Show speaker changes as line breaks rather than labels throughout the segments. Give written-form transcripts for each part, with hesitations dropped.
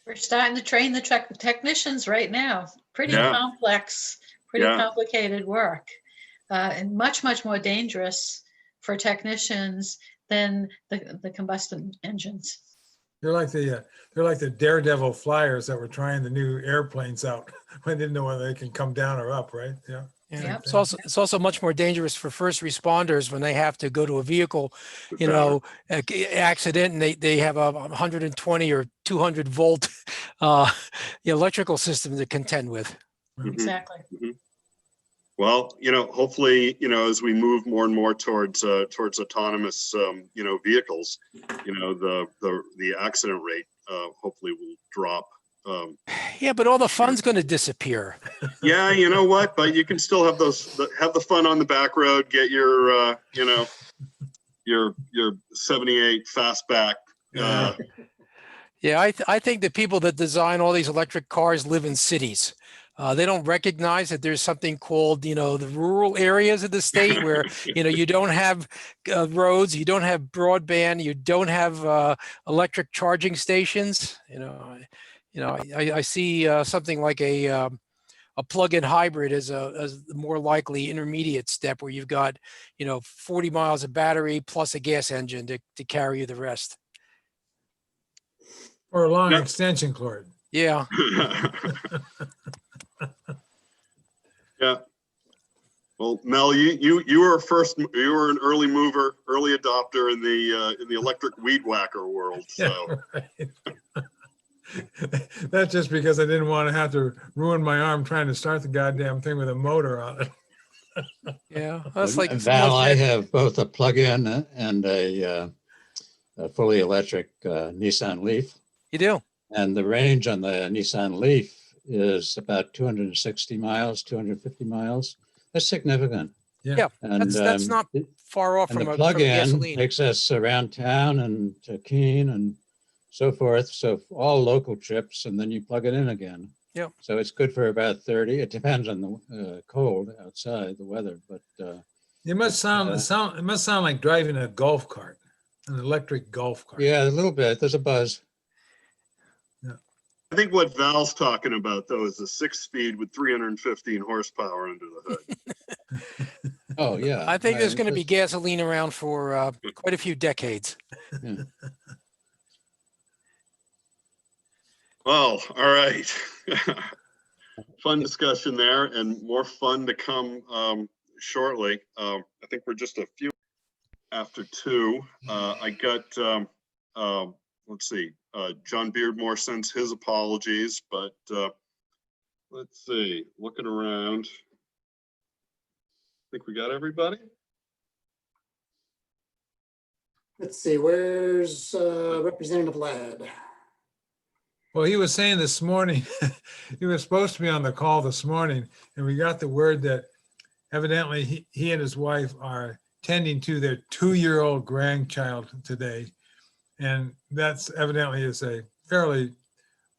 We're starting to train the technicians right now. Pretty
Yeah.
complex, pretty complicated work, and much, much more dangerous for technicians than the combustion engines.
They're like the daredevil flyers that were trying the new airplanes out when they didn't know whether they can come down or up, right? Yeah.
Yep.
It's also much more dangerous for first responders when they have to go to a vehicle, accident, and they have a 120 or 200 volt electrical system to contend with.
Exactly.
Mm-hmm. Well, hopefully, as we move more and more towards autonomous, vehicles, the accident rate hopefully will drop.
Yeah, but all the fun's going to disappear.
Yeah, you know what? But you can still have have the fun on the back road. Get your, your 78 fastback.
Yeah, I think the people that design all these electric cars live in cities. They don't recognize that there's something called, the rural areas of the state where, you don't have roads, you don't have broadband, you don't have electric charging stations. I see something like a plug-in hybrid as the more likely intermediate step where you've got, 40 miles of battery plus a gas engine to carry you the rest.
Or a long extension cord.
Yeah.
Yeah. Well, Mel, you were an early mover, early adopter in the electric weed whacker world. So.
Yeah, right. That's just because I didn't want to have to ruin my arm trying to start the goddamn thing with a motor on it.
Yeah, that's like
Val. I have both a plug-in and a fully electric Nissan Leaf.
You do.
And the range on the Nissan Leaf is about 260 miles, 250 miles. That's significant.
Yeah,
and
that's not far off from
the
a
plug-in
gasoline.
takes us around town and to Keene and so forth. So all local trips, and then you plug it in again.
Yeah.
So it's good for about 30. It depends on the cold outside, the weather, but
it must sound like driving a golf cart, an electric golf cart.
Yeah, a little bit. There's a buzz.
I think what Val's talking about, though, is a 6-speed with 315 horsepower under the hood.
Oh, yeah.
I think there's going to be gasoline around for quite a few decades.
Yeah.
Well, all right. Fun discussion there, and more fun to come shortly. I think we're just a few after 2. I got, let's see. John Beardmore sends his apologies, but let's see, looking around. I think we got everybody.
Let's see, where's Representative Ladd?
Well, he was saying this morning, he was supposed to be on the call this morning, and we got the word that evidently he and his wife are tending to their 2-year-old grandchild today. And that's evidently is a fairly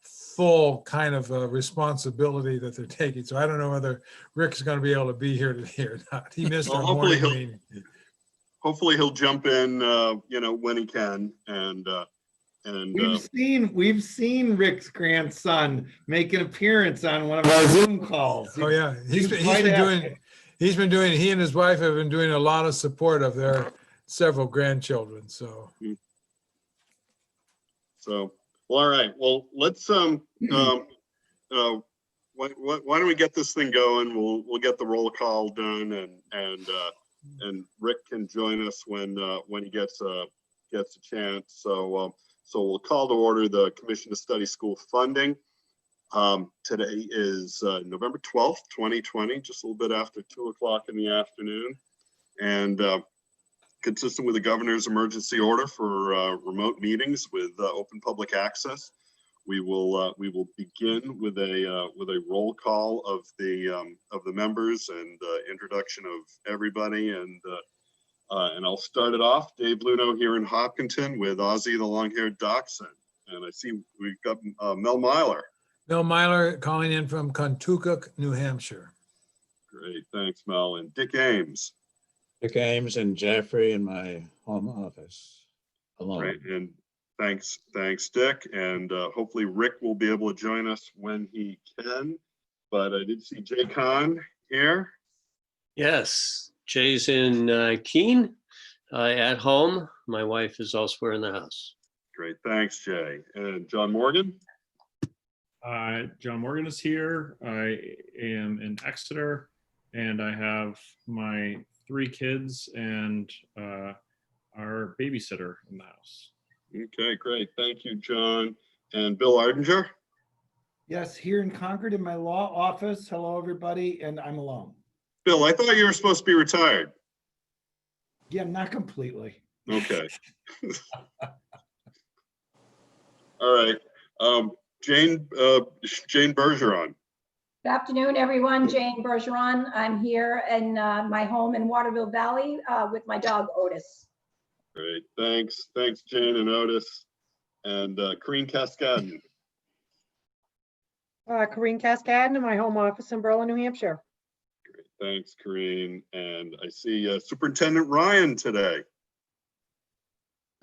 full kind of responsibility that they're taking. So I don't know whether Rick's going to be able to be here today or not. He missed our morning meeting.
Hopefully he'll jump in, when he can. And
we've seen Rick's grandson make an appearance on one of our Zoom calls.
Oh yeah, he and his wife have been doing a lot of support of their several grandchildren. So.
So, well, all right. Well, let's why don't we get this thing going? We'll get the roll call done, and Rick can join us when he gets a chance. So we'll call to order the Commission to Study School Funding. Today is November 12th, 2020, just a little bit after 2:00 in the afternoon, and consistent with the governor's emergency order for remote meetings with open public access, we will begin with a roll call of the members and introduction of everybody, and I'll start it off. Dave Luno here in Hopkinton with Ozzie the long-haired dachshund, and I see we've got Mel Myler.
Mel Myler calling in from Contoocook, New Hampshire.
Great, thanks, Mel. And Dick Ames.
Dick Ames and Jeffrey in my home office alone.
Right, and Thanks, Dick. And hopefully Rick will be able to join us when he can. But I did see Jay Kahn here.
Yes, Jay's in Keene at home. My wife is elsewhere in the house.
Great, thanks, Jay. And John Morgan?
John Morgan is here. I am in Exeter, and I have my 3 kids and our babysitter in the house.
Okay, great. Thank you, John. And Bill Ardinger?
Yes, here in Concord in my law office. Hello, everybody, and I'm alone.
Bill, I thought you were supposed to be retired.
Yeah, not completely.
Okay. All right. Jane Bergeron.
Good afternoon, everyone. Jane Bergeron. I'm here in my home in Waterville Valley with my dog Otis.
Great, thanks. Thanks, Jane and Otis. And Corrine Cascadden.
Corrine Cascadden in my home office in Berlin, New Hampshire.
Great, thanks, Corrine. And I see Superintendent Ryan today.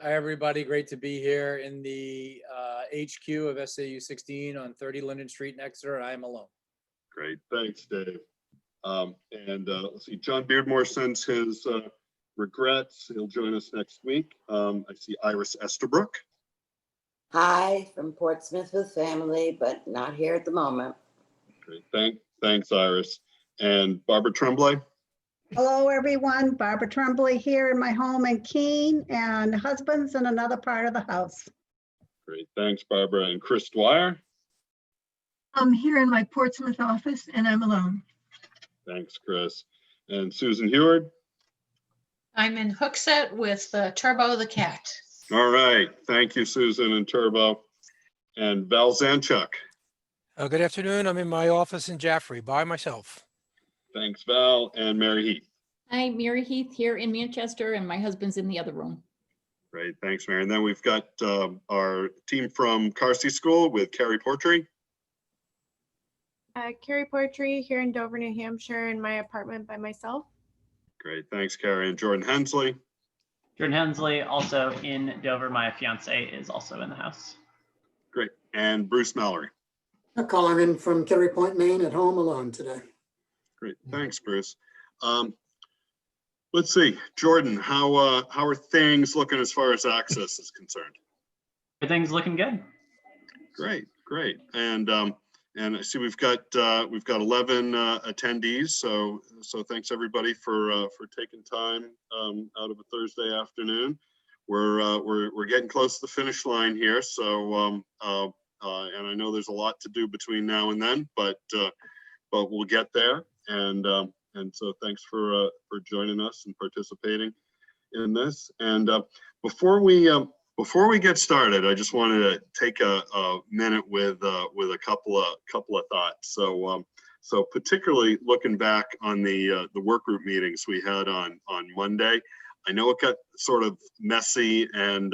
Hi, everybody. Great to be here in the HQ of SAU 16 on 30 Linden Street in Exeter. I am alone.
Great, thanks, Dave. Let's see, John Beardmore sends his regrets. He'll join us next week. I see Iris Estabrook.
Hi, from Portsmouth with family, but not here at the moment.
Great, thanks, Iris. And Barbara Tremblay.
Hello, everyone. Barbara Tremblay here in my home in Keene, and husband's in another part of the house.
Great, thanks, Barbara. And Chris Dwyer.
I'm here in my Portsmouth office and I'm alone.
Thanks, Chris. And Susan Heward.
I'm in Hooksett with Turbo the cat.
All right. Thank you, Susan and Turbo. And Val Zanchuk.
Good afternoon. I'm in my office in Jaffrey by myself.
Thanks, Val. And Mary Heath.
Hi, Mary Heath here in Manchester, and my husband's in the other room.
Great. Thanks, Mary. And then we've got our team from Carsey School with Carrie Portree.
Carrie Portree here in Dover, New Hampshire, in my apartment by myself.
Great. Thanks, Carrie. And Jordan Hensley.
Jordan Hensley, also in Dover. My fiance is also in the house.
Great. And Bruce Mallory.
I'm calling in from Kerry Point, Maine, at home alone today.
Great. Thanks, Bruce. Let's see, Jordan, how are things looking as far as access is concerned?
Everything's looking good.
Great. And I see we've got 11 attendees. So thanks everybody for taking time out of a Thursday afternoon. We're getting close to the finish line here. So and I know there's a lot to do between now and then, but we'll get there. And so thanks for joining us and participating in this. And before we get started, I just wanted to take a minute with a couple of thoughts. So particularly looking back on the work group meetings we had on Monday, I know it got sort of messy. And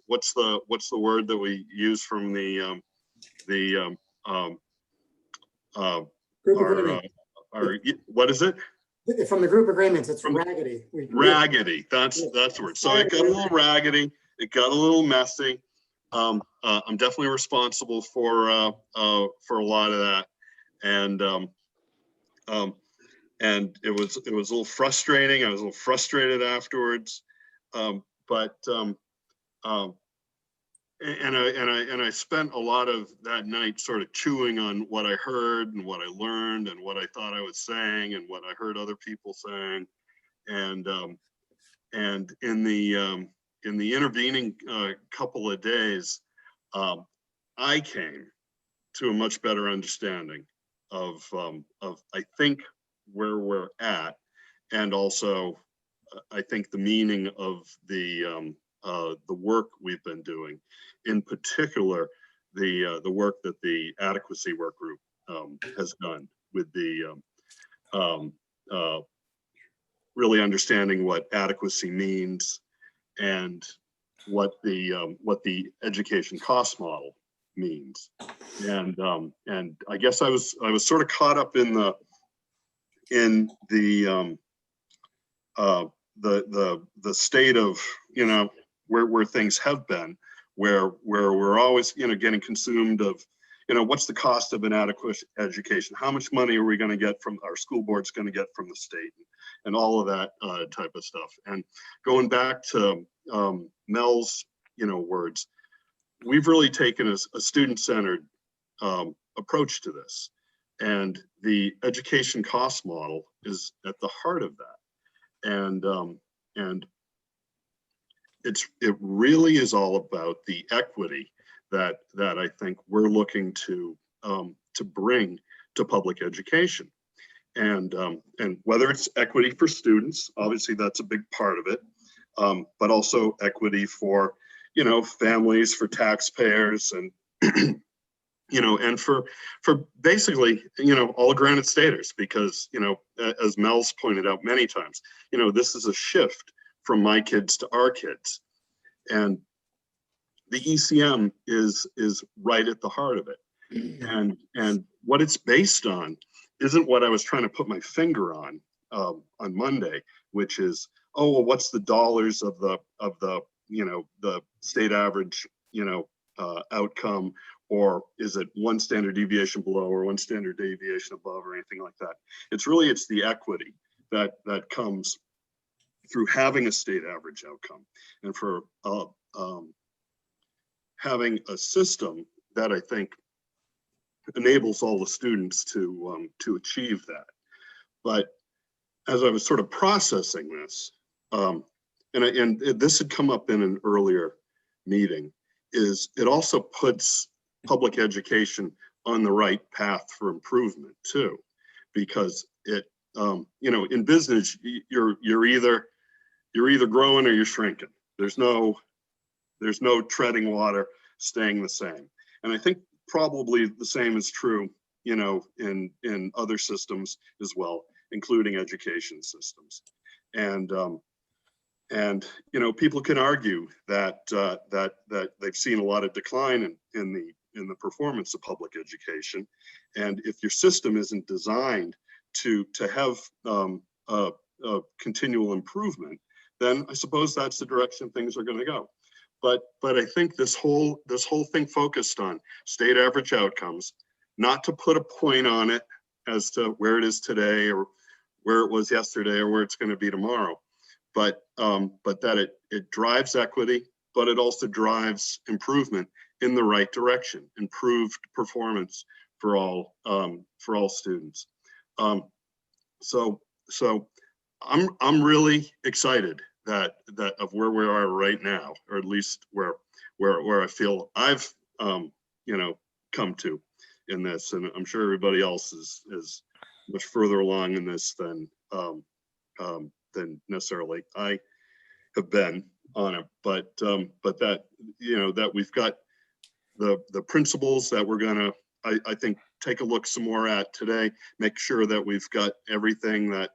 what's the word that we use from what is it?
From the group agreements, it's raggedy.
Raggedy. That's the word. So it got a little raggedy. It got a little messy. I'm definitely responsible for a lot of that, and it was a little frustrating. I was a little frustrated afterwards, and I spent a lot of that night sort of chewing on what I heard and what I learned and what I thought I was saying and what I heard other people saying, and in the intervening couple of days, I came to a much better understanding of I think where we're at, and also I think the meaning of the work we've been doing, in particular the work that the adequacy work group has done with the really understanding what adequacy means and what the education cost model means. And I guess I was sort of caught up in the state of, where things have been, where we're always, getting consumed of, what's the cost of an adequate education? How much money are we going to get from our school board's going to get from the state, and all of that type of stuff. And going back to Mel's, words, we've really taken a student-centered approach to this, and the education cost model is at the heart of that. And it really is all about the equity that I think we're looking to bring to public education, and whether it's equity for students, obviously that's a big part of it, but also equity for families, for taxpayers, and and for basically all Granite Staters, because as Mel's pointed out many times, this is a shift from my kids to our kids, and the ECM is right at the heart of it. And what it's based on isn't what I was trying to put my finger on Monday, which is, oh, well, what's the dollars of the the state average outcome, or is it one standard deviation below or one standard deviation above, or anything like that. It's the equity that comes through having a state average outcome, and for having a system that I think enables all the students to achieve that. But as I was sort of processing this, and this had come up in an earlier meeting, is it also puts public education on the right path for improvement too, because it, in business, you're either growing or you're shrinking. There's no treading water, staying the same. And I think probably the same is true, in other systems as well, including education systems. And people can argue that they've seen a lot of decline in the performance of public education, and if your system isn't designed to have a continual improvement, then I suppose that's the direction things are going to go. But I think this whole thing focused on state average outcomes, not to put a point on it as to where it is today or where it was yesterday or where it's going to be tomorrow, but that it drives equity, but it also drives improvement in the right direction, improved performance for all students. So I'm really excited that of where we are right now, or at least where I feel I've come to in this, and I'm sure everybody else is much further along in this than necessarily I have been on it, but that that we've got the principles that we're gonna I think take a look some more at today, make sure that we've got everything that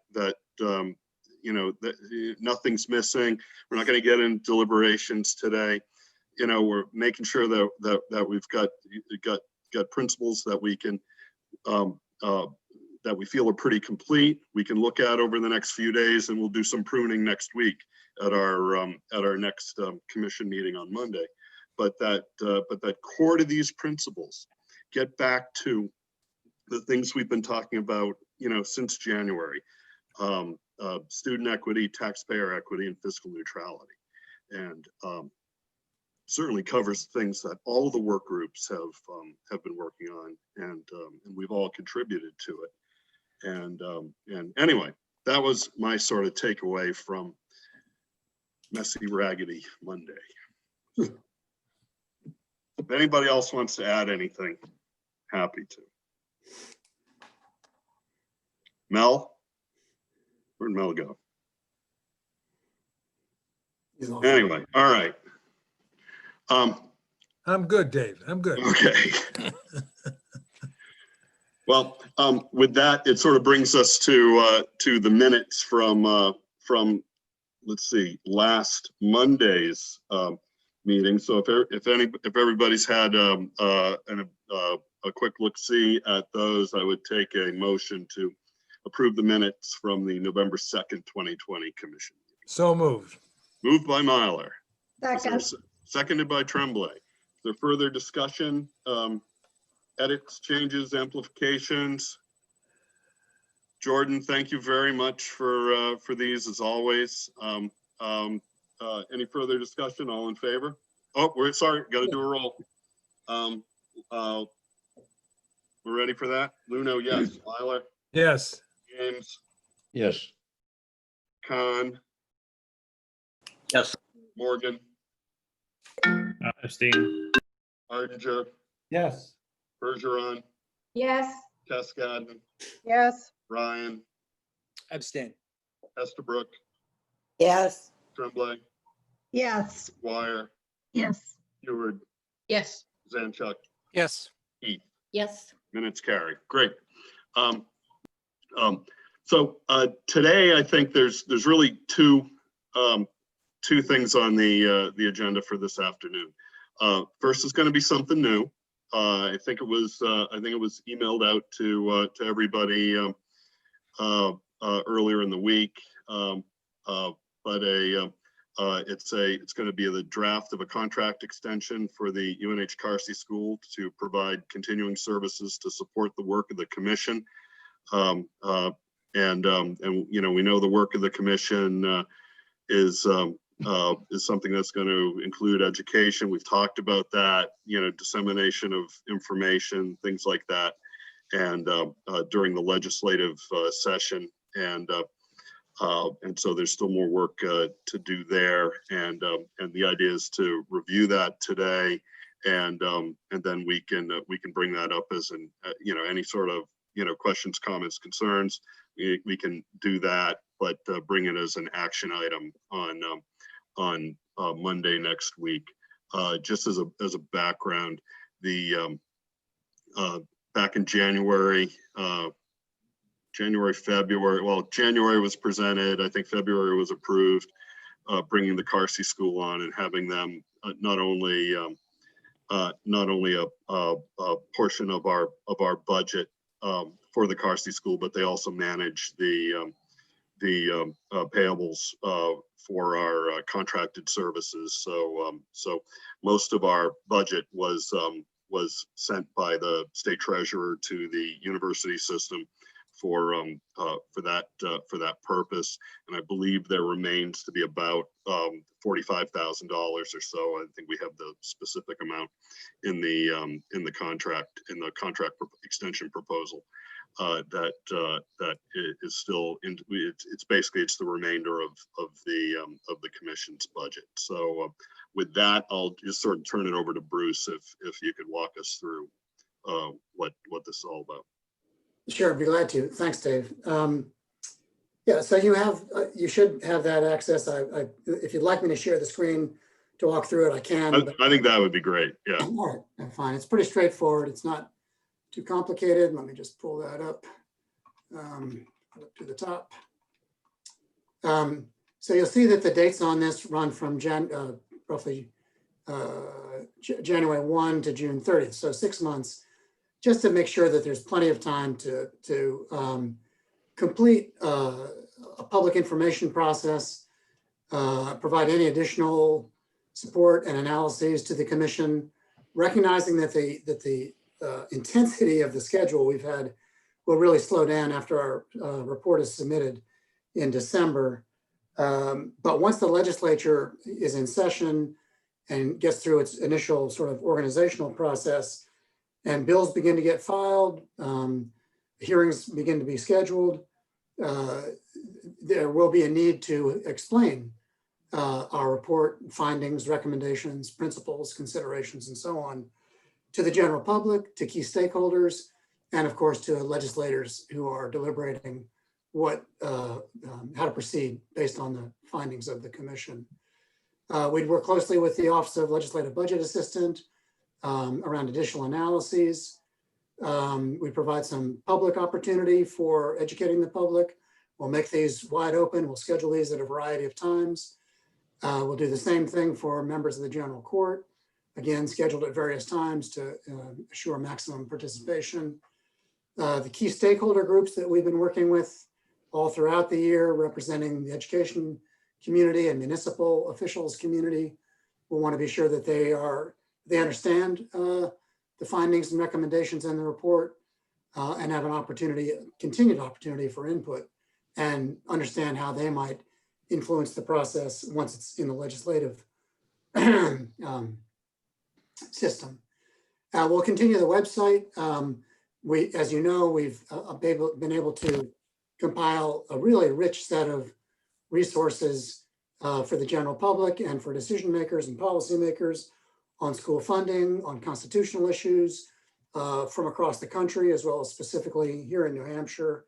nothing's missing. We're not going to get in deliberations today. We're making sure that we've got principles that we can that we feel are pretty complete. We can look at over the next few days, and we'll do some pruning next week at our next commission meeting on Monday. But that core to these principles get back to the things we've been talking about, since January. Student equity, taxpayer equity, and fiscal neutrality, and certainly covers things that all of the work groups have been working on, and we've all contributed to it. And anyway, that was my sort of takeaway from Messy Raggedy Monday. If anybody else wants to add anything, happy to. Mel? Where'd Mel go? Anyway, all right.
I'm good, Dave. I'm good.
Okay. Well, with that, it sort of brings us to the minutes from let's see, last Monday's meeting. So if everybody's had a quick look see at those, I would take a motion to approve the minutes from the November 2nd, 2020 commission.
So moved.
Moved by Myler.
Second.
seconded by Tremblay. Is there further discussion? Edits, changes, amplifications? Jordan, thank you very much for these as always. Any further discussion? All in favor? Oh, we're sorry, got to do a roll. We're ready for that? Luno, yes. Liler,
Yes.
James,
Yes.
Khan,
Yes.
Morgan,
Abstain.
Ardinger,
Yes.
Bergeron,
Yes.
Cascadden,
Yes.
Ryan,
Abstain.
Estabrook,
Yes.
Tremblay,
Yes.
Dwyer,
Yes.
Heward,
Yes.
Zanchuk,
Yes.
Heath.
Yes.
Minutes carry. Great. So today, I think there's really two things on the agenda for this afternoon. First is going to be something new. I think it was emailed out to everybody earlier in the week, but it's going to be the draft of a contract extension for the UNH Carsey School to provide continuing services to support the work of the commission. And you know, we know the work of the commission is something that's going to include education. We've talked about that, you know, dissemination of information, things like that, and during the legislative session, and so there's still more work to do there, and the idea is to review that today, and then we can bring that up as an you know, any sort of, you know, questions, comments, concerns. We can do that, but bring it as an action item on Monday next week. Just as a background, the back in January, February, well, January was presented, I think February was approved, bringing the Carsey School on and having them not only a portion of our budget for the Carsey School, but they also manage the payables for our contracted services. So most of our budget was sent by the state treasurer to the university system for that purpose, and I believe there remains to be about $45,000 or so. I think we have the specific amount in the contract extension proposal that is still in. It's basically the remainder of the commission's budget. So with that, I'll just sort of turn it over to Bruce if you could walk us through what this is all about.
Sure, I'd be glad to. Thanks, Dave. Yeah, so you should have that access. If you'd like me to share the screen to walk through it, I can.
I think that would be great. Yeah.
All right, fine. It's pretty straightforward. It's not too complicated. Let me just pull that up, up to the top. So you'll see that the dates on this run from roughly January 1 to June 30th. So 6 months, just to make sure that there's plenty of time to complete a public information process, provide any additional support and analyses to the commission, recognizing that the intensity of the schedule we've had will really slow down after our report is submitted in December. But once the legislature is in session and gets through its initial sort of organizational process and bills begin to get filed, hearings begin to be scheduled, there will be a need to explain our report, findings, recommendations, principles, considerations, and so on to the general public, to key stakeholders, and of course to legislators who are deliberating how to proceed based on the findings of the commission. We'd work closely with the Office of Legislative Budget Assistant around additional analyses. We provide some public opportunity for educating the public. We'll make these wide open. We'll schedule these at a variety of times. We'll do the same thing for members of the general court, again, scheduled at various times to assure maximum participation. The key stakeholder groups that we've been working with all throughout the year, representing the education community and municipal officials community, we'll want to be sure that they understand the findings and recommendations in the report and have an continued opportunity for input and understand how they might influence the process once it's in the legislative system. We'll continue the website. As you know, we've been able to compile a really rich set of resources for the general public and for decision makers and policymakers on school funding, on constitutional issues from across the country, as well as specifically here in New Hampshire.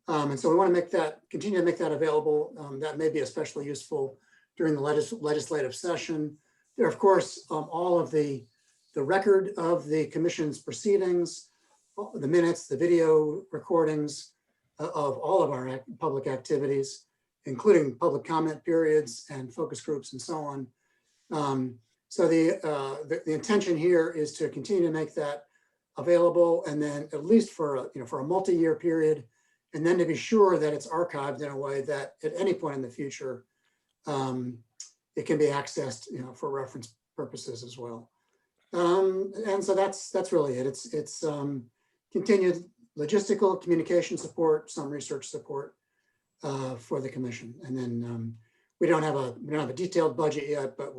And so we want to continue to make that available. That may be especially useful during the legislative session. There, of course, all of the record of the commission's proceedings, the minutes, the video recordings of all of our public activities, including public comment periods and focus groups and so on. So the intention here is to continue to make that available, and then at least for a multi-year period, and then to be sure that it's archived in a way that at any point in the future, it can be accessed, for reference purposes as well. And so that's really it. It's continued logistical communication support, some research support for the commission, and then we don't have a detailed budget yet, but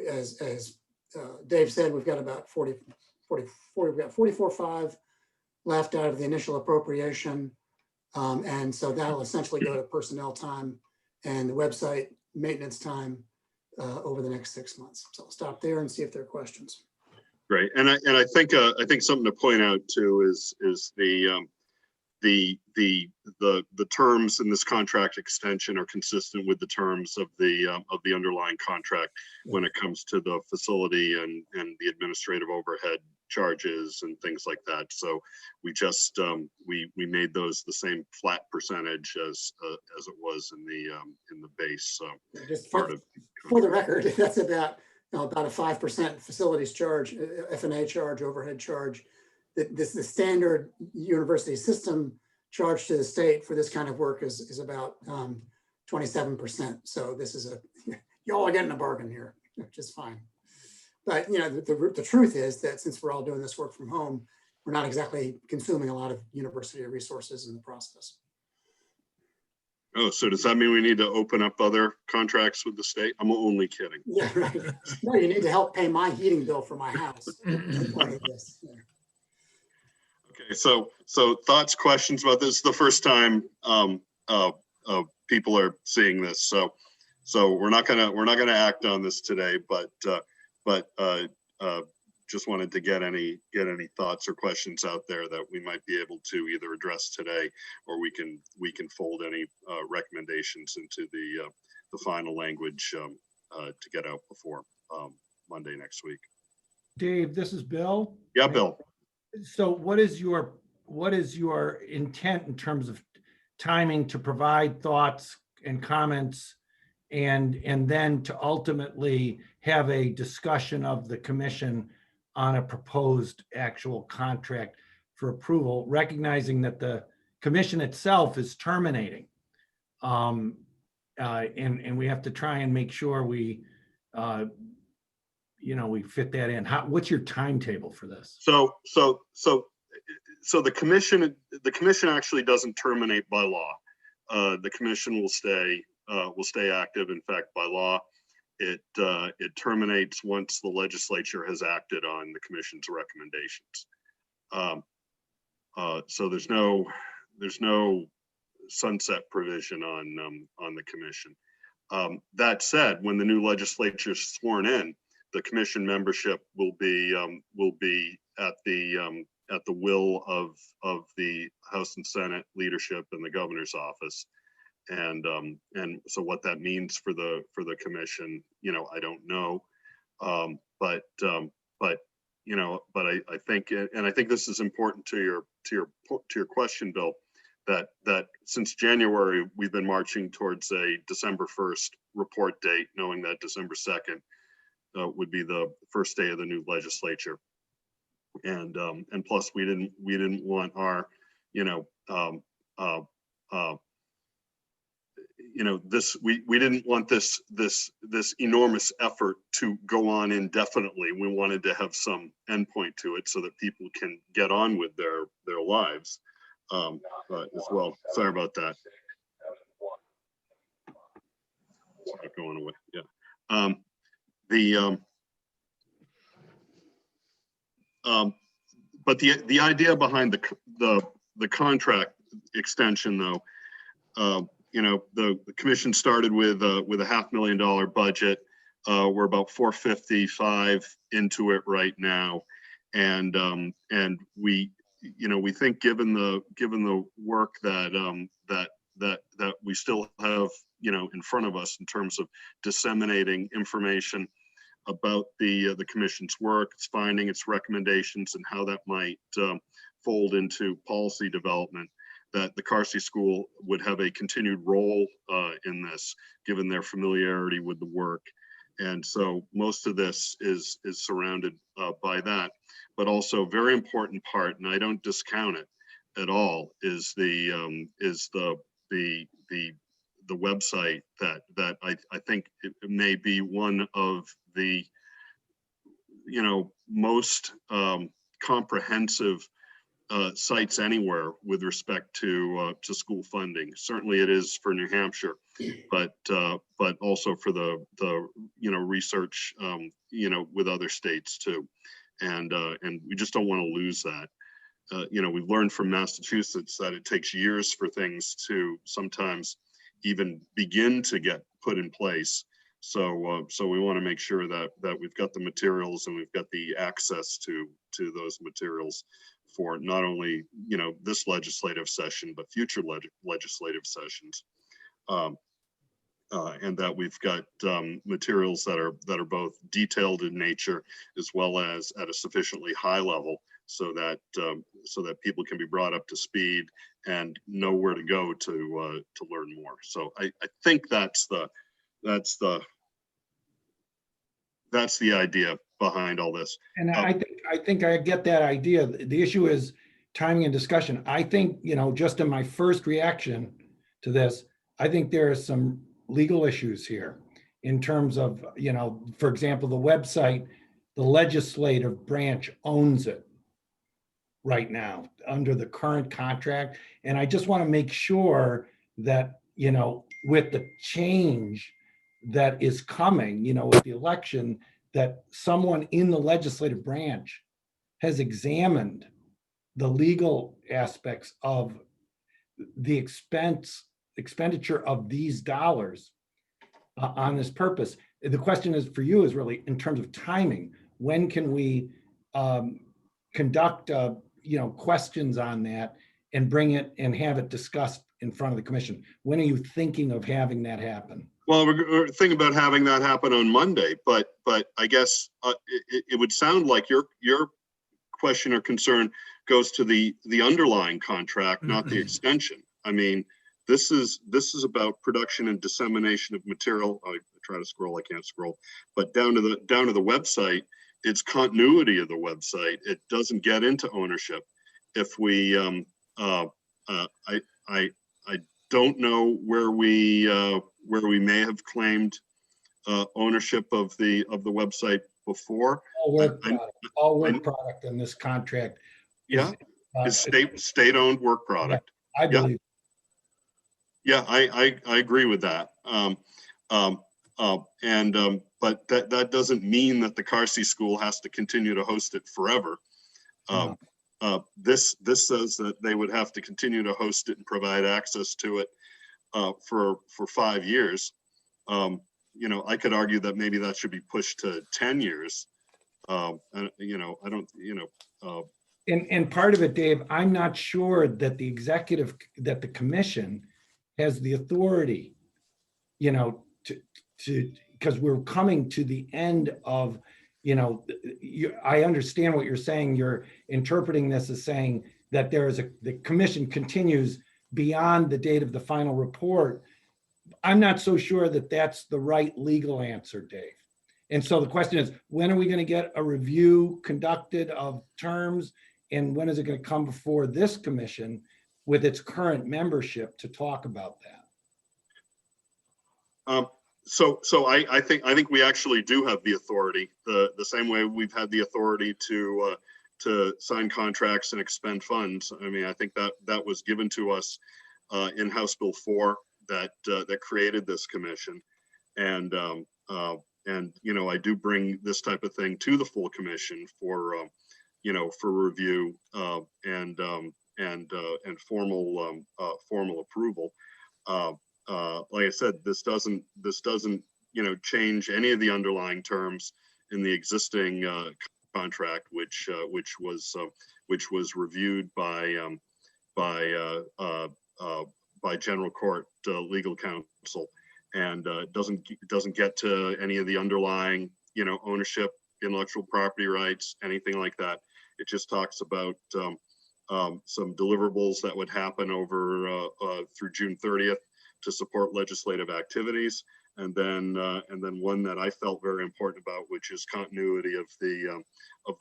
as Dave said, we've got about 44.5 left out of the initial appropriation. And so that'll essentially go to personnel time and the website maintenance time over the next 6 months. So I'll stop there and see if there are questions.
Great, and I think something to point out too is the terms in this contract extension are consistent with the terms of the underlying contract when it comes to the facility and the administrative overhead charges and things like that. So we just we made those the same flat percentage as it was in the base. So
just for the record, that's about a 5% facilities charge, F&A charge, overhead charge. The standard university system charge to the state for this kind of work is about 27%. So this is y'all are getting a bargain here, which is fine. But the truth is that since we're all doing this work from home, we're not exactly consuming a lot of university resources in the process.
Oh, so does that mean we need to open up other contracts with the state? I'm only kidding.
Yeah, right. No, you need to help pay my heating bill for my house.
Okay, so thoughts, questions about this? The first time people are seeing this, so we're not gonna act on this today, but just wanted to get any thoughts or questions out there that we might be able to either address today, or we can fold any recommendations into the final language to get out before Monday next week.
Dave, this is Bill.
Yeah, Bill.
So what is your intent in terms of timing to provide thoughts and comments and then to ultimately have a discussion of the commission on a proposed actual contract for approval, recognizing that the commission itself is terminating. And we have to try and make sure we fit that in. What's your timetable for this?
So the commission actually doesn't terminate by law. The commission will stay active. In fact, by law, it terminates once the legislature has acted on the commission's recommendations. So there's no sunset provision on the commission. That said, when the new legislature is sworn in, the commission membership will be at the will of the House and Senate leadership and the governor's office. And so what that means for the commission, I don't know. But I think, and I think this is important to your question, Bill, that since January, we've been marching towards a December 1st report date, knowing that December 2nd would be the first day of the new legislature. And plus we didn't want our, you know, we didn't want this enormous effort to go on indefinitely. We wanted to have some endpoint to it so that people can get on with their lives as well. Sorry about that. It's not going away. Yeah. But the idea behind the contract extension, though, you know, the commission started with a $500,000 budget. We're about 455 into it right now, and we, you know, we think given the work that we still have, you know, in front of us in terms of disseminating information about the commission's work, its finding, its recommendations, and how that might fold into policy development, that the Carsey School would have a continued role in this, given their familiarity with the work. And so most of this is surrounded by that, but also a very important part, and I don't discount it at all, is the website that I think it may be one of the, you know, most comprehensive sites anywhere with respect to school funding. Certainly it is for New Hampshire, but also for the you know, research you know, with other states too, and we just don't want to lose that. You know, we've learned from Massachusetts that it takes years for things to sometimes even begin to get put in place. So so we want to make sure that we've got the materials and we've got the access to those materials for not only, you know, this legislative session, but future legislative sessions. And that we've got materials that are both detailed in nature as well as at a sufficiently high level, so that people can be brought up to speed and know where to go to learn more. So I think that's the idea behind all this.
And I think I get that idea. The issue is timing and discussion. I think, you know, just in my first reaction to this, I think there are some legal issues here in terms of, you know, for example, the website, the legislative branch owns it right now under the current contract. And I just want to make sure that, you know, with the change that is coming, you know, with the election, that someone in the legislative branch has examined the legal aspects of the expenditure of these dollars on this purpose. The question is for you is really in terms of timing. When can we conduct you know, questions on that and bring it and have it discussed in front of the commission? When are you thinking of having that happen?
Well, we're thinking about having that happen on Monday, but I guess it would sound like your question or concern goes to the underlying contract, not the extension. I mean, this is about production and dissemination of material. I try to scroll, I can't scroll, but down to the website, it's continuity of the website. It doesn't get into ownership. If we, I don't know where we may have claimed ownership of the website before.
All work product in this contract.
Yeah, it's state-owned work product.
Yeah, I believe.
Yeah, I agree with that. But that doesn't mean that the Carsey School has to continue to host it forever. This says that they would have to continue to host it and provide access to it for 5 years. You know, I could argue that maybe that should be pushed to 10 years. And you know, I don't, you know.
And part of it, Dave, I'm not sure that that the commission has the authority, you know, to because we're coming to the end of, you know, I understand what you're saying. You're interpreting this as saying that the commission continues beyond the date of the final report. I'm not so sure that that's the right legal answer, Dave. And so the question is, when are we going to get a review conducted of terms? And when is it going to come before this commission with its current membership to talk about that?
So I think we actually do have the authority, the same way we've had the authority to sign contracts and expend funds. I mean, I think that was given to us in House Bill 4 that created this commission, and you know, I do bring this type of thing to the full commission for you know, for review and formal approval. Like I said, this doesn't you know, change any of the underlying terms in the existing contract, which was reviewed by General Court legal counsel, and doesn't get to any of the underlying, you know, ownership, intellectual property rights, anything like that. It just talks about some deliverables that would happen over through June 30th to support legislative activities, and then one that I felt very important about, which is continuity of the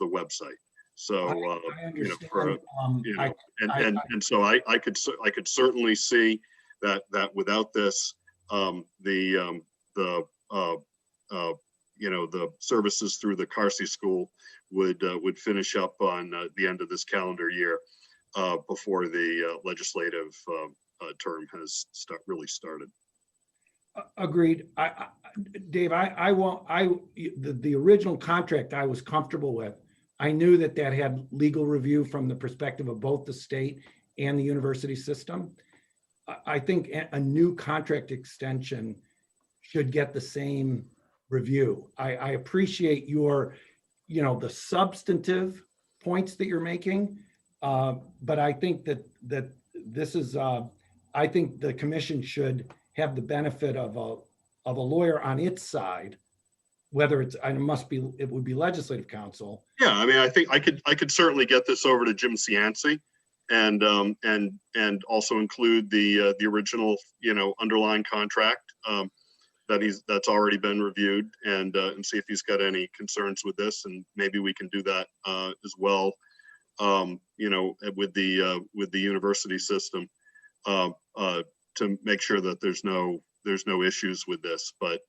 website. So you know, for you know, and so I could certainly see that without this, you know, the services through the Carsey School would finish up on the end of this calendar year before the legislative term has really started.
Agreed. Dave, the original contract I was comfortable with. I knew that had legal review from the perspective of both the state and the university system. I think a new contract extension should get the same review. I appreciate your, you know, the substantive points that you're making, but I think that this is, I think the commission should have the benefit of a lawyer on its side, whether it's, it would be legislative counsel.
Yeah, I mean, I think I could certainly get this over to Jim Cianci, and also include the original, you know, underlying contract that's already been reviewed, and see if he's got any concerns with this, and maybe we can do that as well, you know, with the university system, to make sure that there's no issues with this. But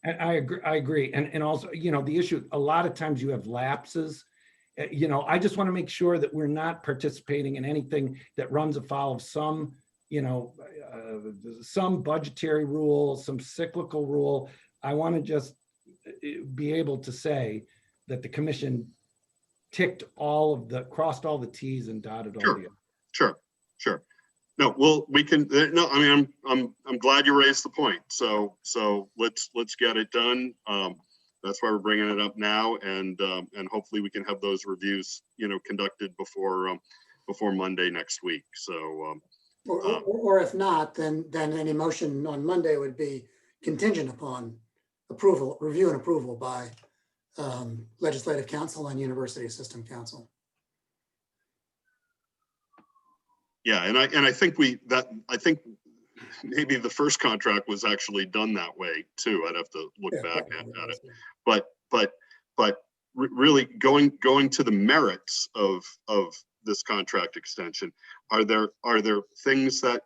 And I agree. And also, you know, the issue, a lot of times you have lapses. You know, I just want to make sure that we're not participating in anything that runs afoul of some, you know, some budgetary rule, some cyclical rule. I want to just be able to say that the commission crossed all the T's and dotted all the I's.
Sure. No, well, we can. No, I mean, I'm glad you raised the point. So let's get it done. That's why we're bringing it up now, and hopefully we can have those reviews, you know, conducted before Monday next week. So,
or if not, then any motion on Monday would be contingent upon review and approval by legislative council and university system council.
Yeah, and I think I think maybe the first contract was actually done that way too. I'd have to look back at it, but really going to the merits of this contract extension, are there things that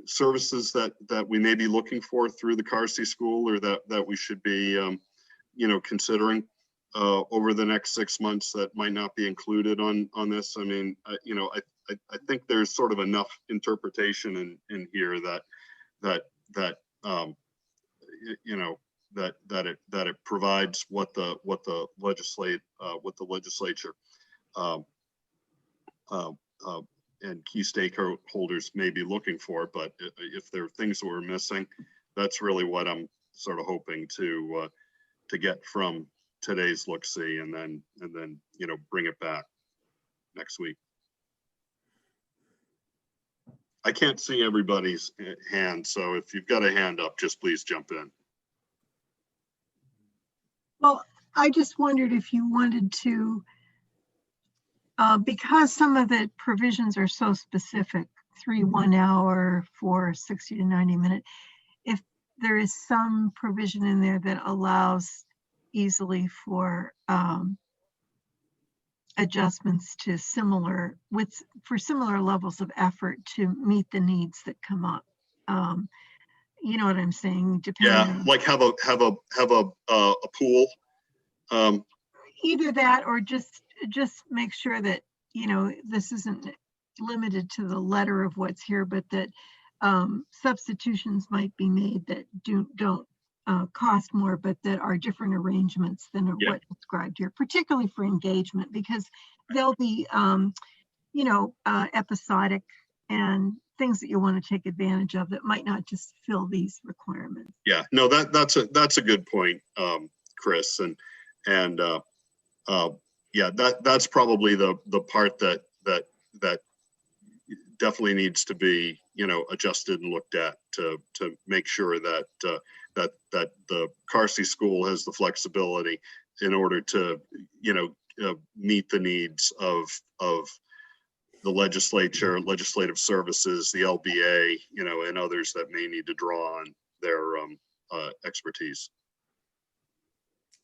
services that we may be looking for through the Carsey School, or that we should be you know, considering over the next 6 months that might not be included on this? I mean, you know, I think there's sort of enough interpretation in here that you know, that it provides what the legislature and key stakeholders may be looking for. But if there are things that we're missing, that's really what I'm sort of hoping to get from today's look-see, and then you know, bring it back next week. I can't see everybody's hand, so if you've got a hand up, just please jump in.
Well, I just wondered if you wanted to, because some of the provisions are so specific, 3 1 hour, 4 60 to 90 minute, if there is some provision in there that allows easily for adjustments to similar levels of effort to meet the needs that come up. you know what I'm saying?
Yeah,
Depending on
like have a pool.
either that or just make sure that, you know, this isn't limited to the letter of what's here, but that substitutions might be made that don't cost more, but that are different arrangements than
Yeah.
what's described here, particularly for engagement, because they'll be, you know, episodic and things that you want to take advantage of that might not just fill these requirements.
Yeah, no, that's a good point, Chris, and yeah, that's probably the part that definitely needs to be, you know, adjusted and looked at to make sure that that the Carsey school has the flexibility in order to, you know, meet the needs of the legislature, legislative services, the LBA, you know, and others that may need to draw on their expertise.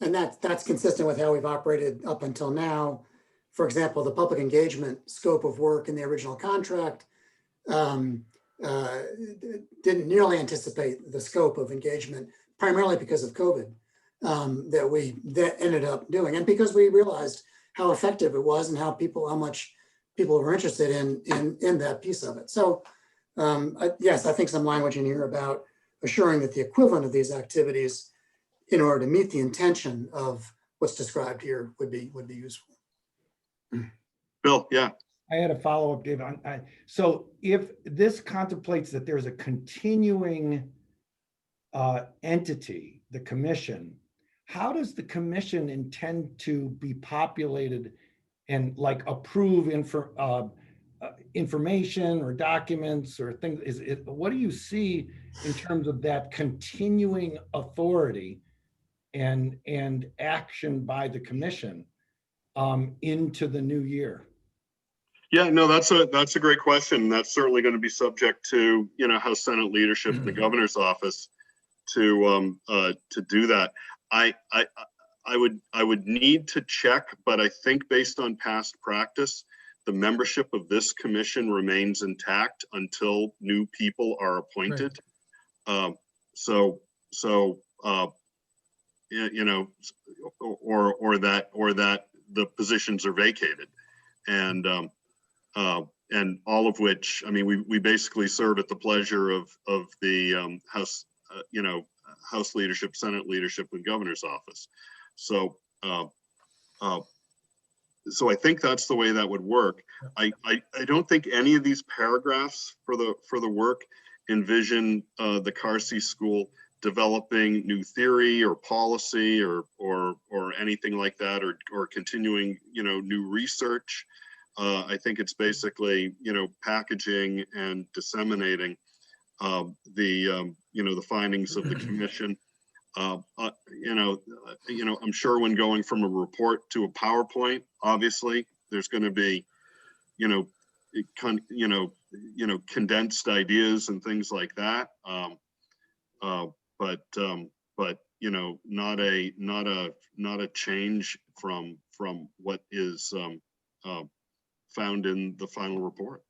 And that's consistent with how we've operated up until now. For example, the public engagement scope of work in the original contract didn't nearly anticipate the scope of engagement, primarily because of COVID, that ended up doing, and because we realized how effective it was and how much people were interested in that piece of it. So yes, I think some language in here about assuring that the equivalent of these activities in order to meet the intention of what's described here would be useful.
Bill, yeah.
I had a follow-up, Dave. So if this contemplates that there's a continuing entity, the commission, how does the commission intend to be populated and like approve information or documents or things? What do you see in terms of that continuing authority and action by the commission into the new year?
Yeah, no, that's a great question. That's certainly going to be subject to, you know, House Senate leadership and the governor's office to do that. I would need to check, but I think based on past practice, the membership of this commission remains intact until new people are appointed. Right. You know, or that the positions are vacated, and all of which, I mean, we basically serve at the pleasure of the House, you know, House leadership, Senate leadership, and governor's office. So so I think that's the way that would work. I don't think any of these paragraphs for the work envision the Carsey school developing new theory or policy or anything like that, or continuing, you know, new research. I think it's basically, you know, packaging and disseminating the you know, the findings of the commission. You know, I'm sure when going from a report to a PowerPoint, obviously there's going to be, you know, condensed ideas and things like that. But you know, not a change from what is found in the final report.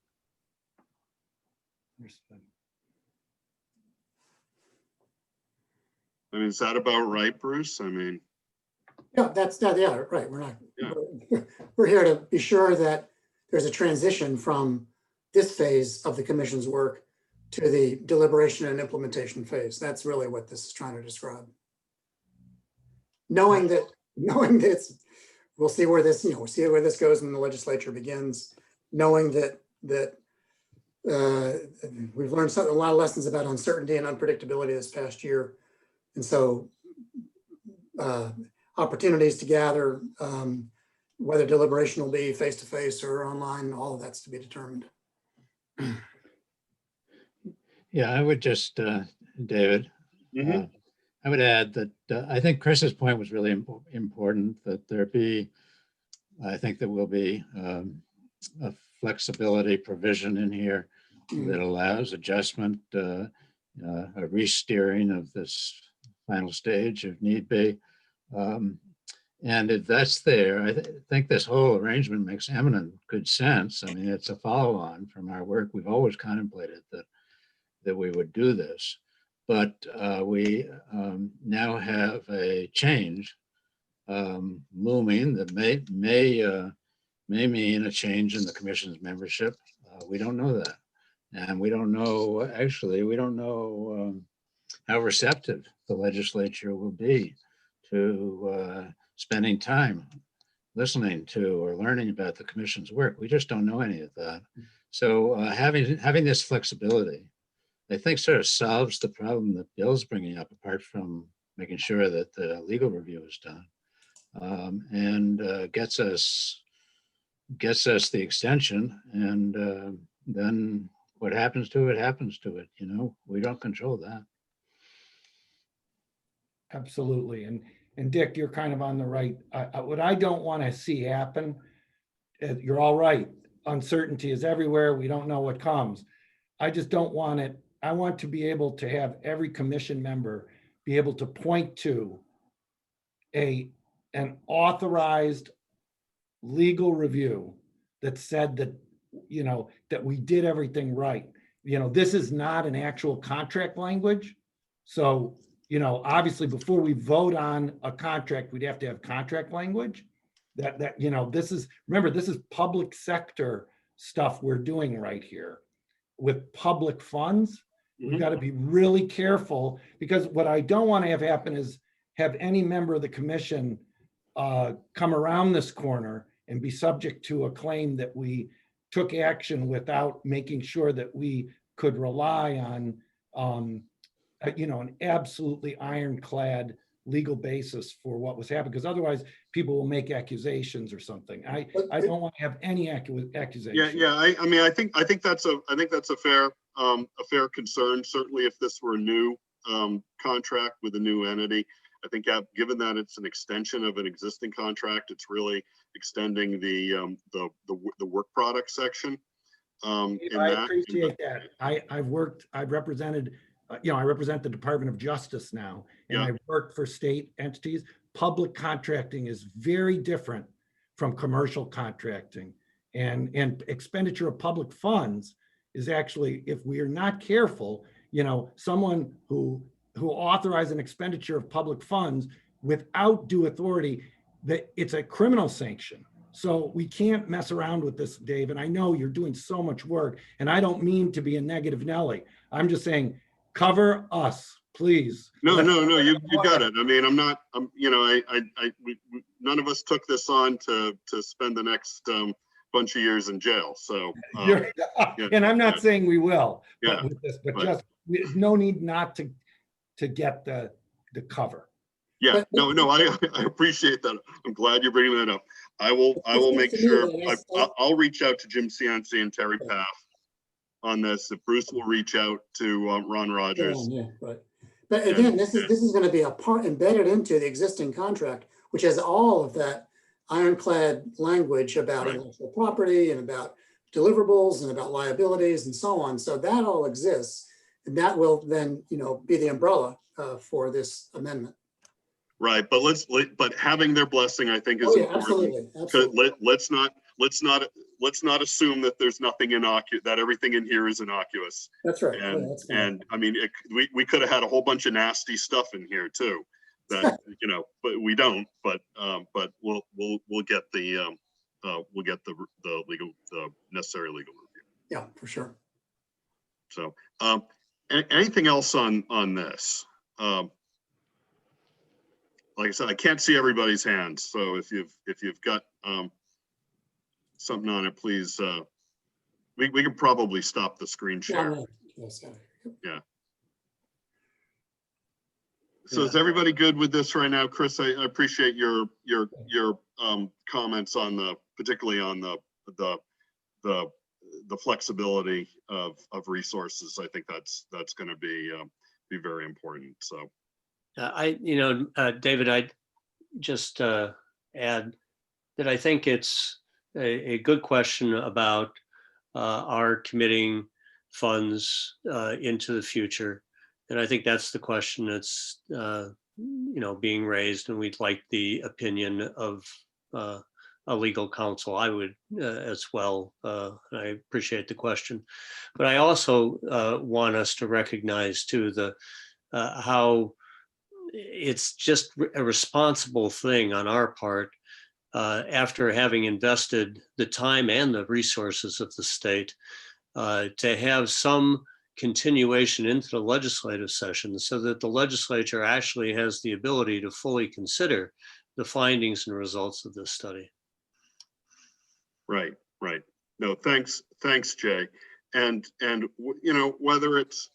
I mean, is that about right, Bruce? I mean,
yeah, yeah, right. We're here to be sure that there's a transition from this phase of the commission's work to the deliberation and implementation phase. That's really what this is trying to describe. Knowing that we'll see where this, we'll see where this goes when the legislature begins. Knowing that we've learned a lot of lessons about uncertainty and unpredictability this past year, and so opportunities to gather, whether deliberation will be face-to-face or online, all of that's to be determined.
Yeah, I would just, David, I would add that I think Chris's point was really important, that I think there will be a flexibility provision in here that allows adjustment, a re-steering of this final stage if need be. And if that's there, I think this whole arrangement makes eminent good sense. I mean, it's a follow-on from our work. We've always contemplated that we would do this. But we now have a change looming that may mean a change in the commission's membership. We don't know that. And we don't know, actually, we don't know how receptive the legislature will be to spending time listening to or learning about the commission's work. We just don't know any of that. So having this flexibility, I think sort of solves the problem that Bill's bringing up, apart from making sure that the legal review is done, and gets us the extension, and then what happens to it happens to it. You know, we don't control that.
Absolutely. And Dick, you're kind of on the right. What I don't want to see happen, you're all right. Uncertainty is everywhere. We don't know what comes. I just don't want it. I want to be able to have every commission member be able to point to an authorized legal review that said that, you know, that we did everything right. You know, this is not an actual contract language. So, you know, obviously before we vote on a contract, we'd have to have contract language that, you know, this is, remember, this is public sector stuff we're doing right here with public funds. We've got to be really careful, because what I don't want to have happen is have any member of the commission come around this corner and be subject to a claim that we took action without making sure that we could rely on, you know, an absolutely ironclad legal basis for what was happening, because otherwise people will make accusations or something. I don't want to have any accusation.
Yeah. I mean, I think that's a fair concern. Certainly, if this were a new contract with a new entity, I think given that it's an extension of an existing contract, it's really extending the work product section.
I appreciate that. I've represented, you know, I represent the Department of Justice now, and I've worked for state entities. Public contracting is very different from commercial contracting, and expenditure of public funds is actually, if we are not careful, you know, someone who authorized an expenditure of public funds without due authority, that it's a criminal sanction. So we can't mess around with this, Dave. And I know you're doing so much work, and I don't mean to be a negative Nelly. I'm just saying, cover us, please.
No, you got it. I mean, you know, none of us took this on to spend the next bunch of years in jail. So,
and I'm not saying we will,
yeah,
just no need not to get the cover.
Yeah, no, I appreciate that. I'm glad you're bringing that up. I will make sure, I'll reach out to Jim Cianci and Terry Paff on this. If Bruce will reach out to Ron Rogers.
Yeah, right. But again, this is going to be a part embedded into the existing contract, which has all of that ironclad language about intellectual property and about deliverables and about liabilities and so on. So that all exists, and that will then, you know, be the umbrella for this amendment.
Right, but having their blessing, I think, is important.
Absolutely.
Let's not assume that there's nothing innocuous, that everything in here is innocuous.
That's right.
And I mean, we could have had a whole bunch of nasty stuff in here too, that you know, but we don't. But we'll get the necessary legal review.
Yeah, for sure.
So, anything else on this? Like I said, I can't see everybody's hands. So if you've got something on it, please. We can probably stop the screen share. Yeah. So is everybody good with this right now, Chris? I appreciate your comments on particularly on the flexibility of resources. I think that's going to be very important. So.
David, I'd just add that I think it's a good question about our committing funds into the future. And I think that's the question that's, being raised, and we'd like the opinion of a legal counsel. I would as well. I appreciate the question. But I also want us to recognize too how it's just a responsible thing on our part, after having invested the time and the resources of the state, to have some continuation into the legislative session so that the legislature actually has the ability to fully consider the findings and results of this study.
Right, right. No, thanks, Jay. And you know, whether it's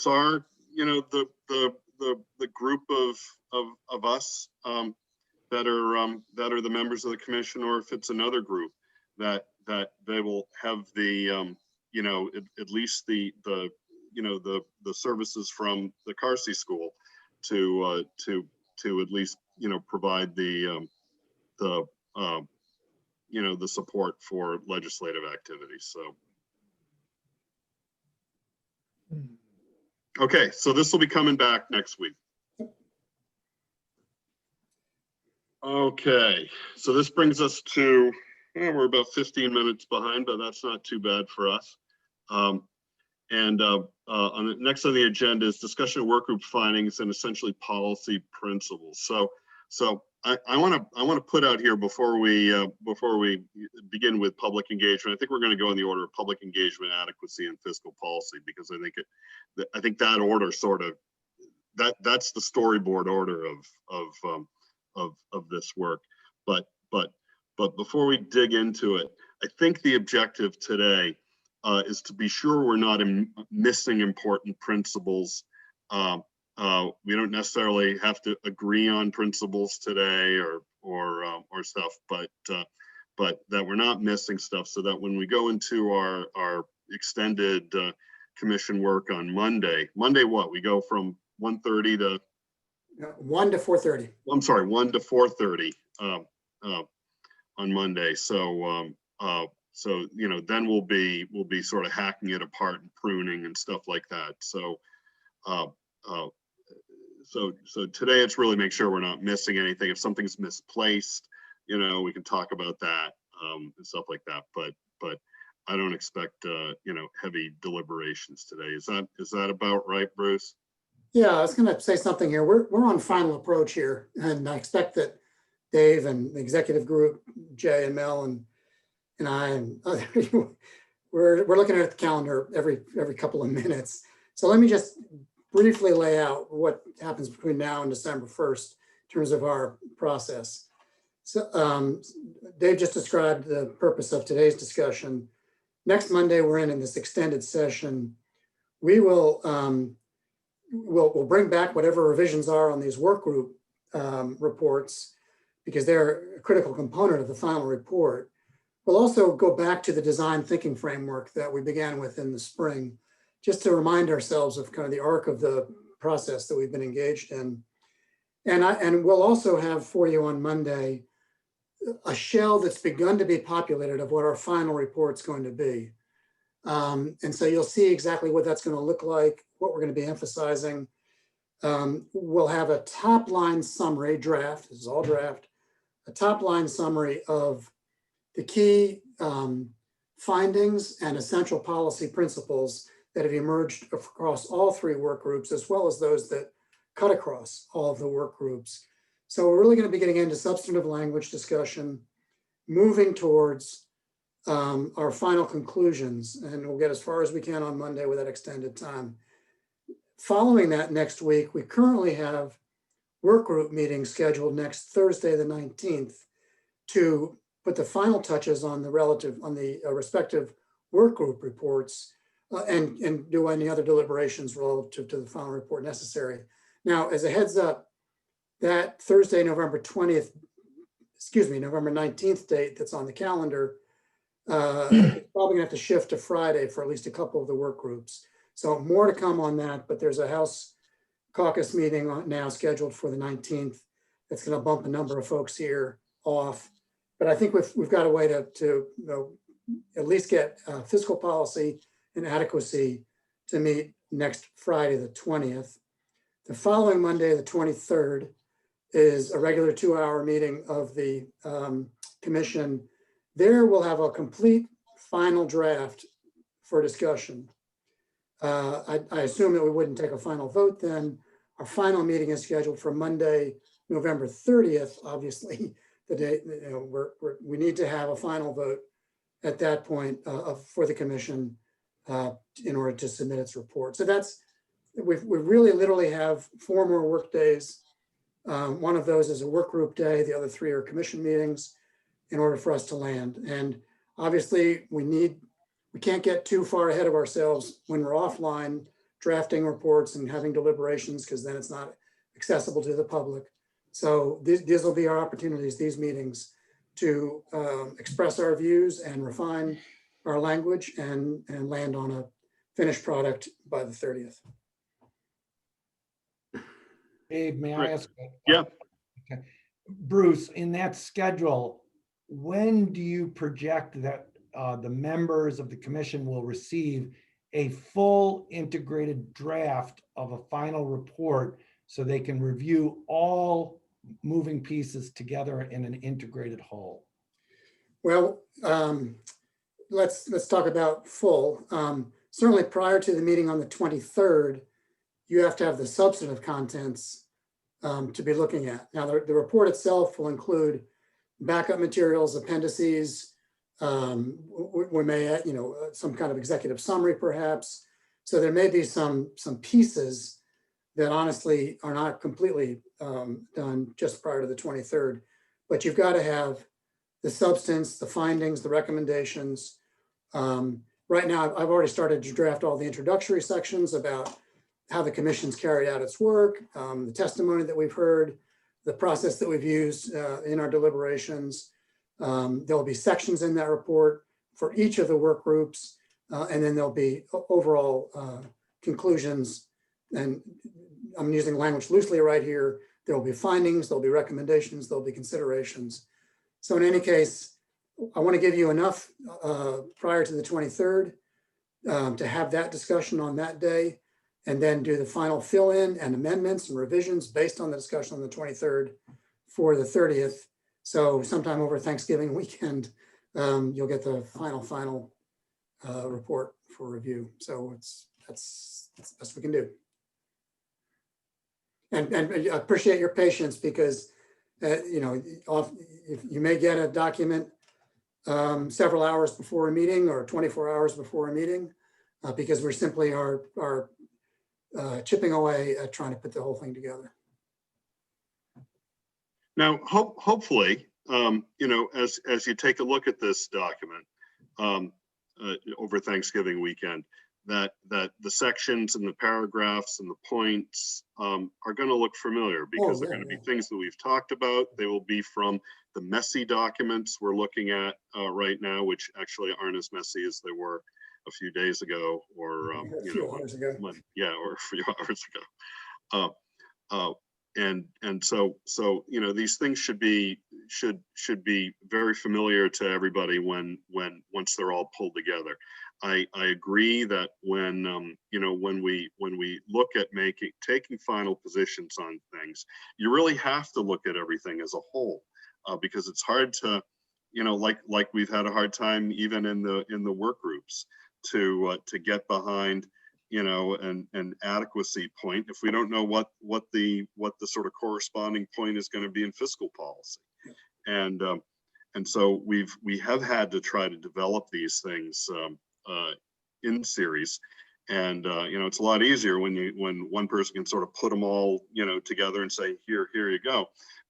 our, you know, the group of us that are the members of the commission, or if it's another group that they will have the you know, at least the you know, the services from the Carsey school to at least, you know, provide the you know, the support for legislative activities. So okay, so this will be coming back next week. Okay, so this brings us to, we're about 15 minutes behind, but that's not too bad for us. Next on the agenda is discussion of work group findings and essentially policy principles. So I want to put out here before we begin with public engagement. I think we're going to go in the order of public engagement, adequacy, and fiscal policy, because I think that order sort of that's the storyboard order of this work. But before we dig into it, I think the objective today is to be sure we're not missing important principles. We don't necessarily have to agree on principles today or stuff, but that we're not missing stuff, so that when we go into our extended commission work on Monday, what we go from 1:30 to
1 to 4:30.
I'm sorry, 1 to 4:30 on Monday. So you know, then we'll be sort of hacking it apart and pruning and stuff like that. So so today it's really make sure we're not missing anything. If something's misplaced, you know, we can talk about that and stuff like that. But I don't expect you know, heavy deliberations today. Is that about right, Bruce?
Yeah, I was going to say something here. We're on final approach here, and I expect that Dave and the executive group, Jay and Mel and I and others, we're looking at the calendar every couple of minutes. So let me just briefly lay out what happens between now and December 1st in terms of our process. So Dave just described the purpose of today's discussion. Next Monday, we're in this extended session. We will we'll bring back whatever revisions are on these work group reports, because they're a critical component of the final report. We'll also go back to the design thinking framework that we began with in the spring, just to remind ourselves of kind of the arc of the process that we've been engaged in. And we'll also have for you on Monday a shell that's begun to be populated of what our final report's going to be. And so you'll see exactly what that's going to look like, what we're going to be emphasizing. We'll have a top line summary draft, this is all draft, a top line summary of the key findings and essential policy principles that have emerged across all three work groups, as well as those that cut across all of the work groups. So we're really going to be getting into substantive language discussion, moving towards our final conclusions, and we'll get as far as we can on Monday with that extended time. Following that next week, we currently have work group meetings scheduled next Thursday, the 19th, to put the final touches on the respective work group reports and do any other deliberations relative to the final report necessary. Now, as a heads up, that Thursday, November 19th date that's on the calendar, probably gonna have to shift to Friday for at least a couple of the work groups. So more to come on that, but there's a House caucus meeting now scheduled for the 19th. That's gonna bump a number of folks here off. But I think we've got a way to you know, at least get fiscal policy and adequacy to meet next Friday, the 20th. The following Monday, the 23rd, is a regular 2-hour meeting of the commission. There we'll have a complete final draft for discussion. I assume that we wouldn't take a final vote then. Our final meeting is scheduled for Monday, November 30th. Obviously, the day, you know, we need to have a final vote at that point for the commission in order to submit its report. So that's, we really literally have 4 more work days. One of those is a work group day. The other 3 are commission meetings in order for us to land. And obviously we can't get too far ahead of ourselves when we're offline drafting reports and having deliberations, because then it's not accessible to the public. So these will be our opportunities, these meetings, to express our views and refine our language and land on a finished product by the 30th.
Abe, may I ask?
Yeah.
Okay. Bruce, in that schedule, when do you project that the members of the commission will receive a full integrated draft of a final report so they can review all moving pieces together in an integrated whole?
Well, let's talk about full. Certainly prior to the meeting on the 23rd, you have to have the substantive contents to be looking at. Now, the report itself will include backup materials, appendices. We may add, you know, some kind of executive summary perhaps. So there may be some pieces that honestly are not completely done just prior to the 23rd, but you've got to have the substance, the findings, the recommendations. Right now, I've already started to draft all the introductory sections about how the commission's carried out its work, the testimony that we've heard, the process that we've used in our deliberations. There'll be sections in that report for each of the work groups, and then there'll be overall conclusions. And I'm using language loosely right here. There'll be findings, there'll be recommendations, there'll be considerations. So in any case, I want to give you enough prior to the 23rd to have that discussion on that day, and then do the final fill-in and amendments and revisions based on the discussion on the 23rd for the 30th. So sometime over Thanksgiving weekend, you'll get the final report for review. So that's the best we can do. And I appreciate your patience, because you know, if you may get a document several hours before a meeting or 24 hours before a meeting, because we're simply are chipping away at trying to put the whole thing together.
Now, hopefully, you know, as you take a look at this document over Thanksgiving weekend, that the sections and the paragraphs and the points are going to look familiar, because they're going to be things that we've talked about. They will be from the messy documents we're looking at right now, which actually aren't as messy as they were a few days ago, or
a few hours ago.
Yeah, or a few hours ago. And so you know, these things should be very familiar to everybody once they're all pulled together. I agree that when you know, when we look at taking final positions on things, you really have to look at everything as a whole, because it's hard to, you know, like we've had a hard time even in the work groups to get behind, you know, an adequacy point if we don't know what the sort of corresponding point is going to be in fiscal policy. And so we have had to try to develop these things in series, and you know, it's a lot easier when one person can sort of put them all, you know, together and say, here you go.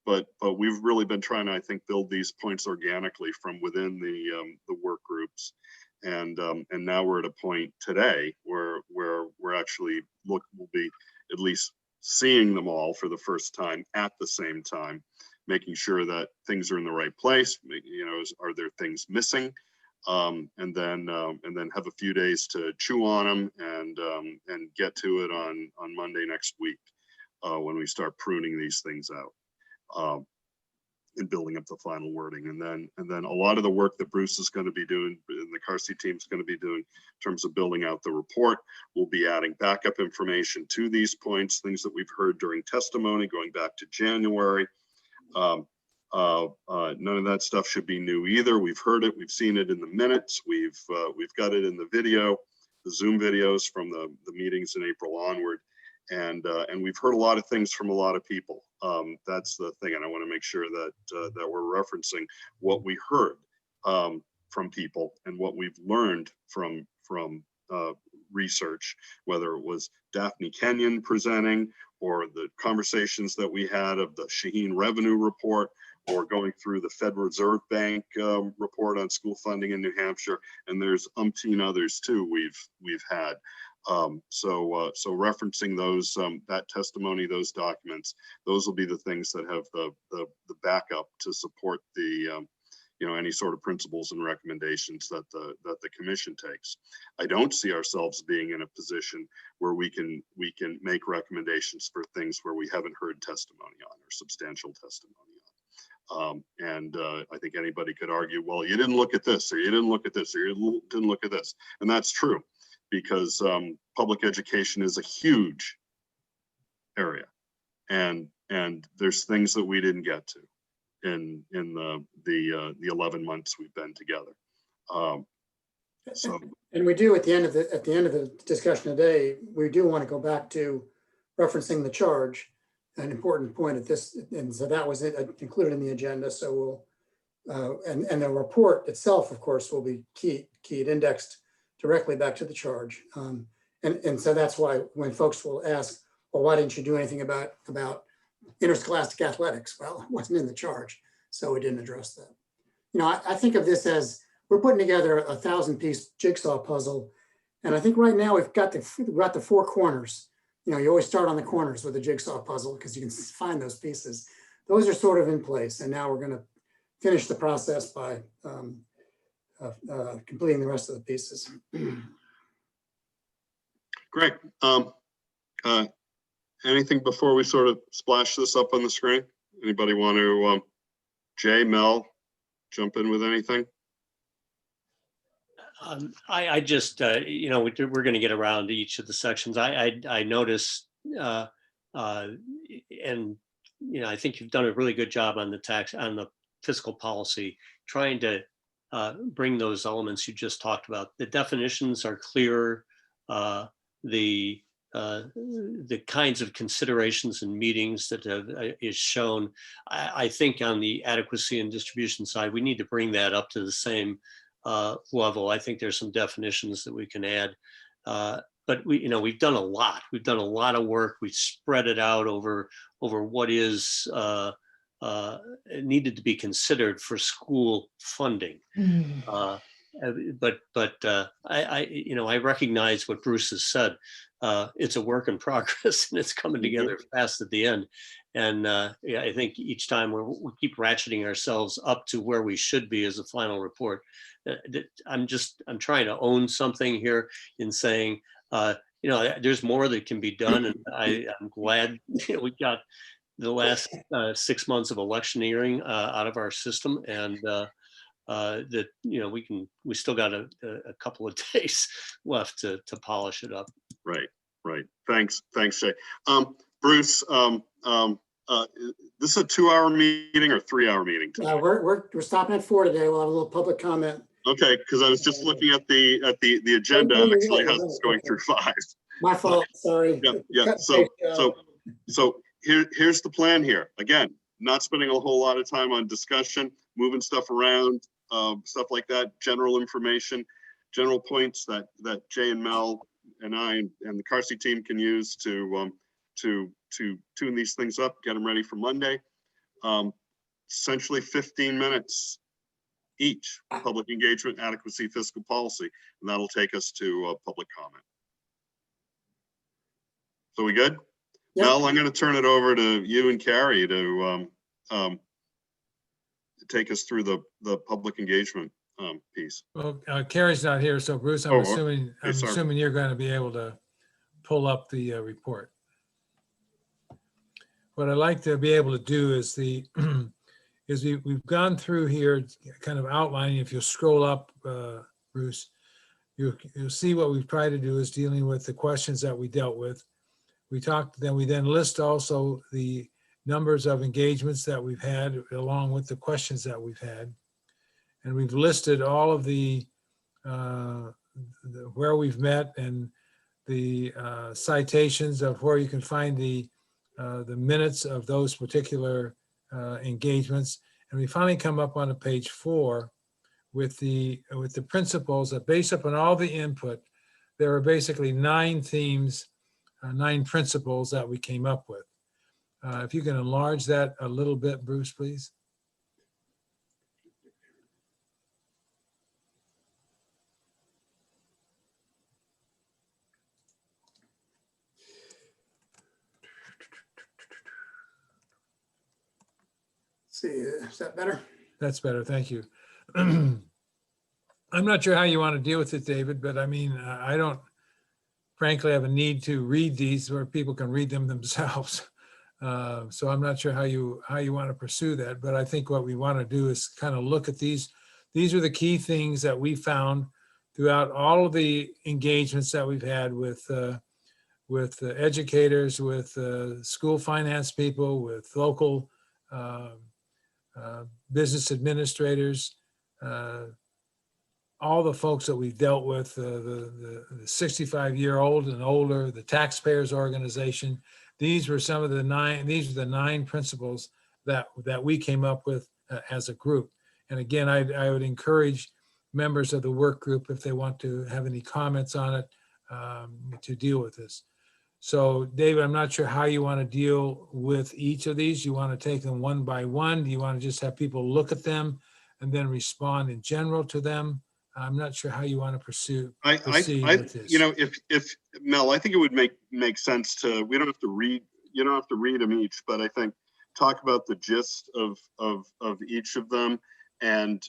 But we've really been trying to, I think, build these points organically from within the work groups. And now we're at a point today where we're actually we'll be at least seeing them all for the first time at the same time, making sure that things are in the right place. You know, are there things missing? And then have a few days to chew on them and get to it on Monday next week when we start pruning these things out. And building up the final wording, and then a lot of the work that Bruce is going to be doing, and the Carsey team is going to be doing in terms of building out the report. We'll be adding backup information to these points, things that we've heard during testimony going back to January. None of that stuff should be new either. We've heard it, we've seen it in the minutes, we've got it in the video. Zoom videos from the meetings in April onward. And we've heard a lot of things from a lot of people. That's the thing. And I want to make sure that, that we're referencing what we heard from people and what we've learned from research, whether it was Daphne Kenyon presenting or the conversations that we had of the Shaheen Revenue Report, or going through the Fed Reserve Bank report on school funding in New Hampshire, and there's umpteen others too we've had. So referencing those that testimony, those documents, those will be the things that have the backup to support the any sort of principles and recommendations that the commission takes. I don't see ourselves being in a position where we can make recommendations for things where we haven't heard testimony on or substantial testimony on. I think anybody could argue, well, you didn't look at this, or you didn't look at this, or you didn't look at this. And that's true, because public education is a huge area. And there's things that we didn't get to in the 11 months we've been together.
And we do at the end of the discussion today, we do want to go back to referencing the charge, an important point at this, and so that was included in the agenda. So we'll and the report itself, of course, will be keyed, indexed directly back to the charge. And so that's why when folks will ask, well, why didn't you do anything about interscholastic athletics? Well, it wasn't in the charge, so we didn't address that. I think of this as we're putting together a 1,000-piece jigsaw puzzle, and I think right now we've got the 4 corners. You always start on the corners with a jigsaw puzzle because you can find those pieces. Those are sort of in place, and now we're going to finish the process by completing the rest of the pieces.
Great. Anything before we sort of splash this up on the screen? Anybody want to, Jay, Mel, jump in with anything?
I just, we're going to get around to each of the sections. I noticed, and I think you've done a really good job on the fiscal policy, trying to bring those elements you just talked about. The definitions are clear. The kinds of considerations and meetings that is shown. I think on the adequacy and distribution side, we need to bring that up to the same level. I think there's some definitions that we can add, but we've done a lot. We've done a lot of work. We spread it out over what is needed to be considered for school funding. But I recognize what Bruce has said. It's a work in progress, and it's coming together fast at the end. And I think each time we keep ratcheting ourselves up to where we should be as a final report. I'm trying to own something here in saying, there's more that can be done, and I'm glad we got the last 6 months of electioneering out of our system, and that we still got a couple of days left to polish it up.
Right. Thanks, Jay. Bruce, this is a 2-hour meeting or 3-hour meeting?
We're stopping at 4 today. We'll have a little public comment.
Okay, because I was just looking at the agenda, and actually has us going through 5.
My fault. Sorry.
Yeah. So here's the plan here. Again, not spending a whole lot of time on discussion, moving stuff around, stuff like that. General information, general points that Jay and Mel and I and the Carsey team can use to tune these things up, get them ready for Monday. Essentially 15 minutes each, public engagement, adequacy, fiscal policy, and that'll take us to public comment. So we good? Yep. Mel, I'm going to turn it over to you and Carrie to take us through the public engagement piece.
Well, Carrie's not here, so Bruce, I'm assuming you're going to be able to pull up the report. What I'd like to be able to do is we've gone through here, kind of outlining. If you'll scroll up, Bruce, you'll see what we've tried to do is dealing with the questions that we dealt with. We then list also the numbers of engagements that we've had along with the questions that we've had. And we've listed all of the where we've met and the citations of where you can find the minutes of those particular engagements. And we finally come up on page 4 with the principles that, based upon all the input, there are basically 9 themes, 9 principles that we came up with. If you can enlarge that a little bit, Bruce, please.
See, is that better?
That's better. Thank you. I'm not sure how you want to deal with it, David, but I mean, I don't frankly have a need to read these where people can read them themselves. So I'm not sure how you want to pursue that, but I think what we want to do is kind of look at these. These are the key things that we found throughout all of the engagements that we've had with educators, with school finance people, with local business administrators, all the folks that we've dealt with, the 65-year-old and older, the taxpayers organization. These were some of the 9, these are the 9 principles that we came up with as a group. And again, I would encourage members of the work group, if they want to have any comments on it, to deal with this. So David, I'm not sure how you want to deal with each of these. You want to take them one by one? Do you want to just have people look at them and then respond in general to them? I'm not sure how you want to proceed with this.
You know, if Mel, I think it would make sense to, we don't have to read, you don't have to read them each, but I think talk about the gist of each of them. And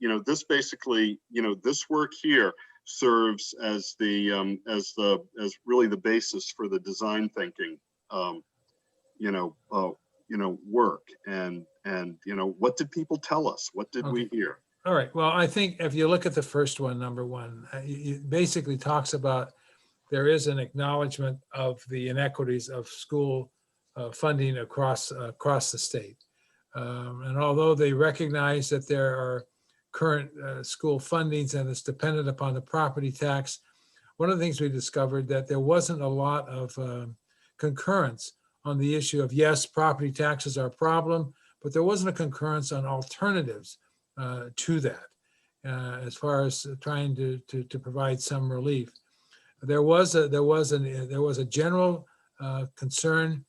you know, this basically, you know, this work here serves as really the basis for the design thinking, work. And you know, what did people tell us? What did we hear?
All right. Well, I think if you look at the first one, number 1, it basically talks about there is an acknowledgement of the inequities of school funding across the state. And although they recognize that there are current school fundings and it's dependent upon the property tax, one of the things we discovered that there wasn't a lot of concurrence on the issue of, yes, property taxes are a problem, but there wasn't a concurrence on alternatives to that, as far as trying to provide some relief. There was a general concern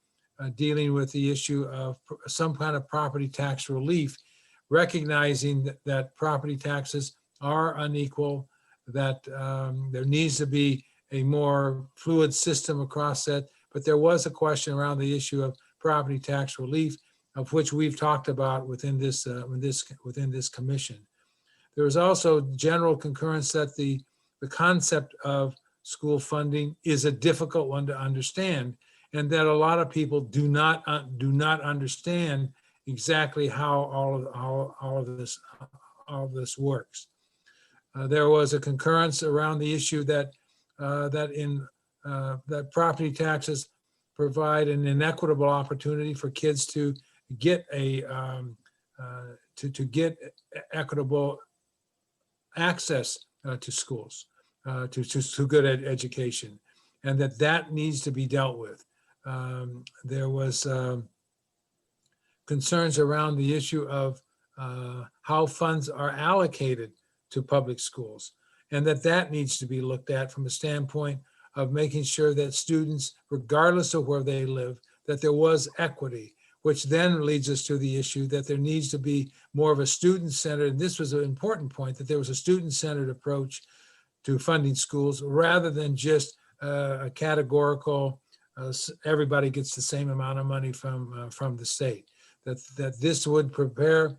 dealing with the issue of some kind of property tax relief, recognizing that property taxes are unequal, that there needs to be a more fluid system across that. But there was a question around the issue of property tax relief, of which we've talked about within this commission. There was also general concurrence that the concept of school funding is a difficult one to understand, and that a lot of people do not understand exactly how all of this works. There was a concurrence around the issue that that property taxes provide an inequitable opportunity for kids to get to get equitable access to schools, to good education, and that needs to be dealt with. There was concerns around the issue of how funds are allocated to public schools, and that needs to be looked at from a standpoint of making sure that students, regardless of where they live, that there was equity, which then leads us to the issue that there needs to be more of a student-centered, and this was an important point, that there was a student-centered approach to funding schools rather than just a categorical, everybody gets the same amount of money from the state. That this would prepare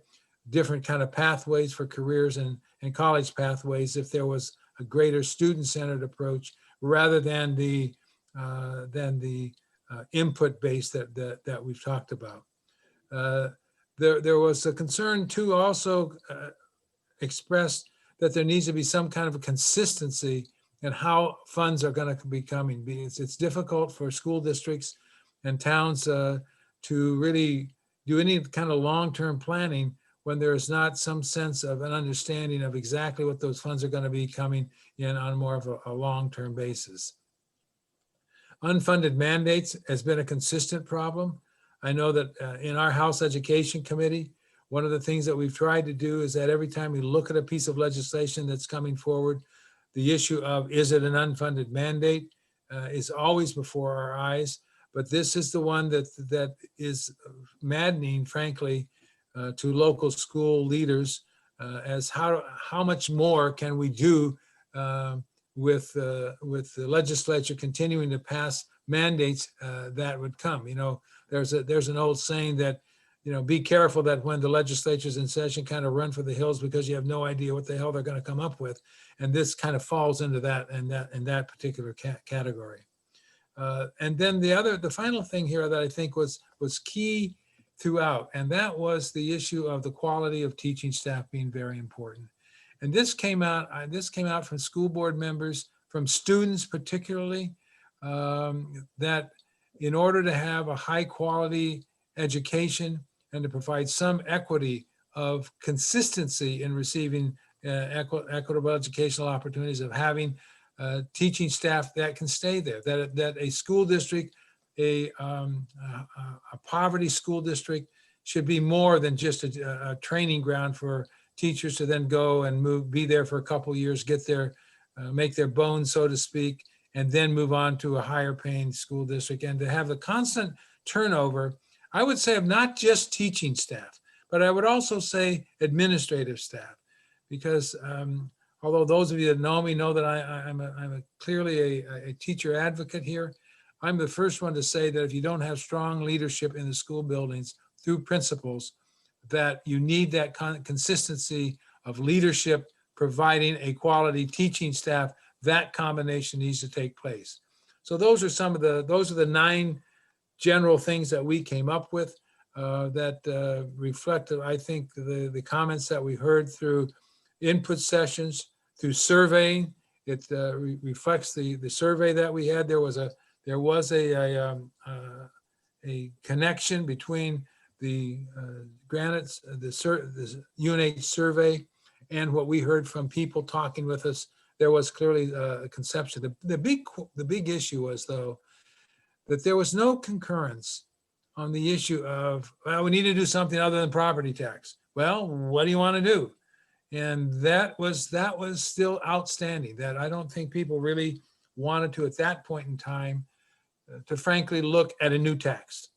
different kind of pathways for careers and college pathways if there was a greater student-centered approach rather than the input base that we've talked about. There was a concern too also expressed that there needs to be some kind of a consistency in how funds are going to be coming. It's difficult for school districts and towns to really do any kind of long-term planning when there is not some sense of an understanding of exactly what those funds are going to be coming in on more of a long-term basis. Unfunded mandates has been a consistent problem. I know that in our House Education Committee, one of the things that we've tried to do is that every time we look at a piece of legislation that's coming forward, the issue of is it an unfunded mandate is always before our eyes. But this is the one that is maddening, frankly, to local school leaders as how much more can we do with the legislature continuing to pass mandates that would come. You know, there's an old saying that, you know, be careful that when the legislature's in session, kind of run for the hills because you have no idea what the hell they're going to come up with. And this kind of falls into that and that particular category. And then the final thing here that I think was key throughout, and that was the issue of the quality of teaching staff being very important. And this came out from school board members, from students particularly, that in order to have a high quality education and to provide some equity of consistency in receiving equitable educational opportunities, of having teaching staff that can stay there, that a school district, a poverty school district should be more than just a training ground for teachers to then go and be there for a couple of years, get their, make their bones, so to speak, and then move on to a higher paying school district. And to have the constant turnover, I would say, of not just teaching staff, but I would also say administrative staff, because although those of you that know me know that I'm clearly a teacher advocate here, I'm the first one to say that if you don't have strong leadership in the school buildings through principals, that you need that consistency of leadership providing a quality teaching staff. That combination needs to take place. So those are the 9 general things that we came up with that reflect, I think, the comments that we heard through input sessions, through surveying. It reflects the survey that we had. There was a connection between the the UNH survey and what we heard from people talking with us. There was clearly a conception. The big issue was, though, that there was no concurrence on the issue of, well, we need to do something other than property tax. Well, what do you want to do? And that was still outstanding, that I don't think people really wanted to, at that point in time, to frankly look at a new tax.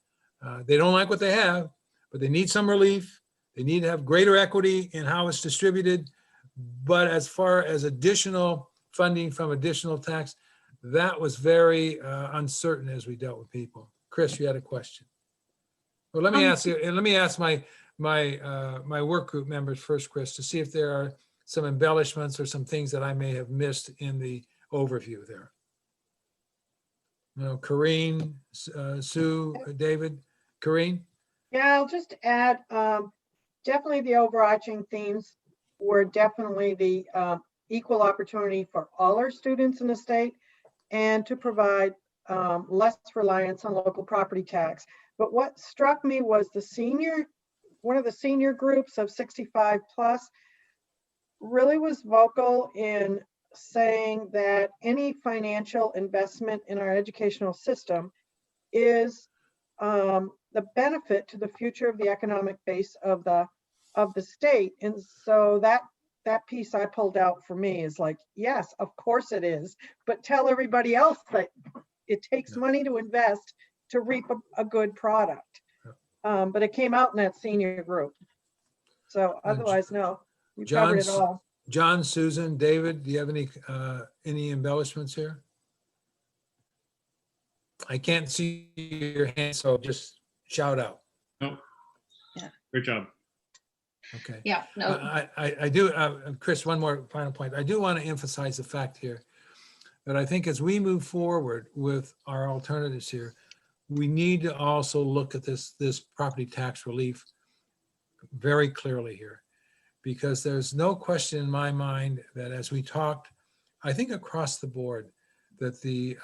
They don't like what they have, but they need some relief. They need to have greater equity in how it's distributed. But as far as additional funding from additional tax, that was very uncertain as we dealt with people. Chris, you had a question. Well, let me ask you, and let me ask my work group members first, Chris, to see if there are some embellishments or some things that I may have missed in the overview there. You know, Corrine, Sue, David, Corrine?
Yeah, I'll just add, definitely the overarching themes were definitely the equal opportunity for all our students in the state and to provide less reliance on local property tax. But what struck me was one of the senior groups of 65 plus really was vocal in saying that any financial investment in our educational system is the benefit to the future of the economic base of the state. And so that piece I pulled out for me is like, yes, of course it is, but tell everybody else that it takes money to invest to reap a good product. But it came out in that senior group. So otherwise, no, you covered it all.
John, Susan, David, do you have any embellishments here? I can't see your hand, so just shout out.
No.
Yeah.
Great job.
Okay.
Yeah, no.
I do, Chris, one more final point. I do want to emphasize the fact here that I think as we move forward with our alternatives here, we need to also look at this property tax relief very clearly here, because there's no question in my mind that as we talked, I think across the board, that the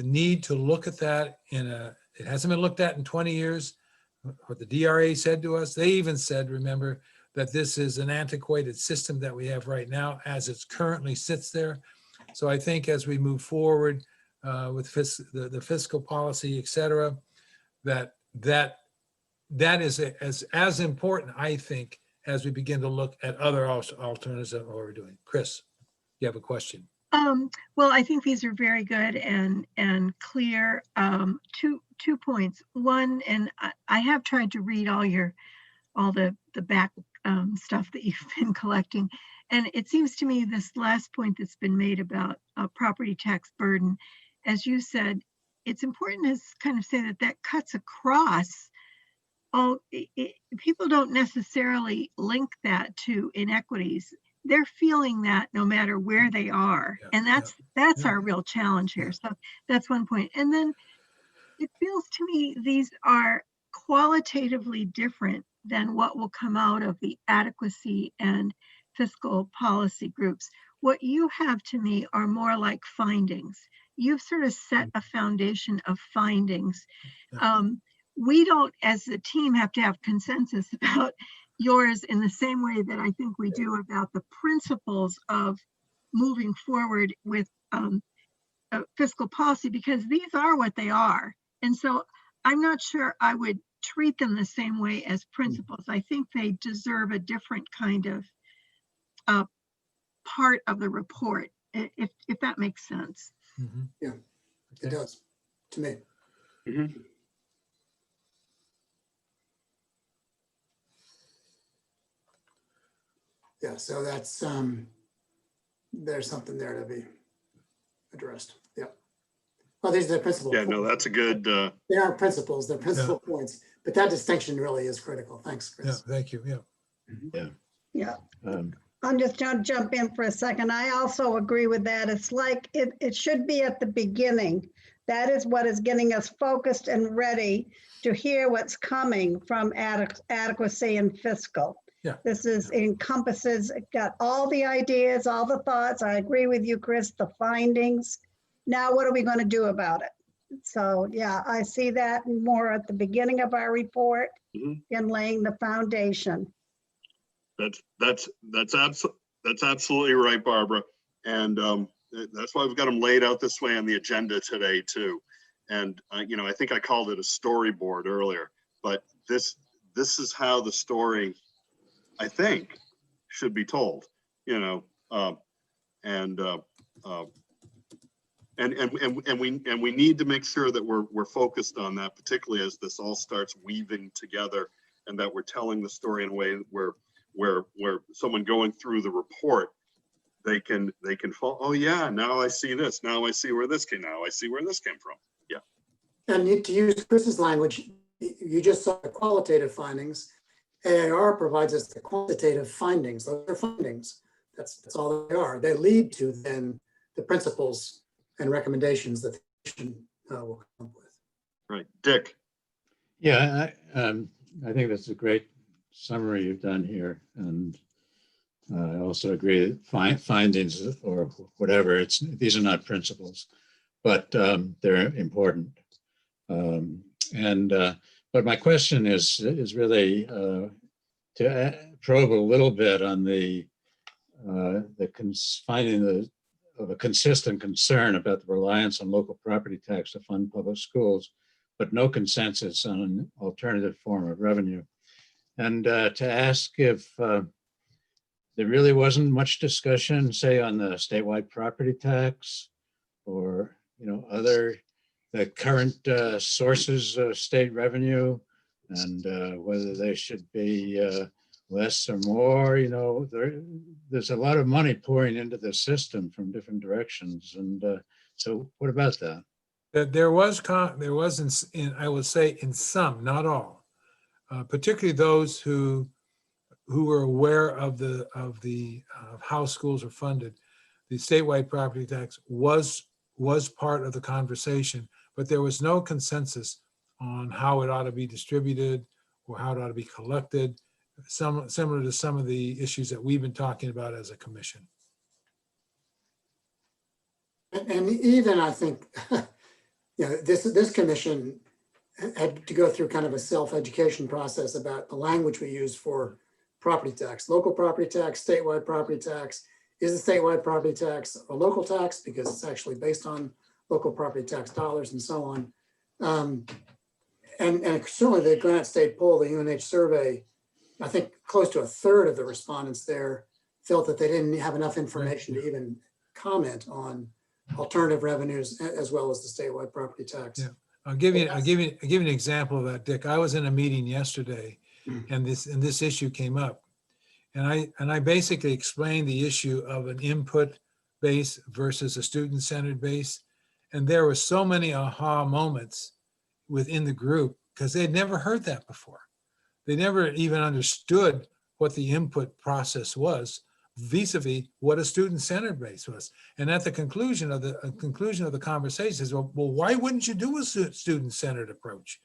need to look at that it hasn't been looked at in 20 years. what the DRA said to us. They even said, remember, that this is an antiquated system that we have right now as it currently sits there. So I think as we move forward with the fiscal policy, et cetera, that is as important, I think, as we begin to look at other alternatives of what we're doing. Chris, you have a question?
Well, I think these are very good and clear. Two points. One, and I have tried to read all the back stuff that you've been collecting, and it seems to me this last point that's been made about property tax burden, as you said, it's important to kind of say that cuts across. People don't necessarily link that to inequities. They're feeling that no matter where they are.
Yeah,
And that's our real challenge here. So that's one point. And then it feels to me these are qualitatively different than what will come out of the adequacy and fiscal policy groups. What you have to me are more like findings. You've sort of set a foundation of findings. We don't, as a team, have to have consensus about yours in the same way that I think we do about the principles of moving forward with fiscal policy, because these are what they are. And so I'm not sure I would treat them the same way as principles. I think they deserve a different kind of part of the report, if that makes sense.
Mm-hmm.
Yeah, it does to me.
Mm-hmm.
Yeah, so that's, there's something there to be addressed. Yeah. Well, these are the principal.
Yeah, no, that's a good.
They aren't principles, they're principal points, but that distinction really is critical. Thanks, Chris.
Yeah, thank you. Yeah.
Yeah. I'm just going to jump in for a second. I also agree with that. It's like it should be at the beginning. That is what is getting us focused and ready to hear what's coming from adequacy and fiscal.
Yeah.
This encompasses, got all the ideas, all the thoughts. I agree with you, Chris, the findings. Now, what are we going to do about it? So, yeah, I see that more at the beginning of our report in laying the foundation.
That's absolutely right, Barbara. And that's why we've got them laid out this way on the agenda today too. And I think I called it a storyboard earlier, but this is how the story, I think, should be told. And we need to make sure that we're focused on that, particularly as this all starts weaving together, and that we're telling the story in a way where someone going through the report, they can fall, oh yeah, now I see this, now I see where this came, now I see where this came from. Yeah. And
to use Chris's language, you just saw the qualitative findings. AAR provides us the quantitative findings. Those are findings. That's all they are. They lead to then the principles and recommendations that the commission will come up with. Right, Dick.
Yeah, I think that's a great summary you've done here, and I also agree that findings or whatever, these are not principles, but they're important. But my question is really to probe a little bit on the finding of a consistent concern about the reliance on local property tax to fund public schools, but no consensus on an alternative form of revenue. And to ask if there really wasn't much discussion, say, on the statewide property tax or, the current sources of state revenue, and whether they should be less or more. There's a lot of money pouring into the system from different directions. And so what about that?
There was I would say in some, not all, particularly those who were aware of how schools are funded. The statewide property tax was part of the conversation, but there was no consensus on how it ought to be distributed or how it ought to be collected, similar to some of the issues that we've been talking about as a commission.
And even I think, this commission had to go through kind of a self-education process about the language we use for property tax, local property tax, statewide property tax. Is the statewide property tax a local tax because it's actually based on local property tax dollars and so on. And certainly the Granite State poll, the UNH survey, I think close to a third of the respondents there felt that they didn't have enough information to even comment on alternative revenues as well as the statewide property tax.
Yeah. I'll give you an example of that, Dick. I was in a meeting yesterday and this issue came up. And I basically explained the issue of an input base versus a student-centered base. And there were so many aha moments within the group because they'd never heard that before. They never even understood what the input process was vis-a-vis what a student-centered base was. And at the conclusion of the conversation is, well, why wouldn't you do a student-centered approach?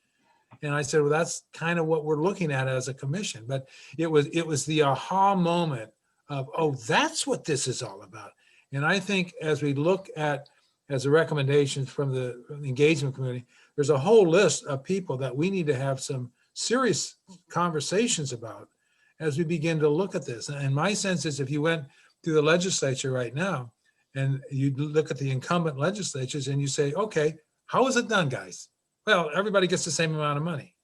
And I said, well, that's kind of what we're looking at as a commission. But it was the aha moment of, oh, that's what this is all about. And I think as we look at, as a recommendation from the engagement community, there's a whole list of people that we need to have some serious conversations about as we begin to look at this. And my sense is if you went to the legislature right now and you look at the incumbent legislatures and you say, okay, how is it done, guys? Well, everybody gets the same amount of money.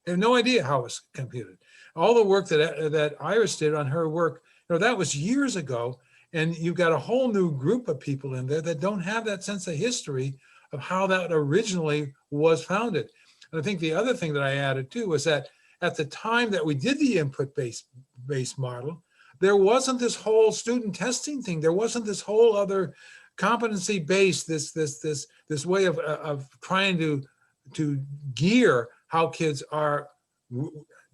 They have no idea how it's computed. All the work that Iris did on her work, that was years ago. And you've got a whole new group of people in there that don't have that sense of history of how that originally was founded. And I think the other thing that I added too was that at the time that we did the input-based model, there wasn't this whole student testing thing. There wasn't this whole other competency-based, this way of trying to gear how kids are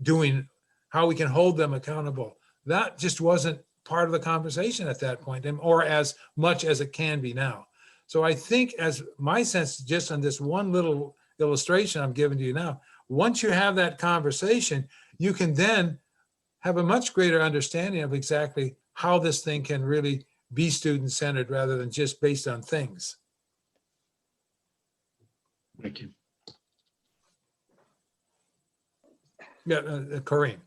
doing, how we can hold them accountable. That just wasn't part of the conversation at that point, or as much as it can be now. So I think, as my sense, just on this one little illustration I'm giving to you now, once you have that conversation, you can then have a much greater understanding of exactly how this thing can really be student-centered rather than just based on things.
Thank you.
Yeah, Corinne.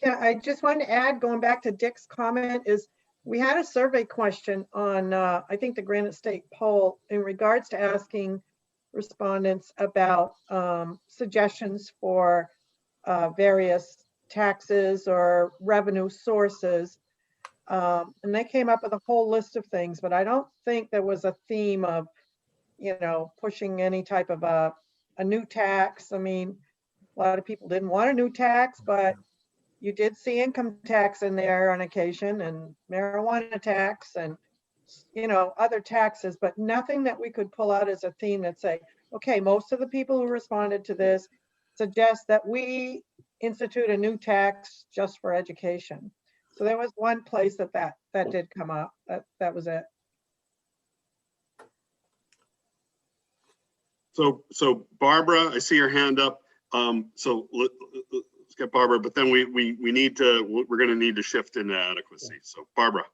Yeah, I just wanted to add, going back to Dick's comment, is we had a survey question on, I think, the Granite State poll in regards to asking respondents about suggestions for various taxes or revenue sources. And they came up with a whole list of things, but I don't think there was a theme of, pushing any type of a new tax. I mean, a lot of people didn't want a new tax, but you did see income tax in there on occasion, and marijuana tax, and other taxes, but nothing that we could pull out as a theme that say, okay, most of the people who responded to this suggest that we institute a new tax just for education. So there was one place that did come up. That was it.
So Barbara, I see your hand up. So let's get Barbara, but then we're going to need to shift into adequacy. So Barbara.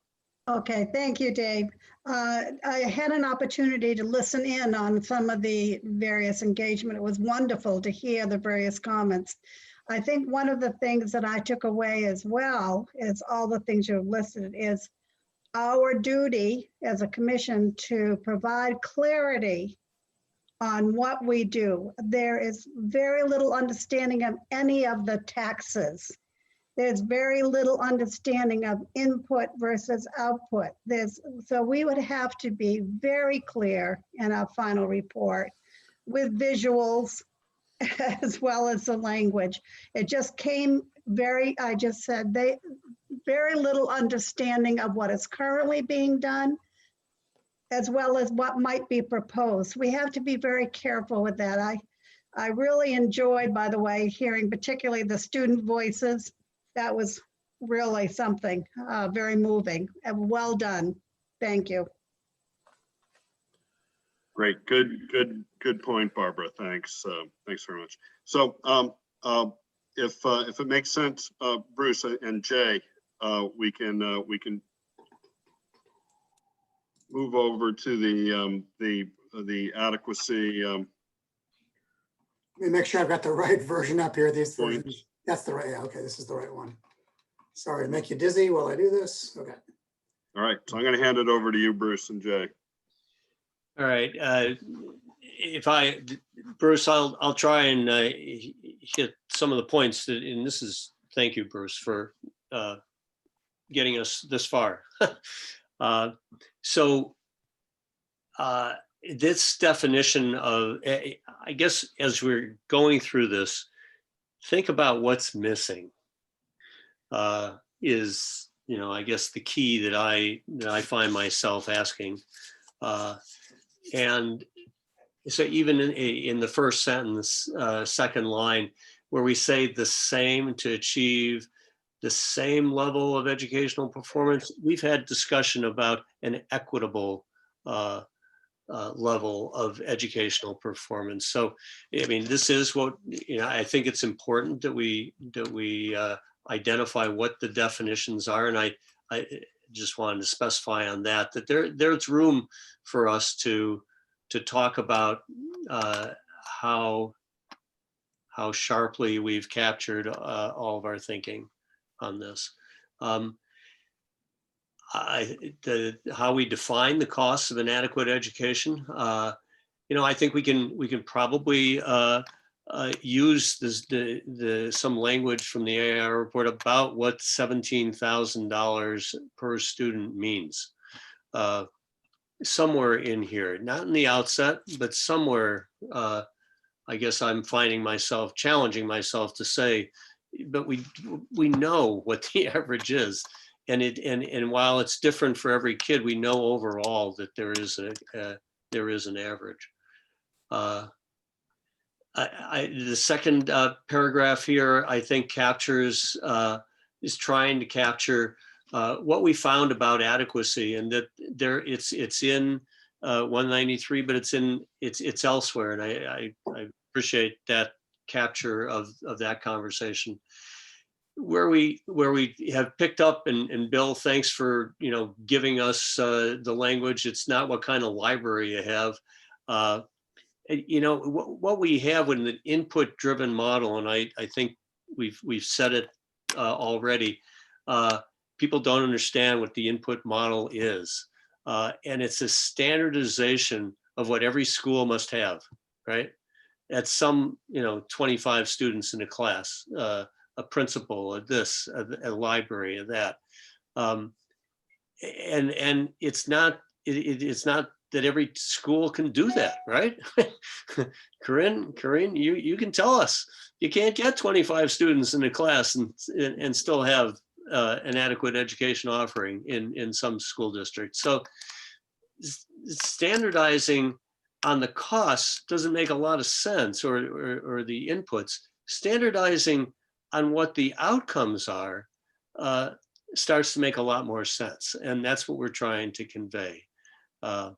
Okay, thank you, Dave. I had an opportunity to listen in on some of the various engagement. It was wonderful to hear the various comments. I think one of the things that I took away as well as all the things you've listed is our duty as a commission to provide clarity on what we do. There is very little understanding of any of the taxes. There's very little understanding of input versus output. So we would have to be very clear in our final report with visuals as well as the language. It just came very little understanding of what is currently being done, as well as what might be proposed. We have to be very careful with that. I really enjoyed, by the way, hearing particularly the student voices. That was really something very moving and well done. Thank you.
Great, good point, Barbara. Thanks, thanks very much. So if it makes sense, Bruce and Jay, we can move over to the adequacy
Let me make sure I've got the right version up here. These
Points.
versions. That's the right, yeah, okay, this is the right one. Sorry to make you dizzy while I do this. Okay.
All right, so I'm going to hand it over to you, Bruce and Jay.
All right. Bruce, I'll try and hit some of the points that, and this is, thank you, Bruce, for getting us this far. This definition of, I guess, as we're going through this, think about what's missing is, I guess the key that I find myself asking. And so even in the first sentence, second line, where we say the same to achieve the same level of educational performance, we've had discussion about an equitable level of educational performance. So, I mean, this is what, I think it's important that we identify what the definitions are. And I just wanted to specify on that there's room for us to talk about how sharply we've captured all of our thinking on this. How we define the costs of an adequate education. I think we can probably use some language from the AIR report about what $17,000 per student means. Somewhere in here, not in the outset, but somewhere, I guess I'm finding myself challenging myself to say, but we know what the average is. And while it's different for every kid, we know overall that there is an average. The second paragraph here, I think, is trying to capture what we found about adequacy, and that it's in 193, but it's elsewhere, and I appreciate that capture of that conversation. Where we have picked up, and Bill, thanks for giving us the language. It's not what kind of library you have. What we have with an input-driven model, and I think we've said it already. People don't understand what the input model is, and it's a standardization of what every school must have, right? At some 25 students in a class. A principal, a library, of that, and it's not that every school can do that, right? Corinne, you can tell us you can't get 25 students in a class and still have an adequate education offering in some school districts. So standardizing on the costs doesn't make a lot of sense, or the inputs. Standardizing on what the outcomes are starts to make a lot more sense, and that's what we're trying to convey. And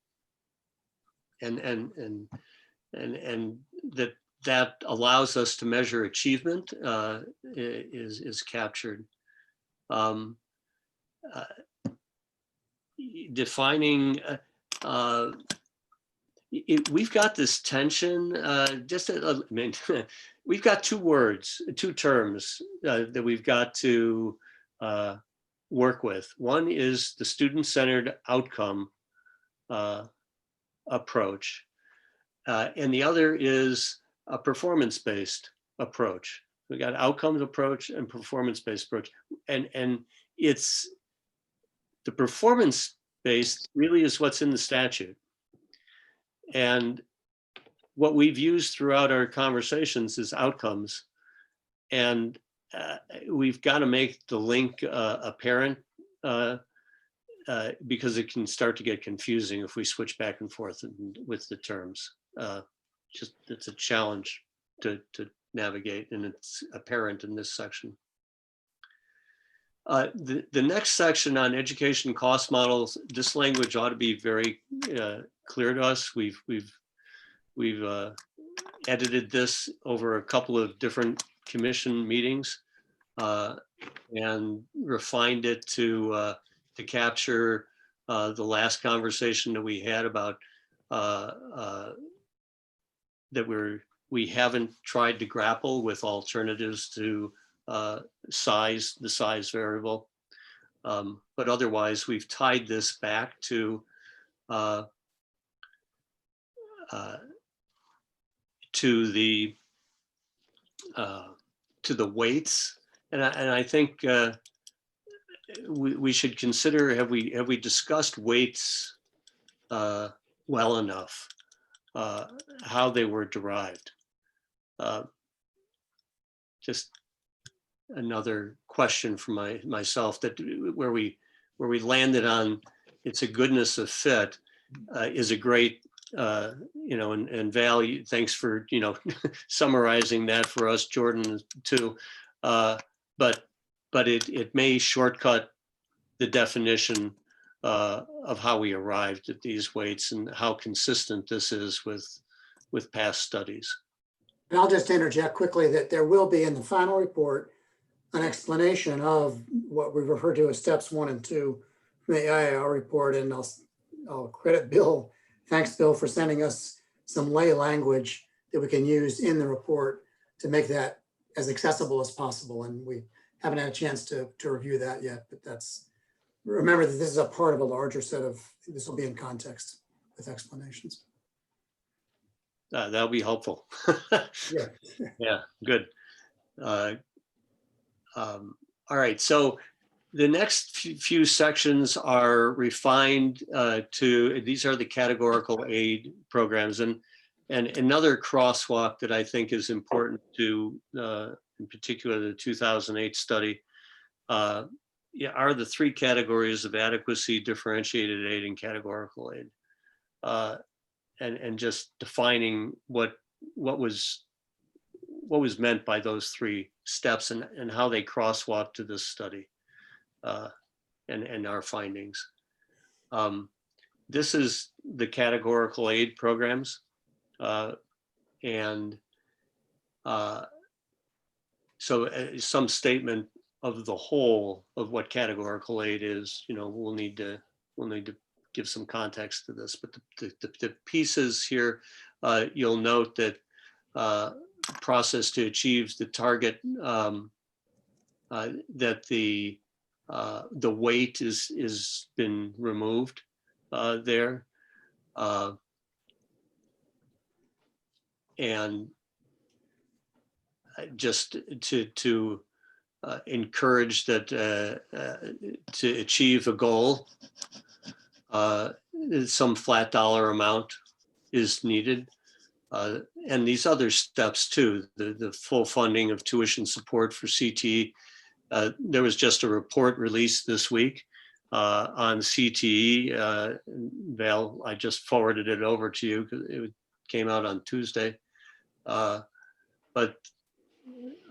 that allows us to measure achievement is captured. Defining. We've got this tension. We've got two terms that we've got to work with. One is the student-centered outcome approach, and the other is a performance-based approach. We got outcomes approach and performance-based approach, and it's the performance-based really is what's in the statute. And what we've used throughout our conversations is outcomes. And we've got to make the link apparent because it can start to get confusing if we switch back and forth with the terms. It's a challenge to navigate, and it's apparent in this section. The next section on education cost models, this language ought to be very clear to us. We've edited this over a couple of different commission meetings and refined it to capture the last conversation that we had about that we're we haven't tried to grapple with alternatives to the size variable. But otherwise, we've tied this back to the weights, and I think we should consider, have we discussed weights well enough, how they were derived? Just another question for myself, that where we landed on, it's a goodness of fit, is a great, and Val, thanks for, summarizing that for us, Jordan, too. But it may shortcut the definition of how we arrived at these weights and how consistent this is with past studies.
And I'll just interject quickly that there will be in the final report an explanation of what we refer to as steps 1 and 2 from the IAR report. And I'll credit Bill. Thanks, Bill, for sending us some lay language that we can use in the report to make that as accessible as possible. And we haven't had a chance to review that yet, but remember that this is a part of a larger set of, this will be in context with explanations.
That'll be helpful.
Yeah.
Yeah, good. All right, so the next few sections are refined these are the categorical aid programs, and another crosswalk that I think is important to, in particular, the 2008 study, are the 3 categories of adequacy, differentiated aid, and categorical aid, and just defining what was meant by those 3 steps and how they crosswalk to this study and our findings. This is the categorical aid programs. And so some statement of the whole of what categorical aid is, we'll need to give some context to this, but the pieces here, you'll note that process to achieve the target, that the weight is been removed there, and just to encourage that to achieve a goal, some flat dollar amount is needed. And these other steps too, the full funding of tuition support for CTE. There was just a report released this week on CTE. Val, I just forwarded it over to you because it came out on Tuesday. But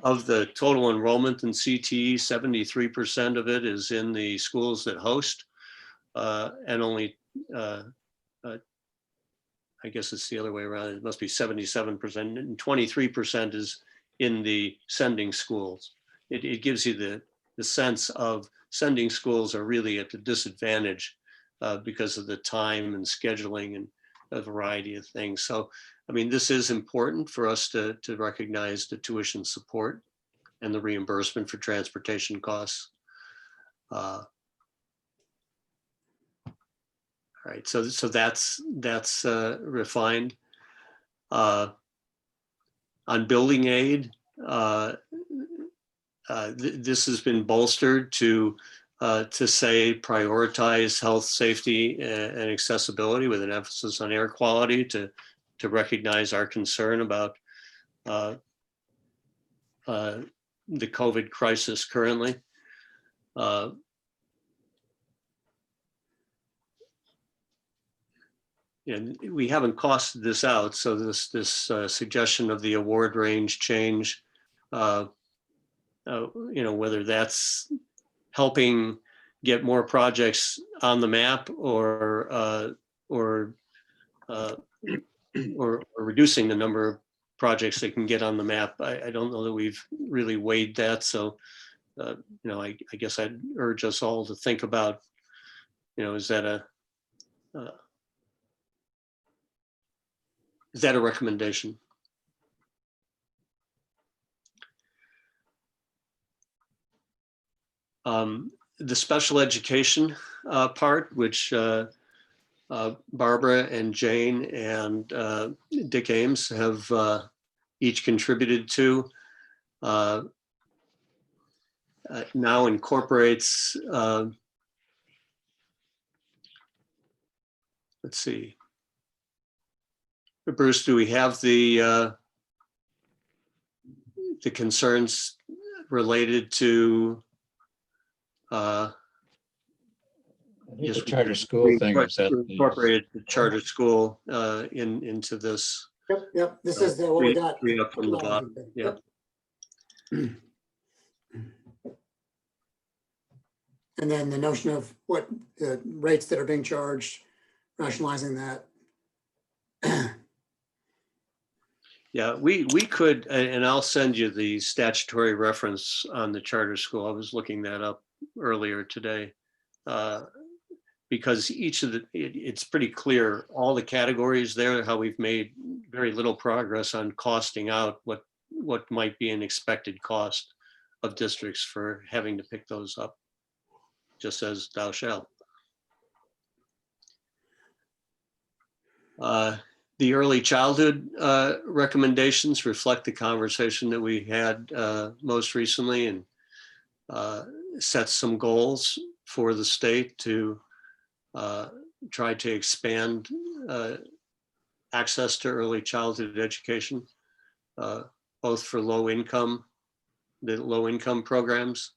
of the total enrollment in CTE, 73% of it is in the schools that host, and only I guess it's the other way around. It must be 77%, and 23% is in the sending schools. It gives you the sense of sending schools are really at a disadvantage because of the time and scheduling and a variety of things. So, I mean, this is important for us to recognize the tuition support and the reimbursement for transportation costs. All right, so that's refined. On building aid, this has been bolstered to say prioritize health, safety, and accessibility with an emphasis on air quality to recognize our concern about the COVID crisis currently. And we haven't costed this out, so this suggestion of the award range change, whether that's helping get more projects on the map or reducing the number of projects that can get on the map, I don't know that we've really weighed that. So, I guess I'd urge us all to think about, is that a recommendation? The special education part, which Barbara and Jane and Dick Ames have each contributed to, now incorporates, let's see. Bruce, do we have the concerns related to
The charter school thing is that
incorporated the charter school into this?
Yep. This is what we got.
Three up from the bottom. Yeah.
And then the notion of what the rates that are being charged, rationalizing that.
Yeah, we could, and I'll send you the statutory reference on the charter school. I was looking that up earlier today. Because each of it's pretty clear, all the categories there, how we've made very little progress on costing out what might be an expected cost of districts for having to pick those up, just as thou shalt. The early childhood recommendations reflect the conversation that we had most recently, and set some goals for the state to try to expand access to early childhood education, both for the low income programs.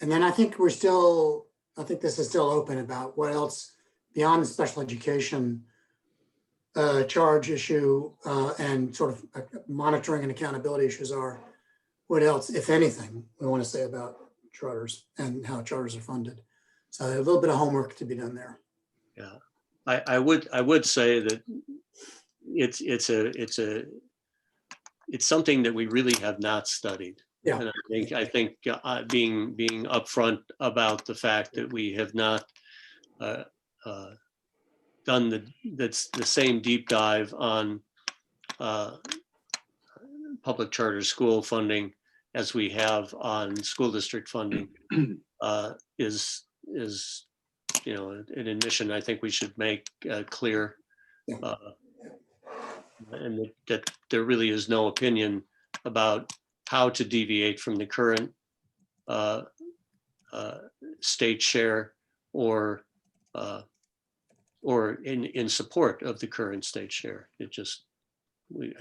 And then I think this is still open about what else beyond the special education charge issue and sort of monitoring and accountability issues are, what else, if anything, we want to say about charters and how charters are funded. So a little bit of homework to be done there.
Yeah, I would say that it's something that we really have not studied.
Yeah.
And I think being upfront about the fact that we have not done the same deep dive on public charter school funding as we have on school district funding is an admission I think we should make clear, and that there really is no opinion about how to deviate from the current state share or in support of the current state share. I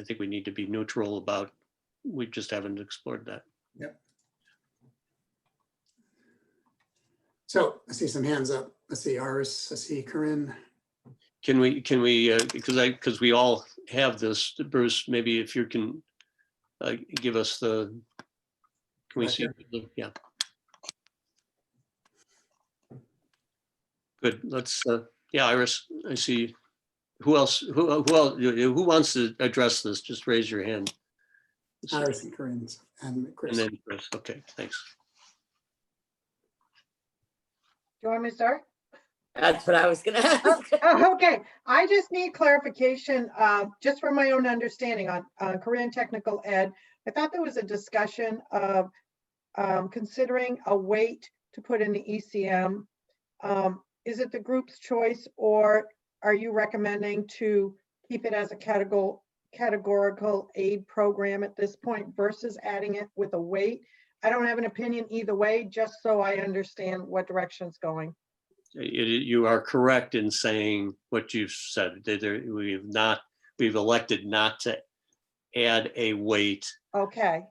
think we need to be neutral about, we just haven't explored that.
Yep. So I see some hands up. I see Iris, I see Corinne.
Can we, because we all have this, Bruce, maybe if you can give us can we see? Yeah. Good, let's, yeah, Iris, I see. Who else, who wants to address this? Just raise your hand.
Iris and Corinne and Chris.
And then Chris, okay, thanks.
Do you want me to start?
That's what I was gonna ask.
Okay, I just need clarification, just for my own understanding on career and technical ed. I thought there was a discussion of considering a weight to put in the ECM. Is it the group's choice, or are you recommending to keep it as a categorical aid program at this point versus adding it with a weight? I don't have an opinion either way, just so I understand what direction it's going.
You are correct in saying what you've said. We've elected not to add a weight.
Okay.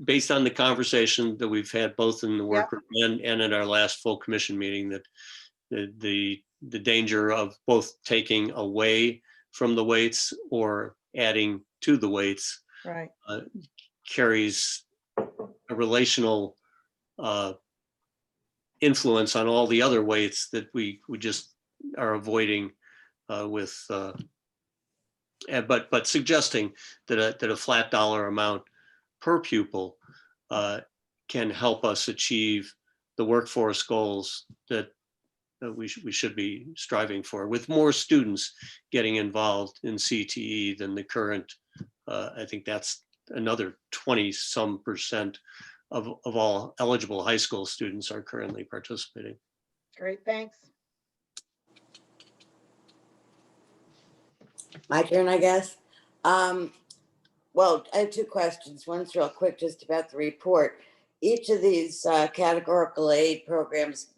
Based on the conversation that we've had both in the work group and in our last full commission meeting, that the danger of both taking away from the weights or adding to the weights
right.
Carries a relational influence on all the other weights that we just are avoiding but suggesting that a flat dollar amount per pupil can help us achieve the workforce goals that we should be striving for, with more students getting involved in CTE than the current. I think that's another 20-some% of all eligible high school students are currently participating.
Great, thanks.
My turn, I guess. Well, I have two questions. One's real quick, just about the report. Each of these categorical aid programs,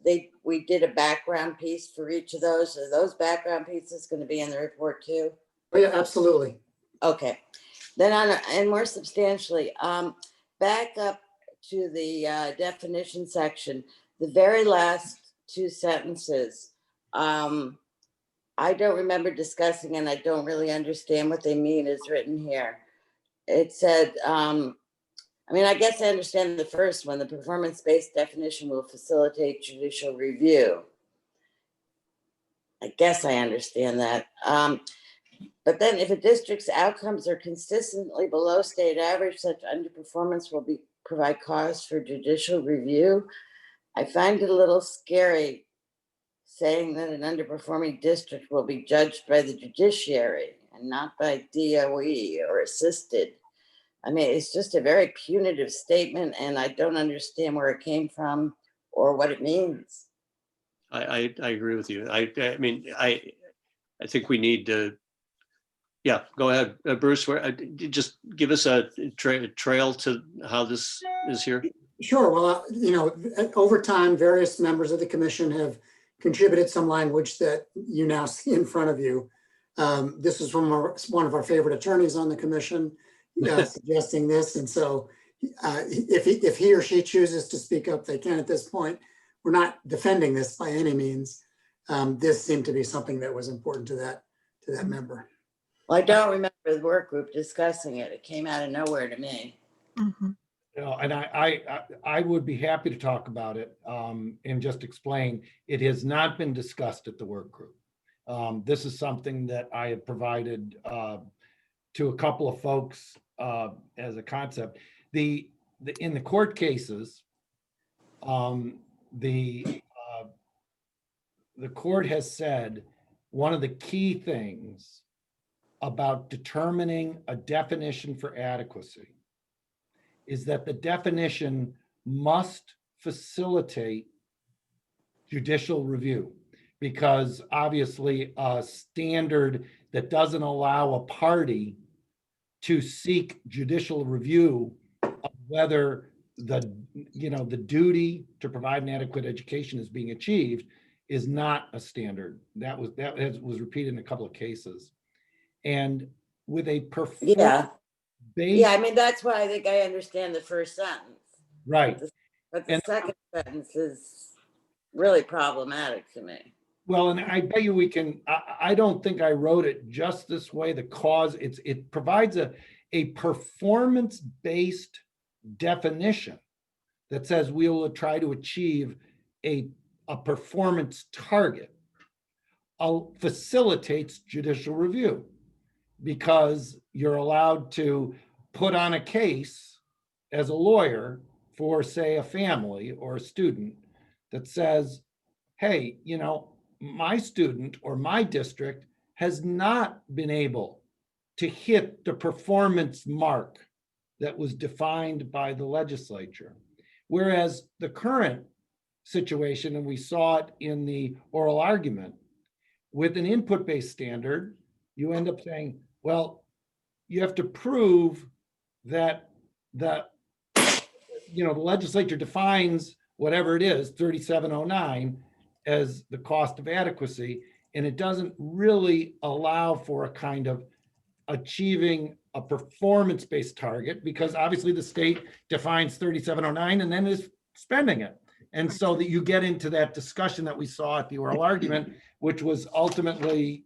we did a background piece for each of those. Are those background pieces going to be in the report too?
Oh, yeah, absolutely.
Okay. Then and more substantially, back up to the definition section, the very last two sentences. I don't remember discussing, and I don't really understand what they mean is written here. It said, I mean, I guess I understand the first one. The performance-based definition will facilitate judicial review. I guess I understand that. But then if a district's outcomes are consistently below state average, such underperformance will provide cause for judicial review. I find it a little scary saying that an underperforming district will be judged by the judiciary and not by DOE or assisted. I mean, it's just a very punitive statement, and I don't understand where it came from or what it means.
I agree with you. I mean, I think we need to. Yeah, go ahead, Bruce. Just give us a trail to how this is here.
Sure. Well, you know, over time, various members of the commission have contributed some language that you now see in front of you. This is from one of our favorite attorneys on the commission suggesting this. And so if he or she chooses to speak up, they can at this point. We're not defending this by any means. This seemed to be something that was important to that member.
Well, I don't remember the work group discussing it. It came out of nowhere to me.
You know, and I would be happy to talk about it and just explain. It has not been discussed at the work group. This is something that I have provided to a couple of folks as a concept. In the court cases, the court has said one of the key things about determining a definition for adequacy is that the definition must facilitate judicial review, because obviously a standard that doesn't allow a party to seek judicial review of whether the duty to provide an adequate education is being achieved is not a standard. That was repeated in a couple of cases. And with a performance based,
I mean, that's why I think I understand the first sentence.
Right.
But the second sentence is really problematic to me.
Well, and I bet you we can, I don't think I wrote it just this way. The cause, it provides a performance-based definition that says we will try to achieve a performance target. Facilitates judicial review, because you're allowed to put on a case as a lawyer for, say, a family or a student that says, hey, you know, my student or my district has not been able to hit the performance mark that was defined by the legislature. Whereas the current situation, and we saw it in the oral argument, with an input-based standard, you end up saying, well, you have to prove that the legislature defines whatever it is, 3709, as the cost of adequacy, and it doesn't really allow for a kind of achieving a performance-based target, because obviously the state defines 3709 and then is spending it. And so that you get into that discussion that we saw at the oral argument, which was ultimately,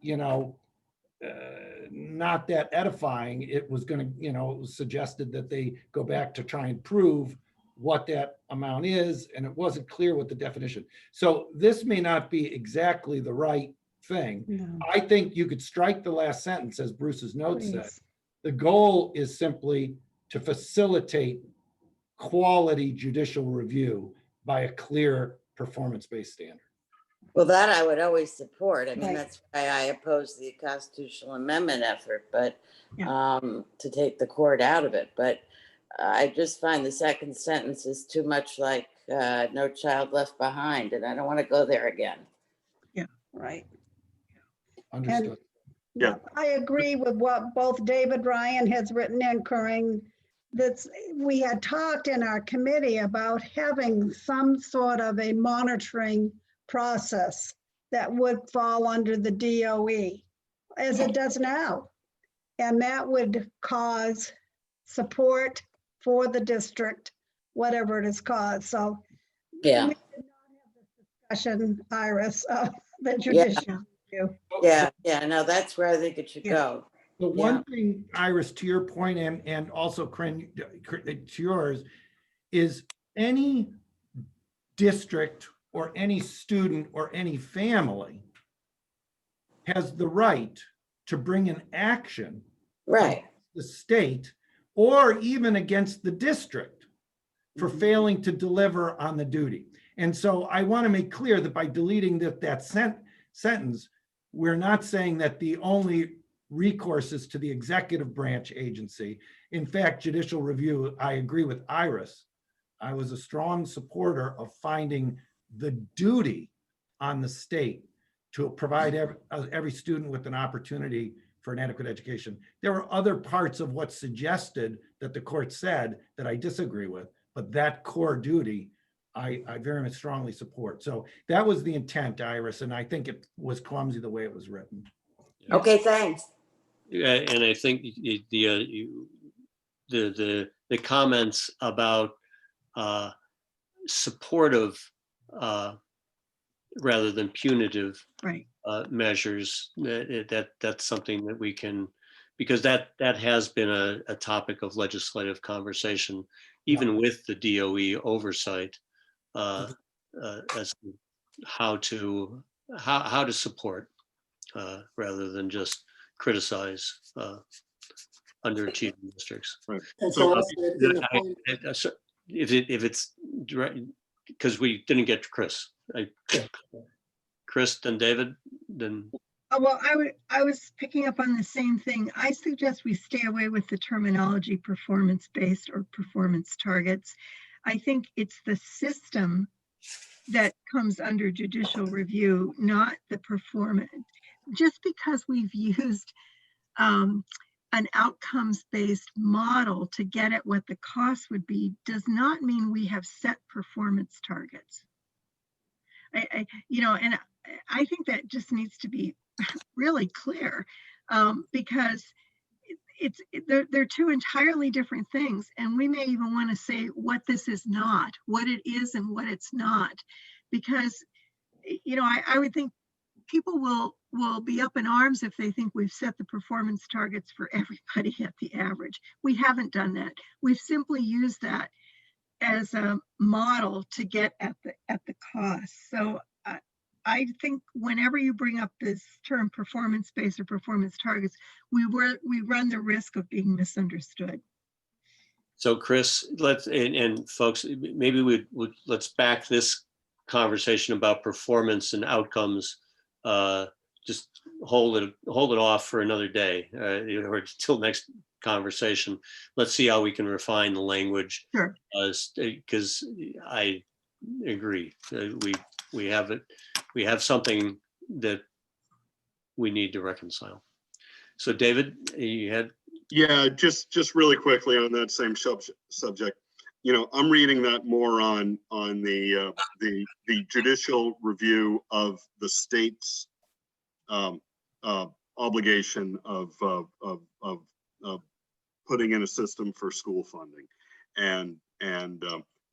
not that edifying. It was going to, it was suggested that they go back to try and prove what that amount is, and it wasn't clear what the definition. So this may not be exactly the right thing.
No.
I think you could strike the last sentence, as Bruce's note said.
Please.
The goal is simply to facilitate quality judicial review by a clear performance-based standard.
Well, that I would always support. I mean,
Right.
that's why I oppose the constitutional amendment effort, but
Yeah.
to take the court out of it. But I just find the second sentence is too much like no child left behind, and I don't want to go there again.
Yeah, right.
Understood.
Yeah, I agree with what both David Ryan has written and Corinne. That's, we had talked in our committee about having some sort of a monitoring process that would fall under the DOE as it does now. And that would cause support for the district, whatever it is caused. So
Yeah.
we did not have this discussion, Iris, of the
Yeah.
judicial review.
Yeah, no, that's where I think it should go.
The one thing, Iris, to your point, and also Corinne, to yours, is any district or any student or any family has the right to bring an action
Right.
against the state or even against the district for failing to deliver on the duty. And so I want to make clear that by deleting that sentence, we're not saying that the only recourse is to the executive branch agency. In fact, judicial review, I agree with Iris. I was a strong supporter of finding the duty on the state to provide every student with an opportunity for an adequate education. There were other parts of what's suggested that the court said that I disagree with, but that core duty, I very much strongly support. So that was the intent, Iris, and I think it was clumsy the way it was written.
Okay, thanks.
Yeah, and I think the comments about supportive rather than punitive
Right.
measures, that's something that we can, because that has been a topic of legislative conversation, even with the DOE oversight, as to how to support rather than just criticize underachieving districts.
Right.
And so
if it's direct, because we didn't get to Chris. Chris, then David, then.
Well, I was picking up on the same thing. I suggest we stay away with the terminology performance-based or performance targets. I think it's the system that comes under judicial review, not the performance. Just because we've used an outcomes-based model to get at what the cost would be does not mean we have set performance targets. And I think that just needs to be really clear, because they're two entirely different things, and we may even want to say what this is not, what it is and what it's not, because I would think people will be up in arms if they think we've set the performance targets for everybody at the average. We haven't done that. We've simply used that as a model to get at the cost. So I think whenever you bring up this term performance-based or performance targets, we run the risk of being misunderstood.
So Chris, and folks, maybe let's back this conversation about performance and outcomes. Just hold it off for another day, or till next conversation. Let's see how we can refine the language.
Sure.
Because I agree, we have it. We have something that we need to reconcile. So David, you had.
Yeah, just really quickly on that same subject. I'm reading that more on the judicial review of the state's obligation of putting in a system for school funding, and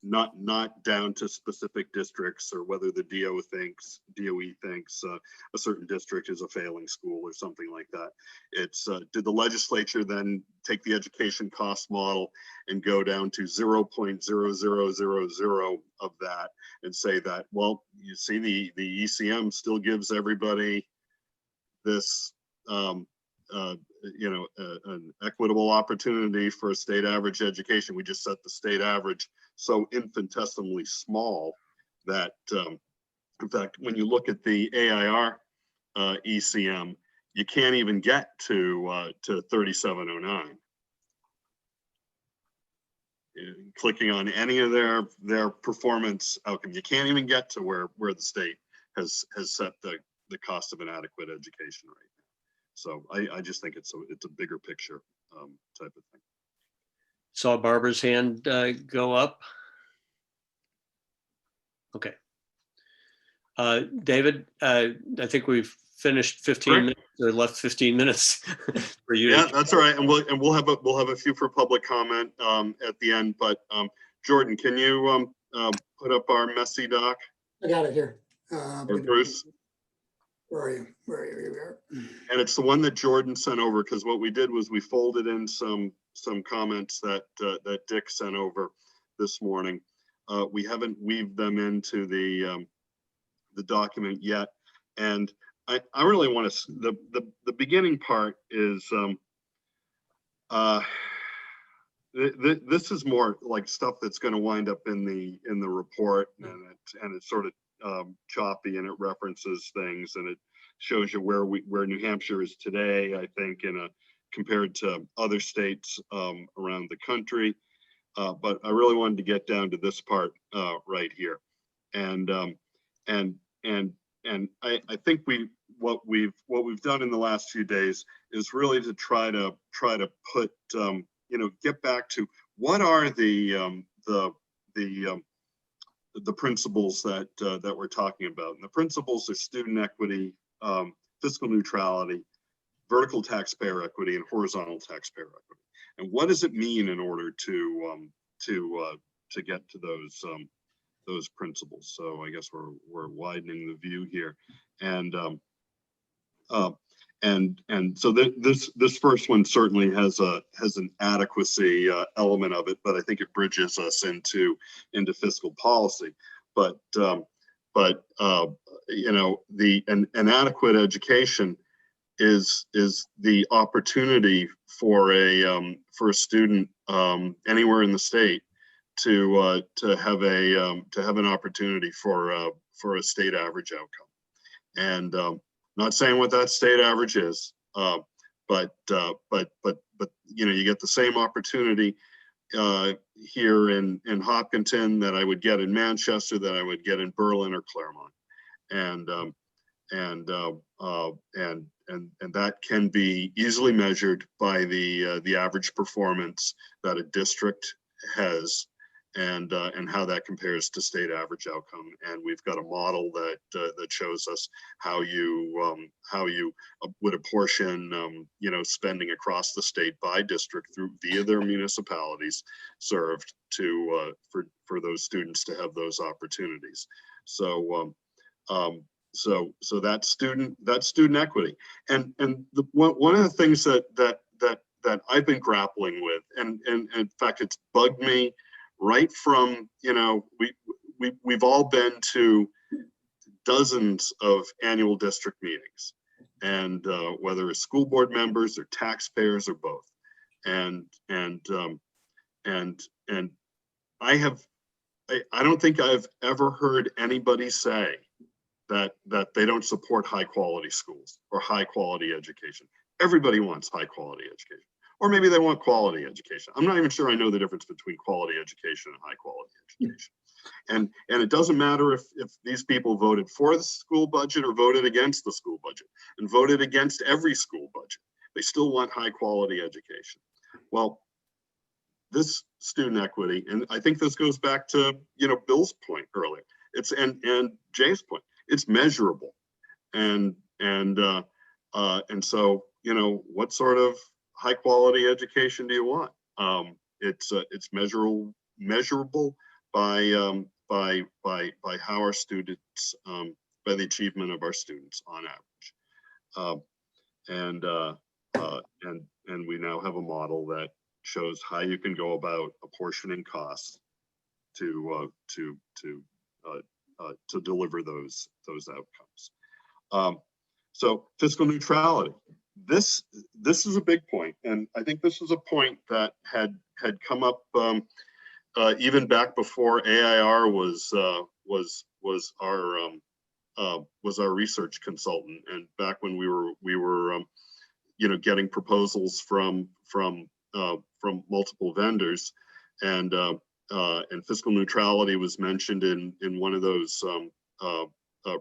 not down to specific districts or whether the DOE thinks a certain district is a failing school or something like that. It's did the legislature then take the education cost model and go down to 0.0000 of that and say that, well, you see, the ECM still gives everybody this an equitable opportunity for a state average education. We just set the state average so infinitesimally small that In fact, when you look at the AIR ECM, you can't even get to 3709. Clicking on any of their performance outcome, you can't even get to where the state has set the cost of an adequate education right now. So I just think it's a bigger picture type of thing.
Saw Barbara's hand go up. Okay. David, I think we've finished 15 minutes or left 15 minutes for you.
Yeah, that's all right. And we'll have a few for public comment at the end. But Jordan, can you put up our messy doc?
I got it here.
Or Bruce?
Where are you? Here we are.
And it's the one that Jordan sent over, because what we did was we folded in some comments that Dick sent over this morning. We haven't weaved them into the document yet, and I really want to. The beginning part is this is more like stuff that's going to wind up in the report, and it's sort of choppy, and it references things, and it shows you where New Hampshire is today, I think, compared to other states around the country. But I really wanted to get down to this part right here, and I think what we've done in the last few days is really to try to put get back to what are the principles that we're talking about. And the principles are student equity, fiscal neutrality, vertical taxpayer equity, and horizontal taxpayer equity. And what does it mean in order to get to those principles? So I guess we're widening the view here, and so this first one certainly has an adequacy element of it, but I think it bridges us into fiscal policy. But an adequate education is the opportunity for a student anywhere in the state to have an opportunity for a state average outcome. And not saying what that state average is, but you get the same opportunity here in Hopkinton that I would get in Manchester, that I would get in Berlin or Claremont, and that can be easily measured by the average performance that a district has, and how that compares to state average outcome. And we've got a model that shows us how you would apportion spending across the state by district via their municipalities served for those students to have those opportunities. So so that's student equity, and one of the things that I've been grappling with, and in fact it's bugged me right from, we've all been to dozens of annual district meetings, and whether it's school board members or taxpayers or both, and I don't think I've ever heard anybody say that they don't support high quality schools or high quality education. Everybody wants high quality education, or maybe they want quality education. I'm not even sure I know the difference between quality education and high quality education. And it doesn't matter if these people voted for the school budget or voted against the school budget and voted against every school budget. They still want high quality education. Well, this student equity, and I think this goes back to Bill's point earlier. And Jay's point. It's measurable, and so what sort of high quality education do you want? It's measurable by how our students, by the achievement of our students on average, and we now have a model that shows how you can go about apportioning costs to deliver those outcomes. So fiscal neutrality. This is a big point, and I think this was a point that had come up even back before AIR was our research consultant, and back when we were you know, getting proposals from multiple vendors, and fiscal neutrality was mentioned in one of those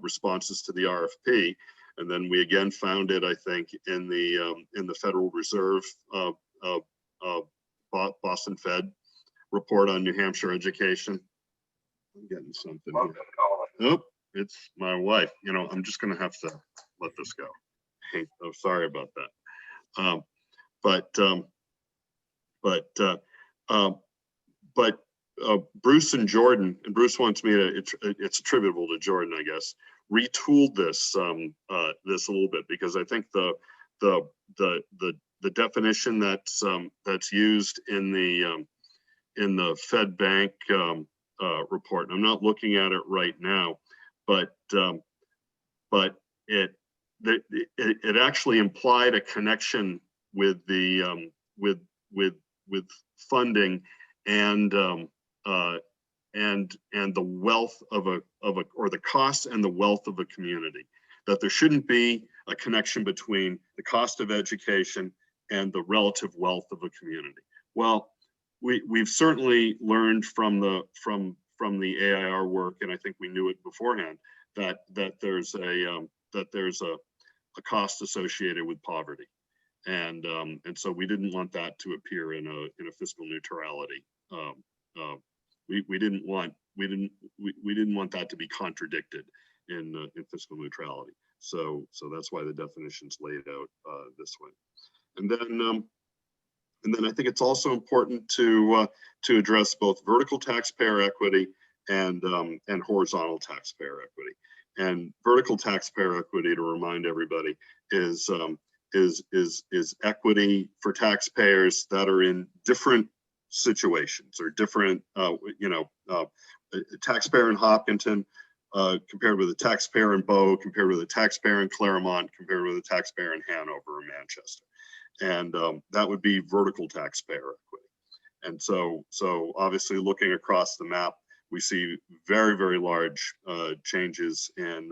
responses to the RFP. And then we again found it, I think, in the Federal Reserve Boston Fed report on New Hampshire education. I'm getting something here. Oh, it's my wife. You know, I'm just going to have to let this go. Hey, oh, sorry about that. Bruce and Jordan, and Bruce wants me to, it's attributable to Jordan, I guess, retooled this this a little bit, because I think the definition that's used in the Fed Bank report, and I'm not looking at it right now, but it actually implied a connection with the with funding and the wealth of a or the cost and the wealth of a community, that there shouldn't be a connection between the cost of education and the relative wealth of a community. Well, we've certainly learned from the AIR work, and I think we knew it beforehand, that there's a cost associated with poverty, and so we didn't want that to appear in a fiscal neutrality. We didn't want that to be contradicted in fiscal neutrality. So that's why the definition's laid out this way. And then I think it's also important to address both vertical taxpayer equity and horizontal taxpayer equity. And vertical taxpayer equity, to remind everybody, is equity for taxpayers that are in different situations or different, a taxpayer in Hopkinton compared with a taxpayer in Bow, compared with a taxpayer in Claremont, compared with a taxpayer in Hanover or Manchester. And that would be vertical taxpayer equity. And so obviously looking across the map, we see very, very large changes in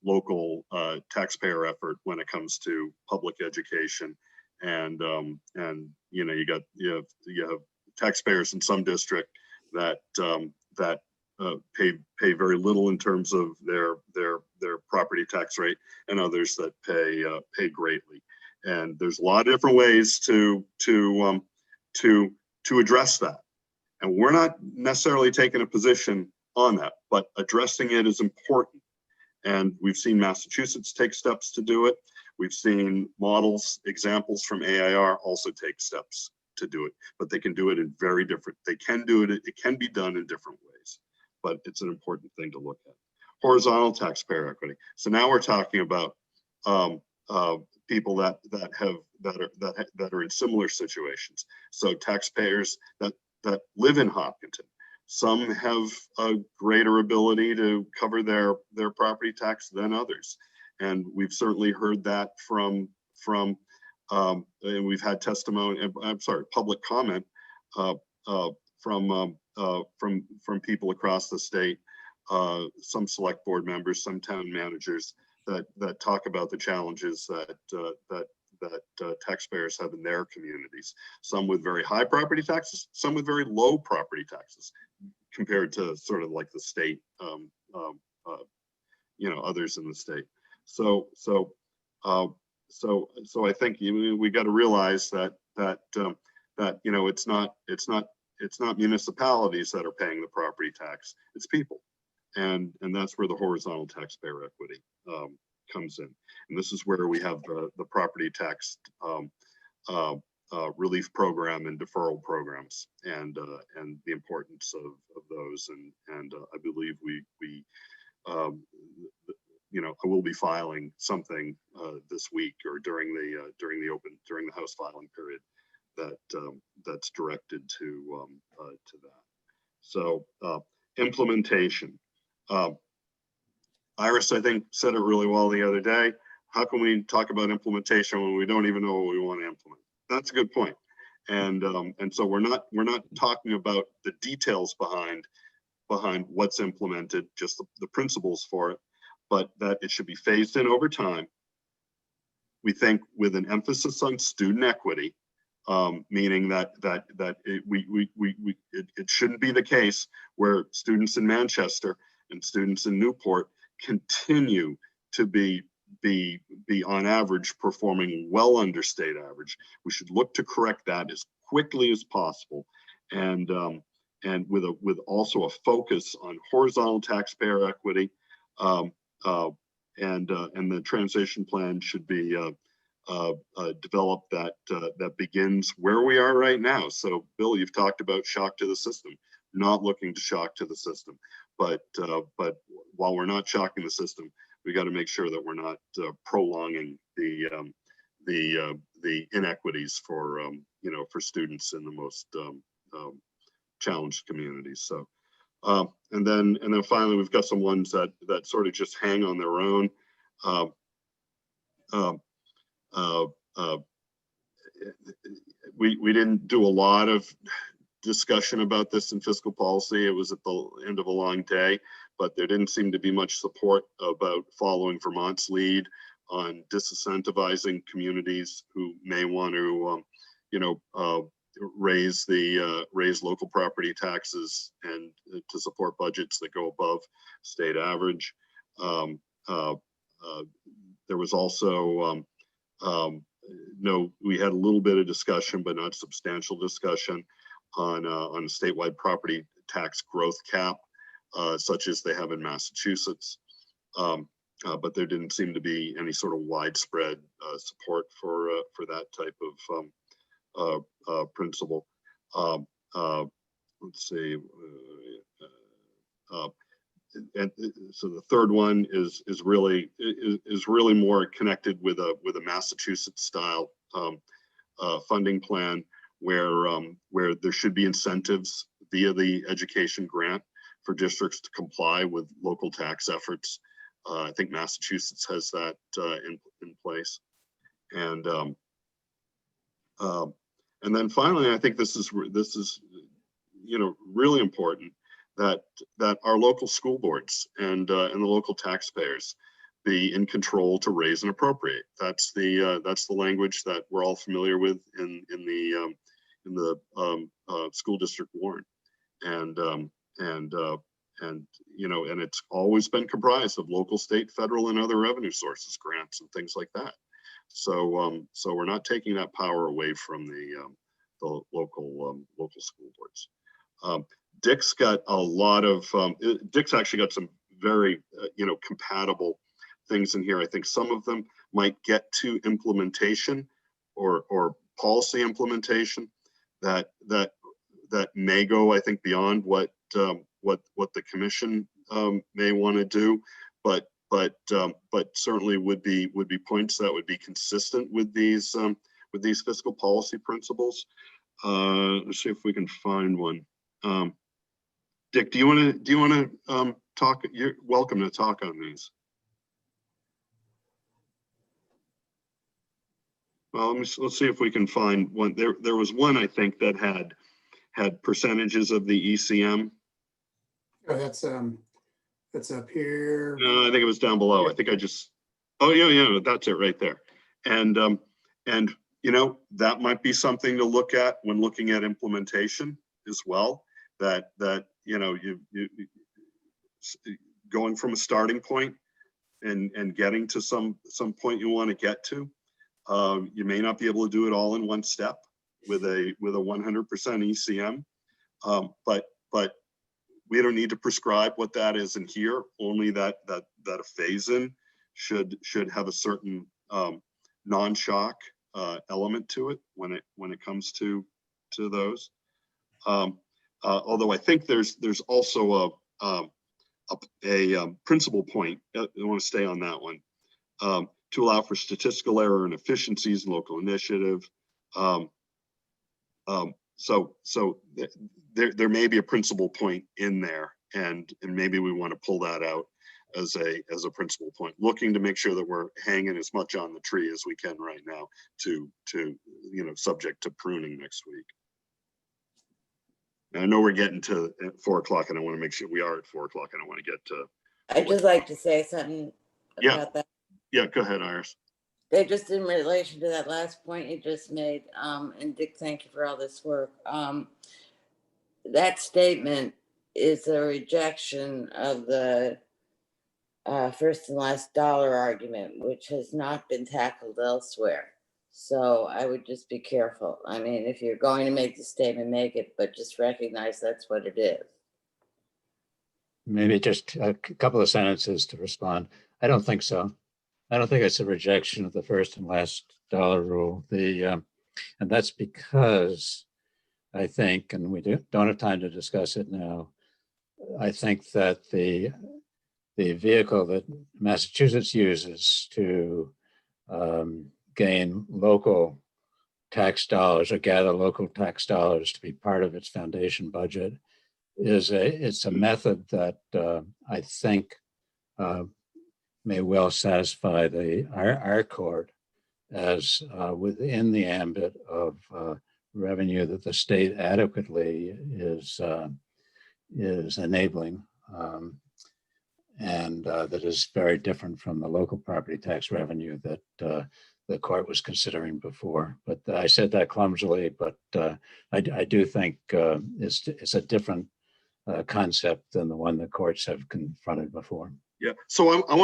local taxpayer effort when it comes to public education. And you have taxpayers in some district that pay very little in terms of their property tax rate, and others that pay greatly. And there's a lot of different ways to address that. And we're not necessarily taking a position on that, but addressing it is important. And we've seen Massachusetts take steps to do it. We've seen examples from AIR also take steps to do it, but they can do it in very different, it can be done in different ways, but it's an important thing to look at. Horizontal taxpayer equity. So now we're talking about people that are in similar situations. So taxpayers that live in Hopkinton. Some have a greater ability to cover their property tax than others. And we've certainly heard that from and we've had testimony, public comment from people across the state, some select board members, some town managers that talk about the challenges that taxpayers have in their communities. Some with very high property taxes, some with very low property taxes, compared to sort of like the state, others in the state. So I think we got to realize that it's not municipalities that are paying the property tax, it's people, and that's where the horizontal taxpayer equity comes in. And this is where we have the property tax relief program and deferral programs, and the importance of those. And I believe I will be filing something this week or during the House filing period that's directed to that. So implementation. Iris, I think, said it really well the other day. How can we talk about implementation when we don't even know what we want to implement? That's a good point. And so we're not talking about the details behind what's implemented, just the principles for it. but that it should be phased in over time. We think with an emphasis on student equity, meaning that it shouldn't be the case where students in Manchester and students in Newport continue to be on average performing well under state average. We should look to correct that as quickly as possible, and with also a focus on horizontal taxpayer equity, and the transition plan should be developed that begins where we are right now. So, Bill, you've talked about shock to the system. Not looking to shock to the system, but while we're not shocking the system, we got to make sure that we're not prolonging the inequities for for students in the most challenged communities. So, and then finally, we've got some ones that sort of just hang on their own. We didn't do a lot of discussion about this in fiscal policy. It was at the end of a long day, but there didn't seem to be much support about following Vermont's lead on disincentivizing communities who may want to, raise local property taxes and to support budgets that go above state average. There was also we had a little bit of discussion, but not substantial discussion on a statewide property tax growth cap, such as they have in Massachusetts. But there didn't seem to be any sort of widespread support for that type of principle. Let's see. And so the third one is really more connected with a Massachusetts style funding plan where there should be incentives via the education grant for districts to comply with local tax efforts. I think Massachusetts has that in place, and then finally, I think this is really important that our local school boards and the local taxpayers be in control to raise and appropriate. That's the language that we're all familiar with in the school district warrant, and it's always been comprised of local, state, federal, and other revenue sources, grants and things like that. So we're not taking that power away from the local school boards. Dick's got a lot of Dick's actually got some very compatible things in here. I think some of them might get to implementation or policy implementation that may go, I think, beyond what the commission may want to do, but certainly would be points that would be consistent with these fiscal policy principles. Let's see if we can find one. Dick, do you want to talk? You're welcome to talk on these. Well, let's see if we can find one. There was one, I think, that had percentages of the ECM.
Oh, that's up here.
No, I think it was down below. I think I just. Oh yeah, that's it right there. And that might be something to look at when looking at implementation as well. That you going from a starting point and getting to some point you want to get to. You may not be able to do it all in one step with a 100% ECM, but we don't need to prescribe what that is in here. Only that a phase-in should have a certain non-shock element to it when it comes to those. Although I think there's also a principal point. I want to stay on that one. To allow for statistical error and efficiencies in local initiative. So there may be a principal point in there, and maybe we want to pull that out as a principal point, looking to make sure that we're hanging as much on the tree as we can right now to subject to pruning next week. And I know we're getting to 4 o'clock, and I want to make sure we are at 4 o'clock, and I want to get to.
I'd just like to say something
Yeah.
about that?
Yeah, go ahead, Iris.
They just in relation to that last point you just made, and Dick, thank you for all this work. That statement is a rejection of the first and last dollar argument, which has not been tackled elsewhere. So I would just be careful. I mean, if you're going to make the statement, make it, but just recognize that's what it is.
Maybe just a couple of sentences to respond. I don't think so. I don't think it's a rejection of the first and last dollar rule. And that's because I think, and we don't have time to discuss it now, I think that the vehicle that Massachusetts uses to gain local tax dollars or gather local tax dollars to be part of its foundation budget it's a method that I think may well satisfy our court as within the ambit of revenue that the state adequately is enabling, and that is very different from the local property tax revenue that the court was considering before. But I said that clumsily, but I do think it's a different concept than the one the courts have confronted before.
Yeah, so I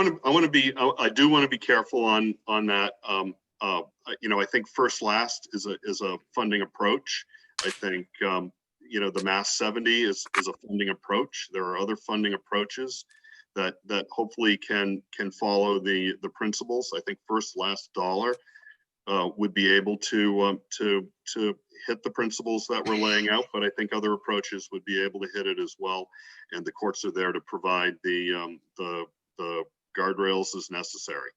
do want to be careful on that. I think first last is a funding approach. I think the Mass 70 is a funding approach. There are other funding approaches that hopefully can follow the principles. I think first last dollar would be able to hit the principles that we're laying out, but I think other approaches would be able to hit it as well. And the courts are there to provide the guardrails as necessary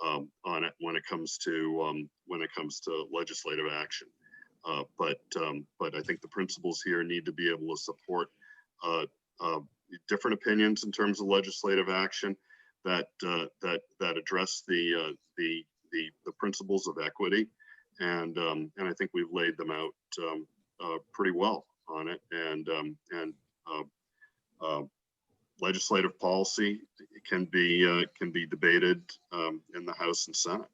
on it when it comes to legislative action. But I think the principles here need to be able to support different opinions in terms of legislative action that address the principles of equity, and I think we've laid them out pretty well on it. And legislative policy can be debated in the House and Senate.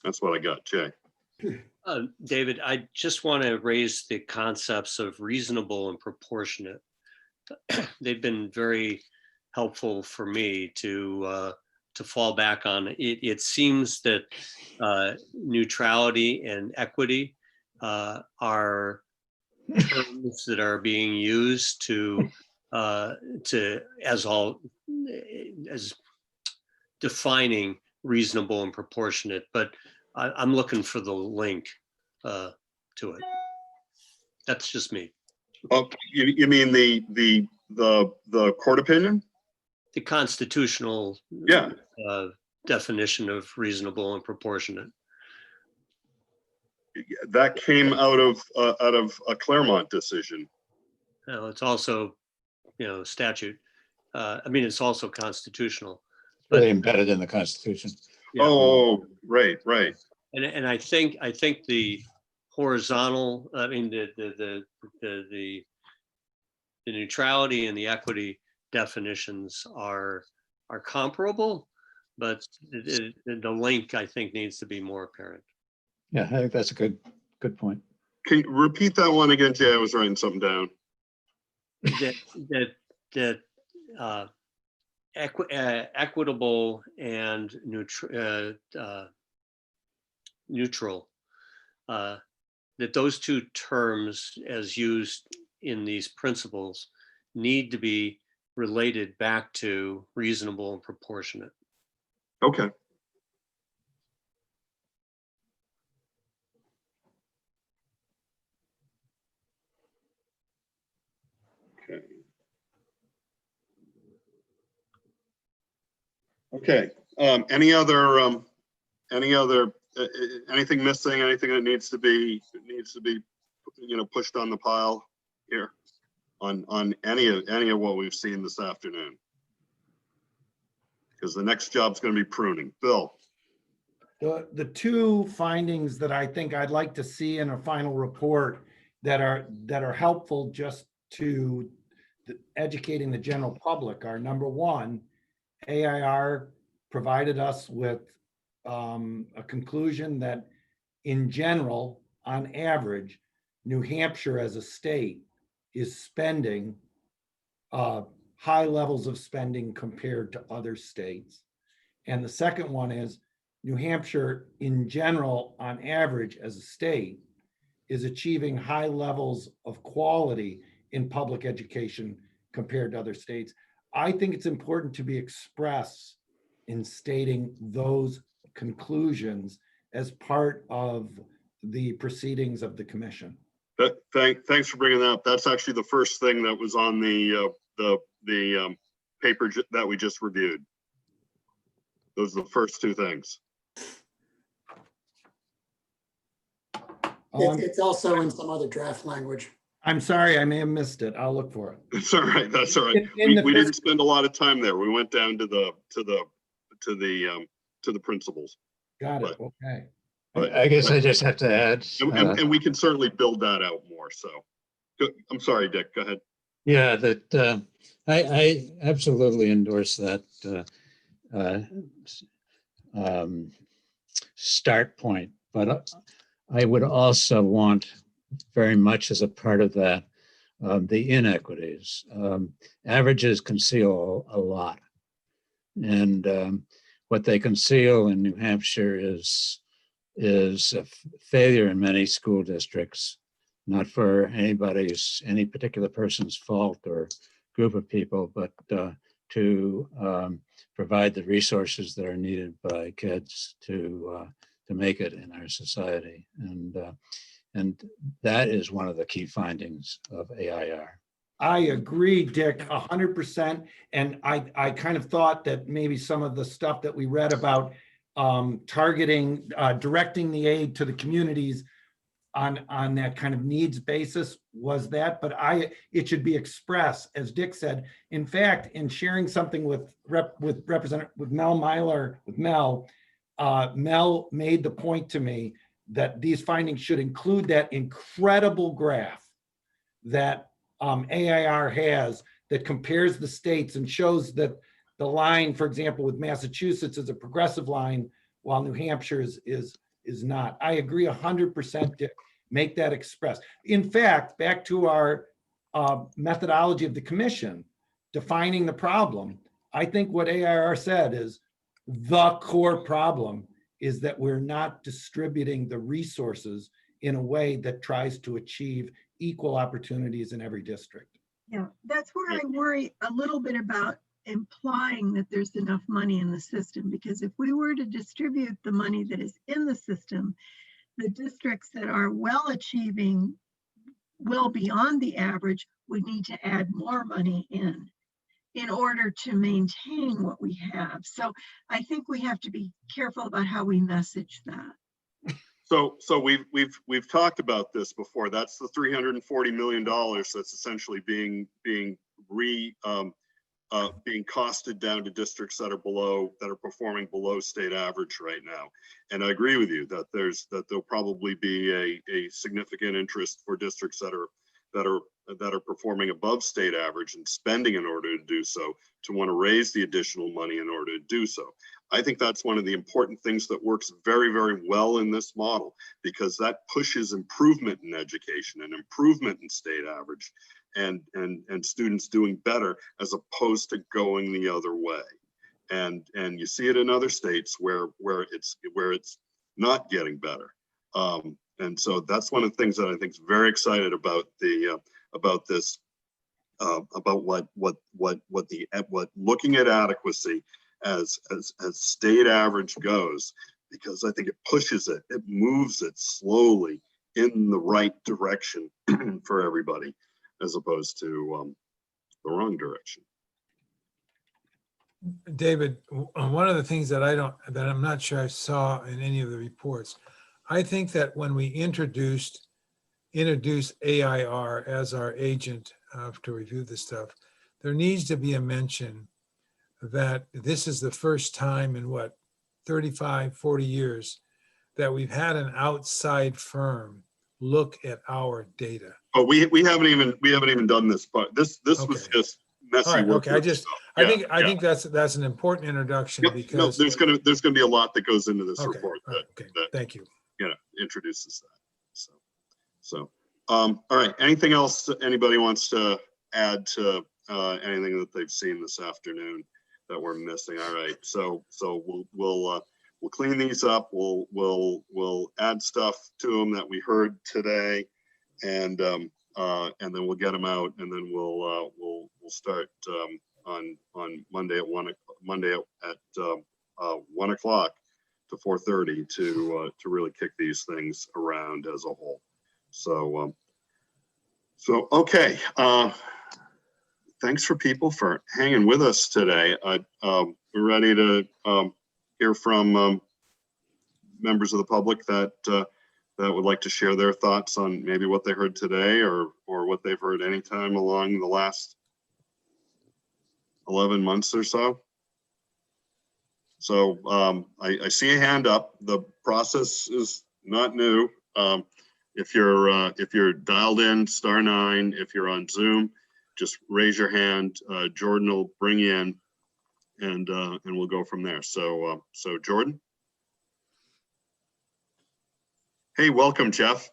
That's what I got, Jay.
David, I just want to raise the concepts of reasonable and proportionate. They've been very helpful for me to fall back on. It seems that neutrality and equity are terms that are being used as defining reasonable and proportionate, but I'm looking for the link to it. That's just me.
Oh, you mean the court opinion?
The constitutional definition of reasonable and proportionate.
That came out of a Claremont decision.
No, it's also, statute. I mean, it's also constitutional.
Really embedded in the Constitution.
Yeah. Oh, right.
And I think the horizontal, I mean, the neutrality and the equity definitions are comparable, but the link, I think, needs to be more apparent.
Yeah, I think that's a good point.
Can you repeat that one again, Jay? I was writing something down.
That equitable and neutral, that those two terms as used in these principles need to be related back to reasonable and proportionate.
Okay. Okay. Anything missing? Anything that needs to be pushed on the pile here on any of what we've seen this afternoon? Because the next job's going to be pruning. Bill.
The two findings that I think I'd like to see in a final report that are helpful just to educating the general public are, number one, AIR provided us with a conclusion that in general, on average, New Hampshire as a state is spending high levels of spending compared to other states. And the second one is New Hampshire in general, on average as a state, is achieving high levels of quality in public education compared to other states. I think it's important to be express in stating those conclusions as part of the proceedings of the commission.
Thanks for bringing that up. That's actually the first thing that was on the paper that we just reviewed. Those are the first two things.
It's also in some other draft language.
I'm sorry, I may have missed it. I'll look for it.
That's all right. That's all right. We didn't spend a lot of time there. We went down to the principles.
Got it. Okay.
I guess I just have to add.
And we can certainly build that out more. So I'm sorry, Dick, go ahead.
Yeah, that I absolutely endorse that start point, but I would also want very much as a part of that the inequities. Averages conceal a lot, and what they conceal in New Hampshire is a failure in many school districts, not for any particular person's fault or group of people, but to provide the resources that are needed by kids to make it in our society. And that is one of the key findings of AIR.
I agree, Dick, 100%. And I kind of thought that maybe some of the stuff that we read about targeting, directing the aid to the communities on that kind of needs basis was that, but it should be expressed, as Dick said. In fact, in sharing something with Mel Myler, Mel made the point to me that these findings should include that incredible graph that AIR has that compares the states and shows that the line, for example, with Massachusetts is a progressive line, while New Hampshire is not. I agree 100%, Dick. Make that express. In fact, back to our methodology of the commission, defining the problem, I think what AIR said is the core problem is that we're not distributing the resources in a way that tries to achieve equal opportunities in every district.
Yeah, that's where I worry a little bit about implying that there's enough money in the system, because if we were to distribute the money that is in the system, the districts that are well achieving well beyond the average would need to add more money in order to maintain what we have. So I think we have to be careful about how we message that.
So we've talked about this before. That's the $340 million that's essentially being costed down to districts that are performing below state average right now. And I agree with you that there'll probably be a significant interest for districts that are performing above state average and spending in order to do so, to want to raise the additional money in order to do so. I think that's one of the important things that works very, very well in this model, because that pushes improvement in education and improvement in state average and students doing better as opposed to going the other way. And you see it in other states where it's not getting better. And so that's one of the things that I think is very excited about this, about what looking at adequacy as state average goes, because I think it pushes it, it moves it slowly in the right direction for everybody, as opposed to the wrong direction.
David, one of the things that I'm not sure I saw in any of the reports, I think that when we introduced AIR as our agent to review this stuff, there needs to be a mention that this is the first time in 35, 40 years that we've had an outside firm look at our data.
Oh, we haven't even done this, but this was
Okay.
just messy
All right,
work.
okay, I
Yeah.
think that's an important introduction
Yep. No,
because.
there's gonna be a lot that goes into this
Okay,
report
all right, okay,
that
thank you.
introduces that. So all right. Anything else that anybody wants to add to anything that they've seen this afternoon that we're missing? All right. So we'll clean these up. We'll add stuff to them that we heard today, and then we'll get them out, and then we'll start on Monday at 1 o'clock to 4:30 to really kick these things around as a whole. So okay. Thanks for people for hanging with us today. We're ready to hear from members of the public that would like to share their thoughts on maybe what they heard today or what they've heard anytime along the last 11 months or so. So I see a hand up. The process is not new. If you're dialed in, *9. If you're on Zoom, just raise your hand. Jordan will bring you in, and we'll go from there. So Jordan. Hey, welcome, Jeff.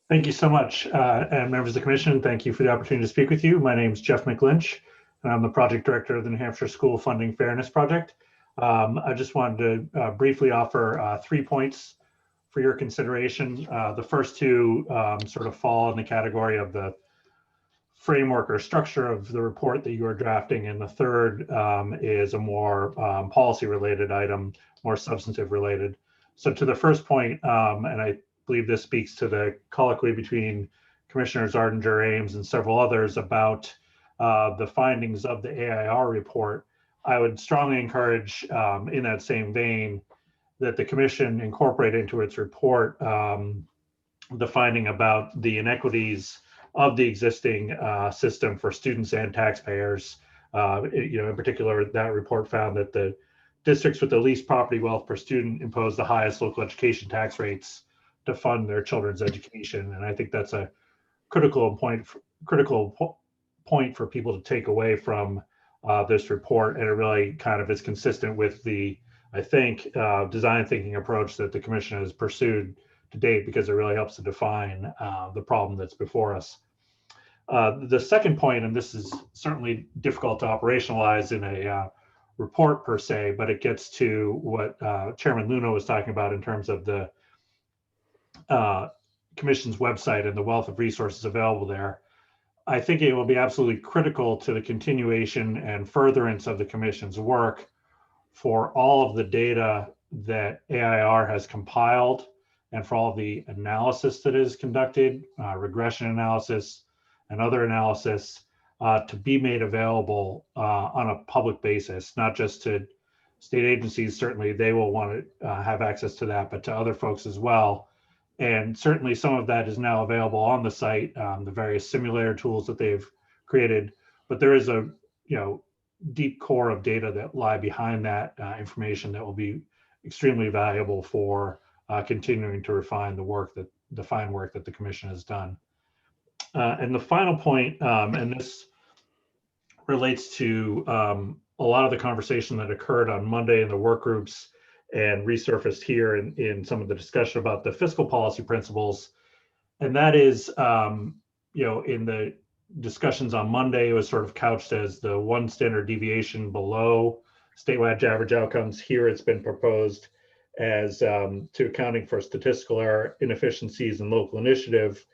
Thank you so much, and members of the commission. Thank you for the opportunity to speak with you. My name is Jeff McLynch, and I'm the project director of the New Hampshire School Funding Fairness Project. I just wanted to briefly offer 3 points for your consideration. The first two sort of fall in the category of the framework or structure of the report that you are drafting, and the third is a more policy-related item, more substantive related. So to the first point, and I believe this speaks to the colloquy between Commissioners Ardinger, Ames, and several others about the findings of the AIR report, I would strongly encourage, in that same vein, that the Commission incorporate into its report the finding about the inequities of the existing system for students and taxpayers. In particular, that report found that the districts with the least property wealth per student impose the highest local education tax rates to fund their children's education, and I think that's a critical point for people to take away from this report, and it really kind of is consistent with the, I think, design thinking approach that the Commission has pursued to date, because it really helps to define the problem that's before us. The second point, and this is certainly difficult to operationalize in a report per se, but it gets to what Chairman Luna was talking about in terms of the Commission's website and the wealth of resources available there. I think it will be absolutely critical to the continuation and furtherance of the Commission's work for all of the data that AIR has compiled and for all of the analysis that is conducted, regression analysis and other analysis, to be made available on a public basis, not just to state agencies. Certainly they will want to have access to that, but to other folks as well. And certainly some of that is now available on the site, the various simulator tools that they've created, but there is a deep core of data that lie behind that information that will be extremely valuable for continuing to refine the fine work that the Commission has done. And the final point, and this relates to a lot of the conversation that occurred on Monday in the work groups and resurfaced here in some of the discussion about the fiscal policy principles. And that is, in the discussions on Monday, it was sort of couched as the one standard deviation below statewide average outcomes. Here it's been proposed as to accounting for statistical error, inefficiencies, and local initiative,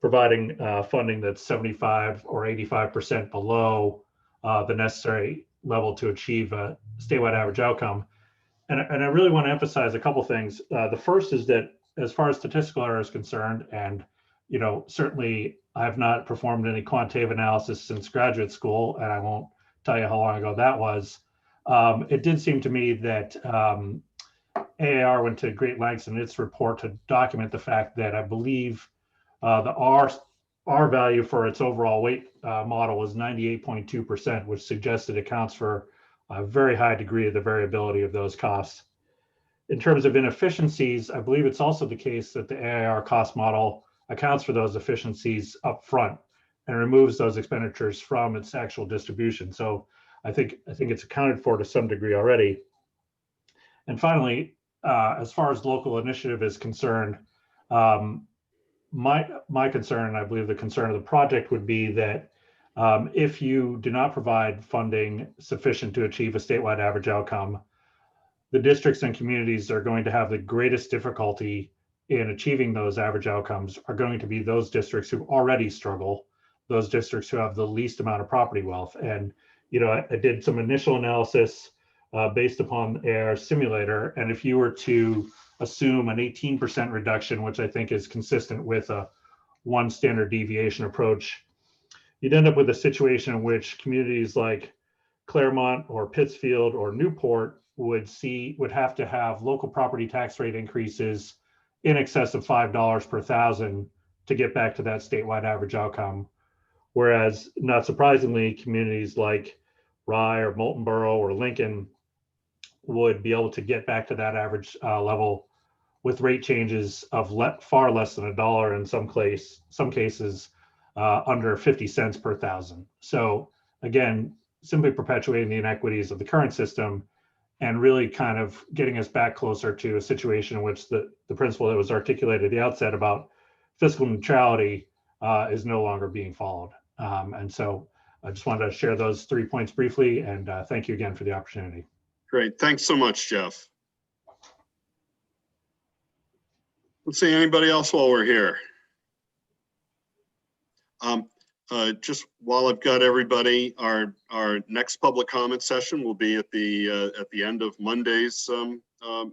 providing funding that's 75 or 85% below the necessary level to achieve a statewide average outcome. And I really want to emphasize a couple things. The first is that as far as statistical error is concerned, and certainly I've not performed any quantitative analysis since graduate school, and I won't tell you how long ago that was. It did seem to me that AAR went to great lengths in its report to document the fact that I believe the R value for its overall weight model was 98.2%, which suggests it accounts for a very high degree of the variability of those costs. In terms of inefficiencies, I believe it's also the case that the AIR cost model accounts for those efficiencies up front and removes those expenditures from its actual distribution. So I think it's accounted for to some degree already. And finally, as far as local initiative is concerned, my concern, and I believe the concern of the project, would be that if you do not provide funding sufficient to achieve a statewide average outcome, the districts and communities are going to have the greatest difficulty in achieving those average outcomes are going to be those districts who already struggle, those districts who have the least amount of property wealth. And, I did some initial analysis based upon our simulator. And if you were to assume an 18% reduction, which I think is consistent with a one standard deviation approach, you'd end up with a situation in which communities like Claremont or Pittsfield or Newport would have to have local property tax rate increases in excess of $5 per thousand to get back to that statewide average outcome. Whereas, not surprisingly, communities like Rye or Moulton Borough or Lincoln would be able to get back to that average level with rate changes of far less than $1 in some cases under 50 cents per thousand. So again, simply perpetuating the inequities of the current system and really kind of getting us back closer to a situation in which the principle that was articulated at the outset about fiscal neutrality is no longer being followed. And so I just wanted to share those 3 points briefly, and thank you again for the opportunity.
Great. Thanks so much, Jeff. Let's see, anybody else while we're here? Just while I've got everybody, our next public comment session will be at the end of Monday's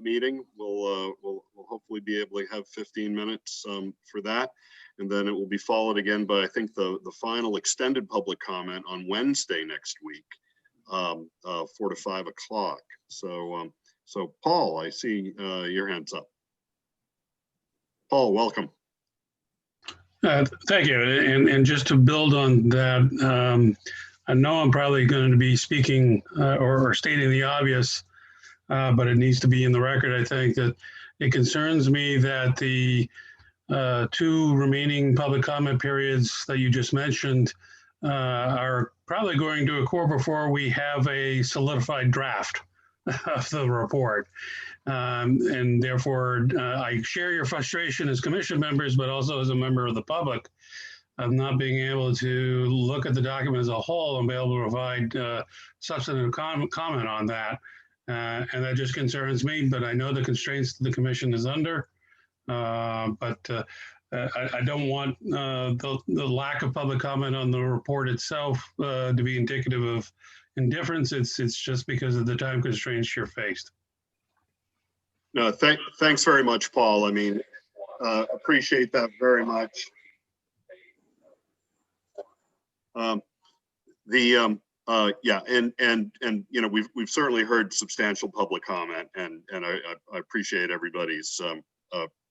meeting. We'll hopefully be able to have 15 minutes for that, and then it will be followed again by, I think, the final extended public comment on Wednesday next week, 4 to 5 o'clock. So Paul, I see your hands up. Paul, welcome.
Thank you. And just to build on that, I know I'm probably going to be speaking or stating the obvious, but it needs to be in the record. I think that it concerns me that the 2 remaining public comment periods that you just mentioned are probably going to occur before we have a solidified draft of the report. And therefore, I share your frustration as commission members, but also as a member of the public of not being able to look at the document as a whole and be able to provide substantive comment on that. And that just concerns me, but I know the constraints the commission is under. But I don't want the lack of public comment on the report itself to be indicative of indifference. It's just because of the time constraints you're faced.
No, thanks very much, Paul. I mean, appreciate that very much. Yeah, and we've certainly heard substantial public comment, and I appreciate everybody's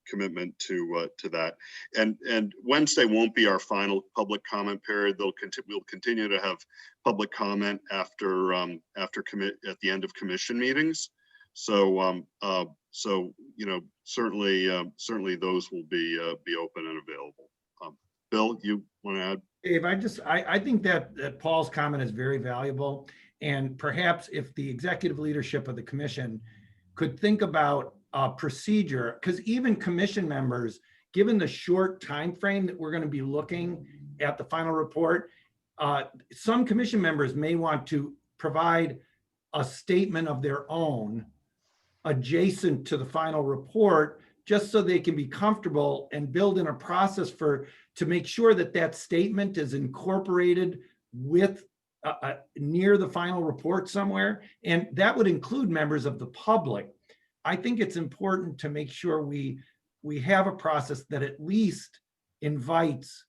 commitment to that. And Wednesday won't be our final public comment period. We'll continue to have public comment at the end of commission meetings. So certainly those will be open and available. Bill, you want to add?
Dave, I think that Paul's comment is very valuable, and perhaps if the executive leadership of the commission could think about a procedure, because even commission members, given the short time frame that we're going to be looking at the final report, some commission members may want to provide a statement of their own adjacent to the final report, just so they can be comfortable and build in a process to make sure that that statement is incorporated with near the final report somewhere. And that would include members of the public. I think it's important to make sure we have a process that at least invites,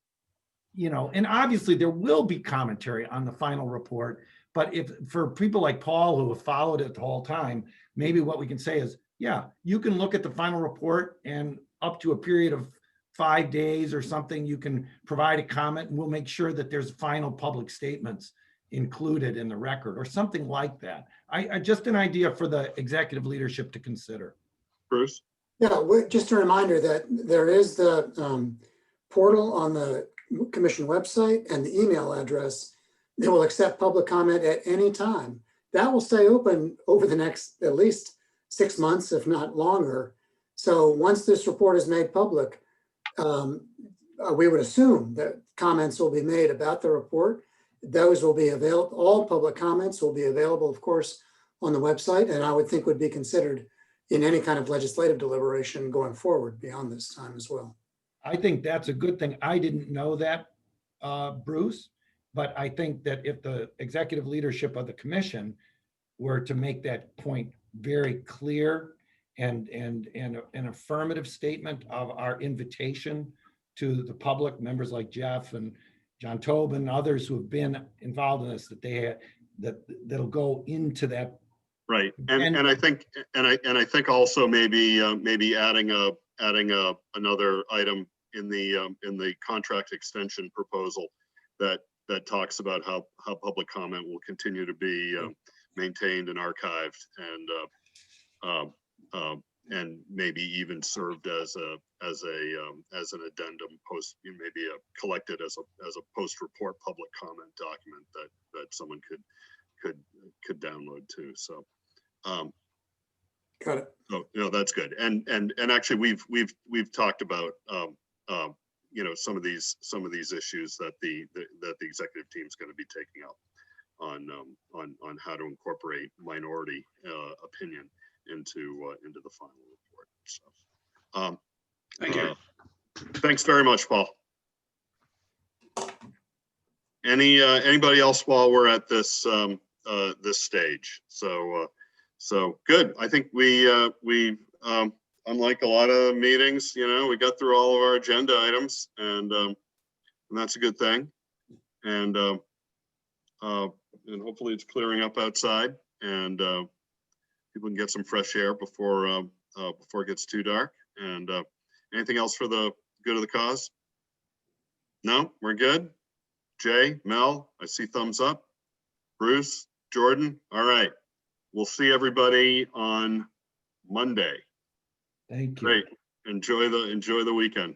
and obviously there will be commentary on the final report, but if for people like Paul who have followed it the whole time, maybe what we can say is, yeah, you can look at the final report, and up to a period of 5 days or something, you can provide a comment, and we'll make sure that there's final public statements included in the record or something like that. I just an idea for the executive leadership to consider.
Bruce?
Yeah, just a reminder that there is the portal on the commission website and the email address that will accept public comment at any time. That will stay open over the next at least 6 months, if not longer. So once this report is made public, we would assume that comments will be made about the report. Those will be available, all public comments will be available, of course, on the website, and I would think would be considered in any kind of legislative deliberation going forward beyond this time as well.
I think that's a good thing. I didn't know that, Bruce, but I think that if the executive leadership of the commission were to make that point very clear and an affirmative statement of our invitation to the public, members like Jeff and John Tobin and others who have been involved in this, that'll go into that.
Right, and I think also maybe adding another item in the contract extension proposal that talks about how public comment will continue to be maintained and archived, and maybe even served as an addendum post, maybe collected as a post report public comment document that someone could download too. So
got it.
So that's good. And actually we've talked about some of these issues that the executive team is going to be taking up on how to incorporate minority opinion into the final report. So
Thank you.
Thanks very much, Paul. Anybody else while we're at this this stage? So good. I think we unlike a lot of meetings, we got through all of our agenda items, and that's a good thing. And hopefully it's clearing up outside, and people can get some fresh air before it gets too dark. And anything else for the good of the cause? No, we're good. Jay, Mel, I see thumbs up. Bruce, Jordan, all right. We'll see everybody on Monday.
Thank you.
Great. Enjoy the weekend.